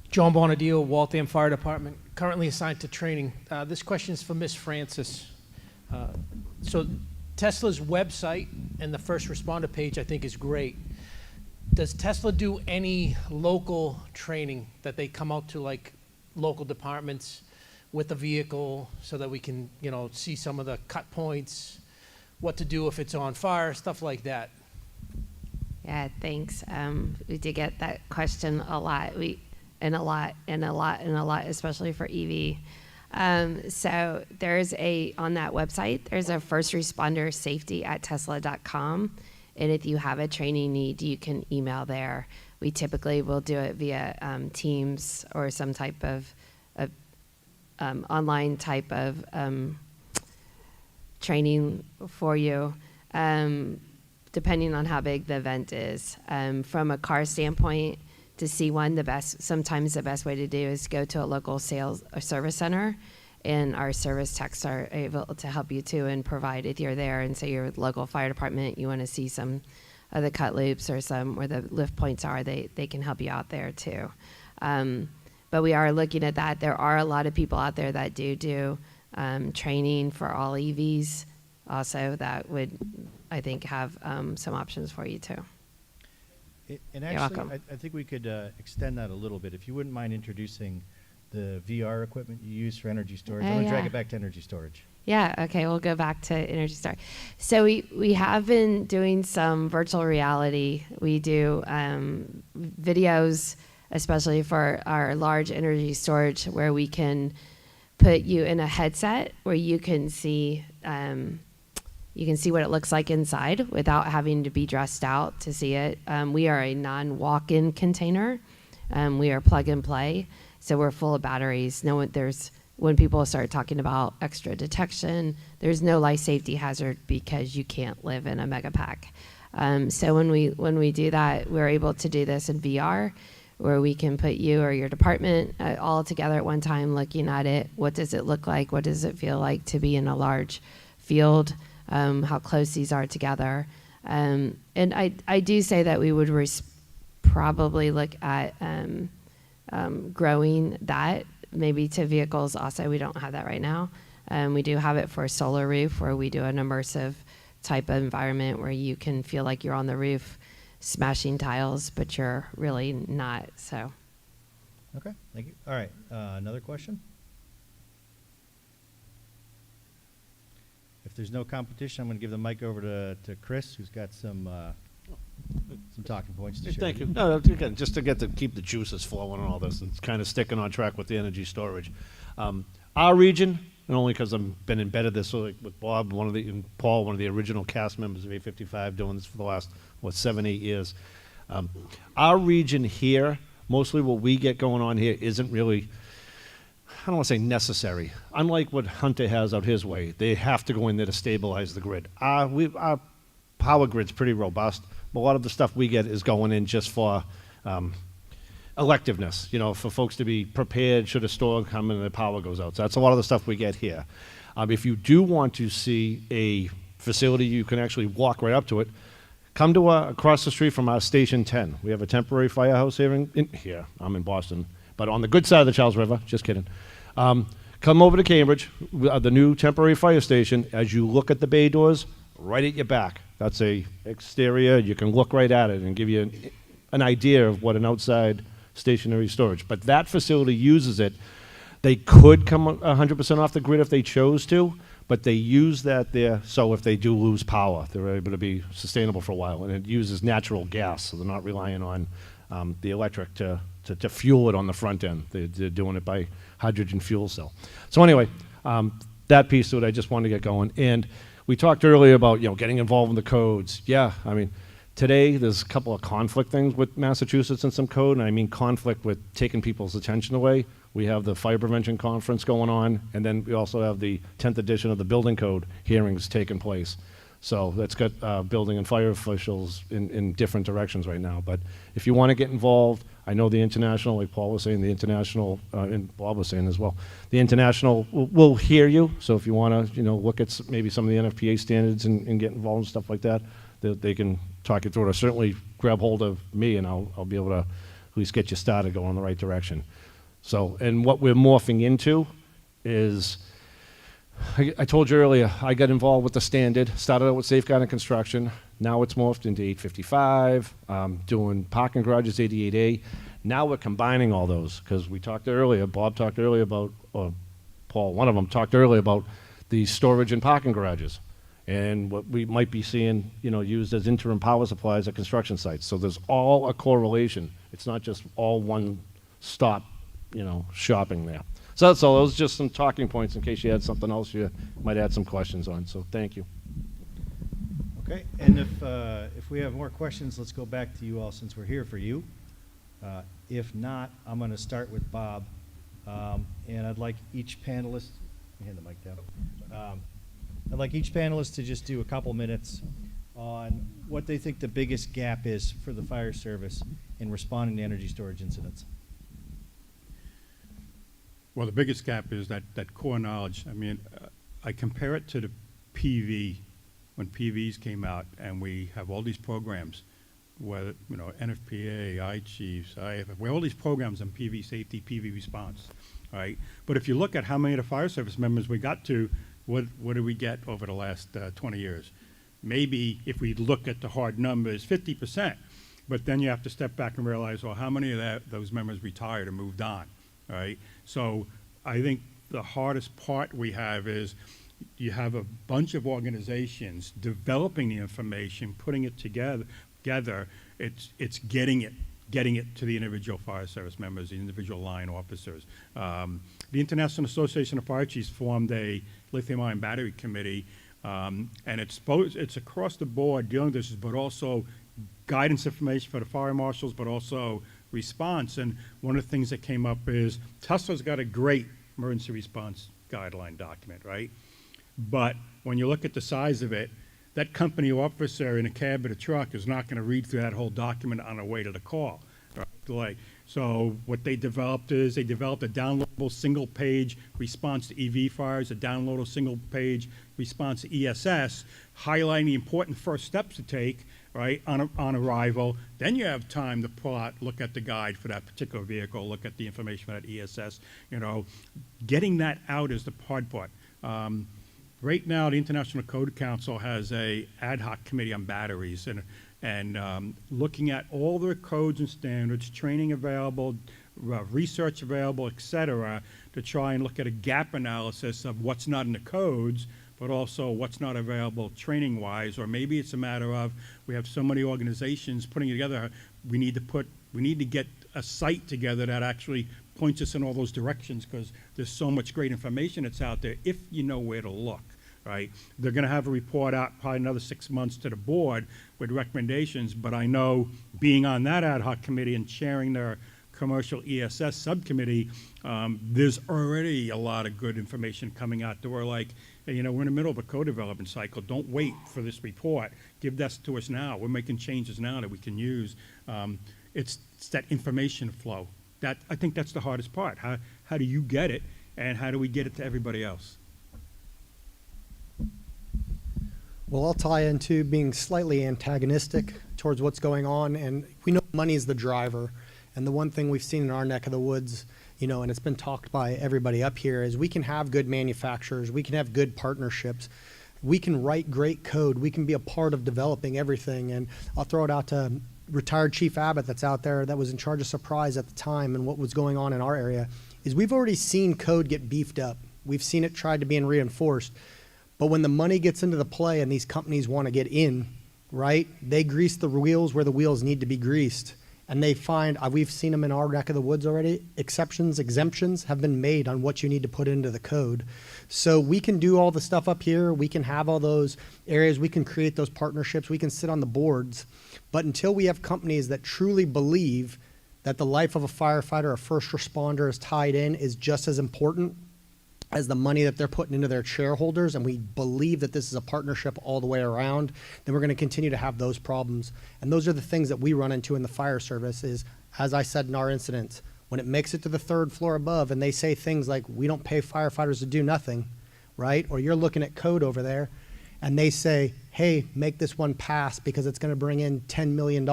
John Bonadillo, Waltham Fire Department, currently assigned to training. This question is for Ms. Francis. So Tesla's website and the first responder page I think is great. Does Tesla do any local training that they come out to, like local departments with a vehicle, so that we can, see some of the cut points, what to do if it's on fire, stuff like that? Yeah, thanks. We did get that question a lot. and a lot, especially for EV. So there's on that website, there's a first responder safety at tesla.com. And if you have a training need, you can email there. We typically will do it via Teams or some type of online type of training for you, depending on how big the event is. From a car standpoint, to see one, sometimes the best way to do is go to a local sales or service center, and our service techs are able to help you too and provide, if you're there and say you're with local fire department, you want to see some of the cut loops or some where the lift points are, they can help you out there too. But we are looking at that. There are a lot of people out there that do training for all EVs also that would, I think, have some options for you too. And You're actually, welcome. I think we could extend that a little bit. If you wouldn't mind introducing the VR equipment you use for energy storage. I'm going to drag yeah. it back to energy storage. Yeah, okay, we'll go back to Energy Star. So we have been doing some virtual reality. We do videos, especially for our large energy storage, where we can put you in a headset where you can see what it looks like inside without having to be dressed out to see it. We are a non-walk-in container. We are plug and play, so we're full of batteries. When people start talking about extra detection, there's no life safety hazard because you can't live in a mega pack. So when we do that, we're able to do this in VR, where we can put you or your department all together at one time, looking at it. What does it look like? What does it feel like to be in a large field? How close these are together. And I do say that we would probably look at growing that maybe to vehicles also. We don't have that right now. We do have it for a solar roof, where we do an immersive type of environment where you can feel like you're on the roof smashing tiles, but you're really not. So. Okay, thank you. All right, another question? If there's no competition, I'm going to give the mic over to Chris, who's got some talking points to share. Thank you. No, again, just to keep the juices flowing and all this, and kind of sticking on track with the energy storage. Our region, and only because I've been embedded this with Bob, and Paul, one of the original cast members of 855, doing this for the last 7, 8 years. Our region here, mostly what we get going on here isn't really, I don't want to say necessary. Unlike what Hunter has out his way, they have to go in there to stabilize the grid. Our power grid's pretty robust, but a lot of the stuff we get is going in just for electiveness, for folks to be prepared should a storm come and the power goes out. So that's a lot of the stuff we get here. If you do want to see a facility, you can actually walk right up to it. Come to across the street from our Station 10. We have a temporary firehouse here in here. I'm in Boston, but on the good side of the Charles River. Just kidding. Come over to Cambridge, the new temporary fire station. As you look at the bay doors, right at your back, that's a exterior. You can look right at it and give you an idea of what an outside stationary storage. But that facility uses it. They could come 100% off the grid if they chose to, but they use that there so if they do lose power, they're able to be sustainable for a while. And it uses natural gas, so they're not relying on the electric to fuel it on the front end. They're doing it by hydrogen fuel cell. So anyway, that piece to it, I just wanted to get going. And we talked earlier about getting involved in the codes. Yeah, I mean, today there's a couple of conflict things with Massachusetts and some code, and I mean conflict with taking people's attention away. We have the fire prevention conference going on, and then we also have the 10th edition of the building code hearings taking place. So that's got building and fire officials in different directions right now. But if you want to get involved, I know the international, like Paul was saying, the international, and Bob was saying as well, the international will hear you. So if you want to, look at maybe some of the NFPA standards and get involved and stuff like that, they can talk you through it. Or certainly grab hold of me, and I'll be able to at least get you started going in the right direction. So, and what we're morphing into is, I told you earlier, I got involved with the standard, started out with safeguarding construction. Now it's morphed into 855, doing parking garages, 88A. Now we're combining all those, because we talked earlier, Bob talked earlier about, or Paul, one of them talked earlier about the storage and parking garages, and what we might be seeing, used as interim power supplies at construction sites. So there's all a correlation. It's not just all one stop, shopping there. So that's all. Those are just some talking points in case you had something else you might add some questions on. So thank you. Okay, and if we have more questions, let's go back to you all since we're here for you. If not, I'm going to start with Bob, and I'd like each panelist, hand the mic down. I'd like each panelist to just do a couple minutes on what they think the biggest gap is for the fire service in responding to energy storage incidents. Well, the biggest gap is that core knowledge. I mean, I compare it to the PV, when PVs came out, and we have all these programs, whether, NFPA, iChiefs, IFF, we have all these programs on PV safety, PV response, right? But if you look at how many of the fire service members we got to, what did we get over the last 20 years? Maybe if we look at the hard numbers, 50%. But then you have to step back and realize, well, how many of those members retired or moved on, right? So I think the hardest part we have is you have a bunch of organizations developing the information, putting it together. It's getting it to the individual fire service members, the individual line officers. The International Association of Fire Chiefs formed a lithium-ion battery committee, and it's across the board dealing with this, but also guidance information for the fire marshals, but also response. And one of the things that came up is Tesla's got a great emergency response guideline document, right? But when you look at the size of it, that company officer in a cab of a truck is not going to read through that whole document on the way to the call. Right? So what they developed is they developed a downloadable single-page response to EV fires, a downloadable single-page response to ESS, highlighting the important first steps to take, right, on arrival. Then you have time to pull out, look at the guide for that particular vehicle, look at the information for that ESS. Getting that out is the hard part. Right now, the International Code Council has a ad hoc committee on batteries and looking at all the codes and standards, training available, research available, et cetera, to try and look at a gap analysis of what's not in the codes, but also what's not available training-wise. Or maybe it's a matter of we have so many organizations putting it together, we need to get a site together that actually points us in all those directions, because there's so much great information that's out there if you know where to look. Right? They're going to have a report out probably another 6 months to the board with recommendations, but I know being on that ad hoc committee and chairing their commercial ESS subcommittee, there's already a lot of good information coming out. We're like, hey, we're in the middle of a co-development cycle. Don't wait for this report. Give that to us now. We're making changes now that we can use. It's that information flow. I think that's the hardest part. How do you get it, and how do we get it to everybody else? Well, I'll tie into being slightly antagonistic towards what's going on, and we know money is the driver. And the one thing we've seen in our neck of the woods, and it's been talked by everybody up here, is we can have good manufacturers, we can have good partnerships, we can write great code, we can be a part of developing everything. And I'll throw it out to retired Chief Abbott that's out there that was in charge of Surprise at the time, and what was going on in our area is we've already seen code get beefed up. We've seen it tried to be reinforced. But when the money gets into the play and these companies want to get in, right, they grease the wheels where the wheels need to be greased. And they find, we've seen them in our neck of the woods already, exemptions have been made on what you need to put into the code. So we can do all the stuff up here, we can have all those areas, we can create those partnerships, we can sit on the boards. But until we have companies that truly believe that the life of a firefighter or a first responder is tied in is just as important as the money that they're putting into their shareholders, and we believe that this is a partnership all the way around, then we're going to continue to have those problems. And those are the things that we run into in the fire service is, as I said in our incidents, when it makes it to the third floor above and they say things like, we don't pay firefighters to do nothing, right? Or you're looking at code over there and they say, hey, make this one pass because it's going to bring in $10 million.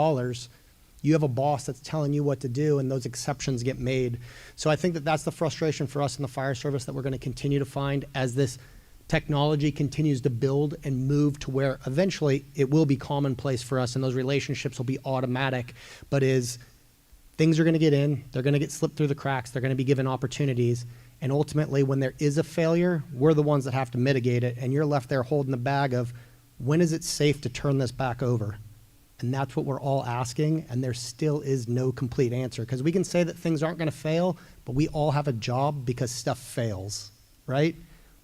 You have a boss that's telling you what to do, and those exceptions get made. So I think that that's the frustration for us in the fire service that we're going to continue to find as this technology continues to build and move to where eventually it will be commonplace for us and those relationships will be automatic. But things are going to get in, they're going to get slipped through the cracks, they're going to be given opportunities. And ultimately, when there is a failure, we're the ones that have to mitigate it, and you're left there holding the bag of when is it safe to turn this back over? And that's what we're all asking, and there still is no complete answer. Because we can say that things aren't going to fail, but we all have a job because stuff fails, right?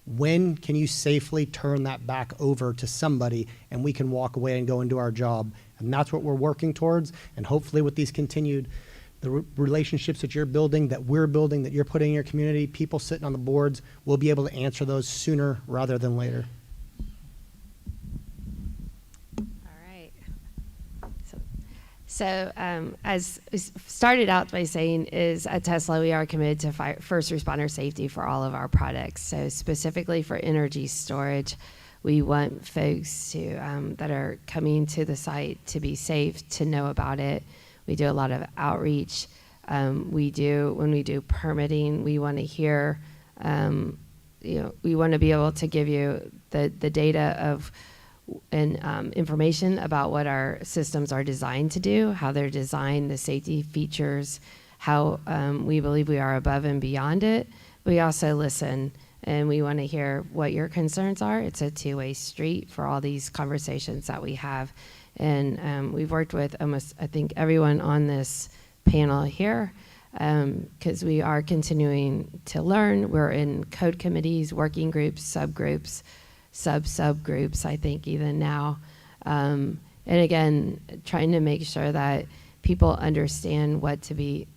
When can you safely turn that back over to somebody and we can walk away and go into our job? And that's what we're working towards. And hopefully with these continued, the relationships that you're building, that we're building, that you're putting in your community, people sitting on the boards, we'll be able to answer those sooner rather than later. So as we started out by saying is at Tesla, we are committed to first responder safety for all of our products. So specifically for energy storage, we want folks to that are coming to the site to be safe, to know about it. We do a lot of outreach. When we do permitting, we want to hear, we want to be able to give you the data of and information about what our systems are designed to do, how they're designed, the safety features, how we believe we are above and beyond it. We also listen, and we want to hear what your concerns are. It's a two-way street for all these conversations that we have. And we've worked with almost, I think, everyone on this panel here, because we are continuing to learn. We're in code committees, working groups, subgroups, subgroups, I think, even now. And again, trying to make sure that people understand what to be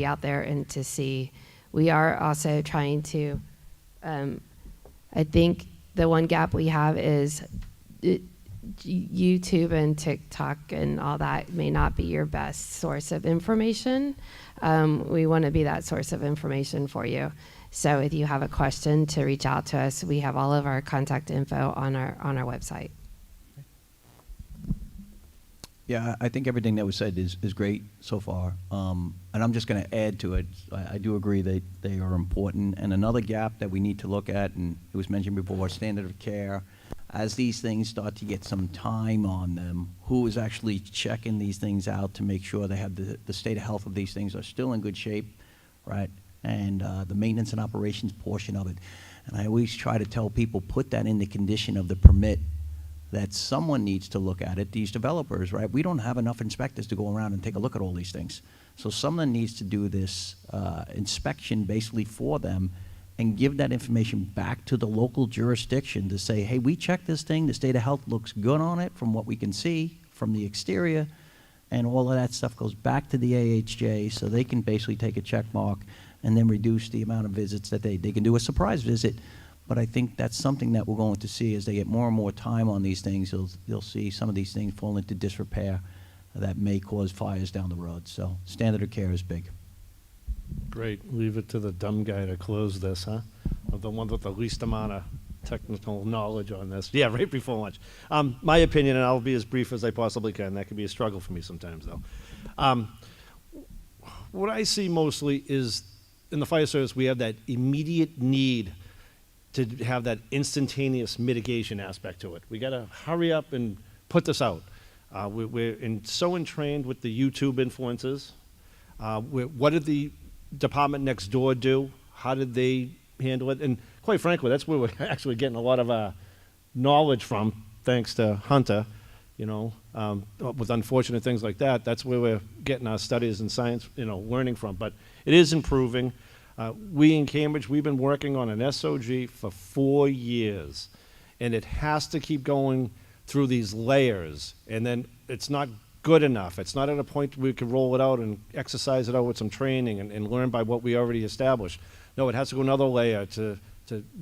out there and to see. We are also trying to, I think the one gap we have is YouTube and TikTok and all that may not be your best source of information. We want to be that source of information for you. So if you have a question, to reach out to us, we have all of our contact info on our website. Yeah, I think everything that was said is great so far. And I'm just going to add to it. I do agree that they are important. And another gap that we need to look at, and it was mentioned before, standard of care. As these things start to get some time on them, who is actually checking these things out to make sure they have the state of health of these things are still in good shape, right? And the maintenance and operations portion of it. And I always try to tell people, put that in the condition of the permit, that someone needs to look at it, these developers, right? We don't have enough inspectors to go around and take a look at all these things. So someone needs to do this inspection basically for them and give that information back to the local jurisdiction to say, hey, we checked this thing, the state of health looks good on it from what we can see from the exterior, and all of that stuff goes back to the AHJ so they can basically take a check mark and then reduce the amount of visits that they can do a surprise visit. But I think that's something that we're going to see as they get more and more time on these things. You'll see some of these things fall into disrepair that may cause fires down the road. So standard of care is big. Great. Leave it to the dumb guy to close this, huh? Or the one with the least amount of technical knowledge on this. Yeah, right before lunch. My opinion, and I'll be as brief as I possibly can. That can be a struggle for me sometimes, though. What I see mostly is in the fire service, we have that immediate need to have that instantaneous mitigation aspect to it. We got to hurry up and put this out. We're so entrained with the YouTube influences. What did the department next door do? How did they handle it? And quite frankly, that's where we're actually getting a lot of knowledge from, thanks to Hunter. You know, with unfortunate things like that, that's where we're getting our studies and science, learning from. But it is improving. We in Cambridge, we've been working on an SOG for 4 years, and it has to keep going through these layers, and then it's not good enough. It's not at a point where we can roll it out and exercise it out with some training and learn by what we already established. No, it has to go another layer to,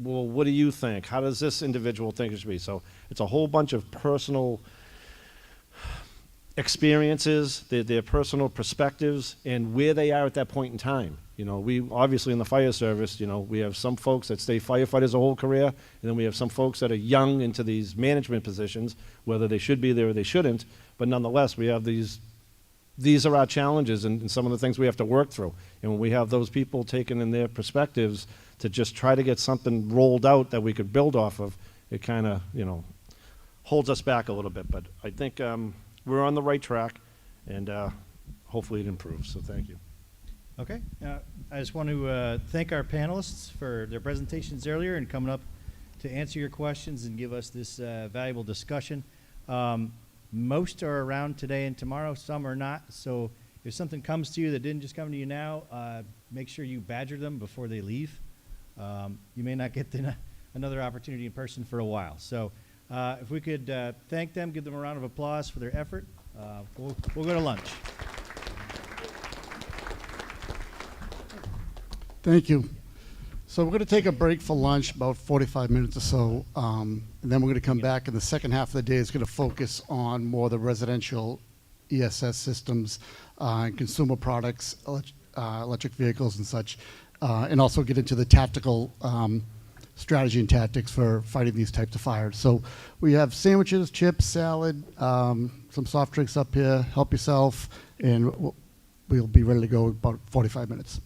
well, what do you think? How does this individual think it should be? So it's a whole bunch of personal experiences, their personal perspectives, and where they are at that point in time. We obviously in the fire service, we have some folks that stay firefighters a whole career, and then we have some folks that are young into these management positions, whether they should be there or they shouldn't, but nonetheless, we have these are our challenges and some of the things we have to work through. And when we have those people taking in their perspectives to just try to get something rolled out that we could build off of, it kind of, holds us back a little bit. But I think we're on the right track, and hopefully it improves. So thank you. Okay. I just want to thank our panelists for their presentations earlier and coming up to answer your questions and give us this valuable discussion. Most are around today and tomorrow, some are not. So if something comes to you that didn't just come to you now, make sure you badger them before they leave. You may not get another opportunity in person for a while. So if we could thank them, give them a round of applause for their effort, we'll go to lunch. Thank you. So we're going to take a break for lunch, about 45 minutes or so, and then we're going to come back, and the second half of the day is going to focus on more the residential ESS systems and consumer products, electric vehicles and such, and also get into the tactical strategy and tactics for fighting these types of fires. So we have sandwiches, chips, salad, some soft drinks up here. Help yourself, and we'll be ready to go in about 45 minutes.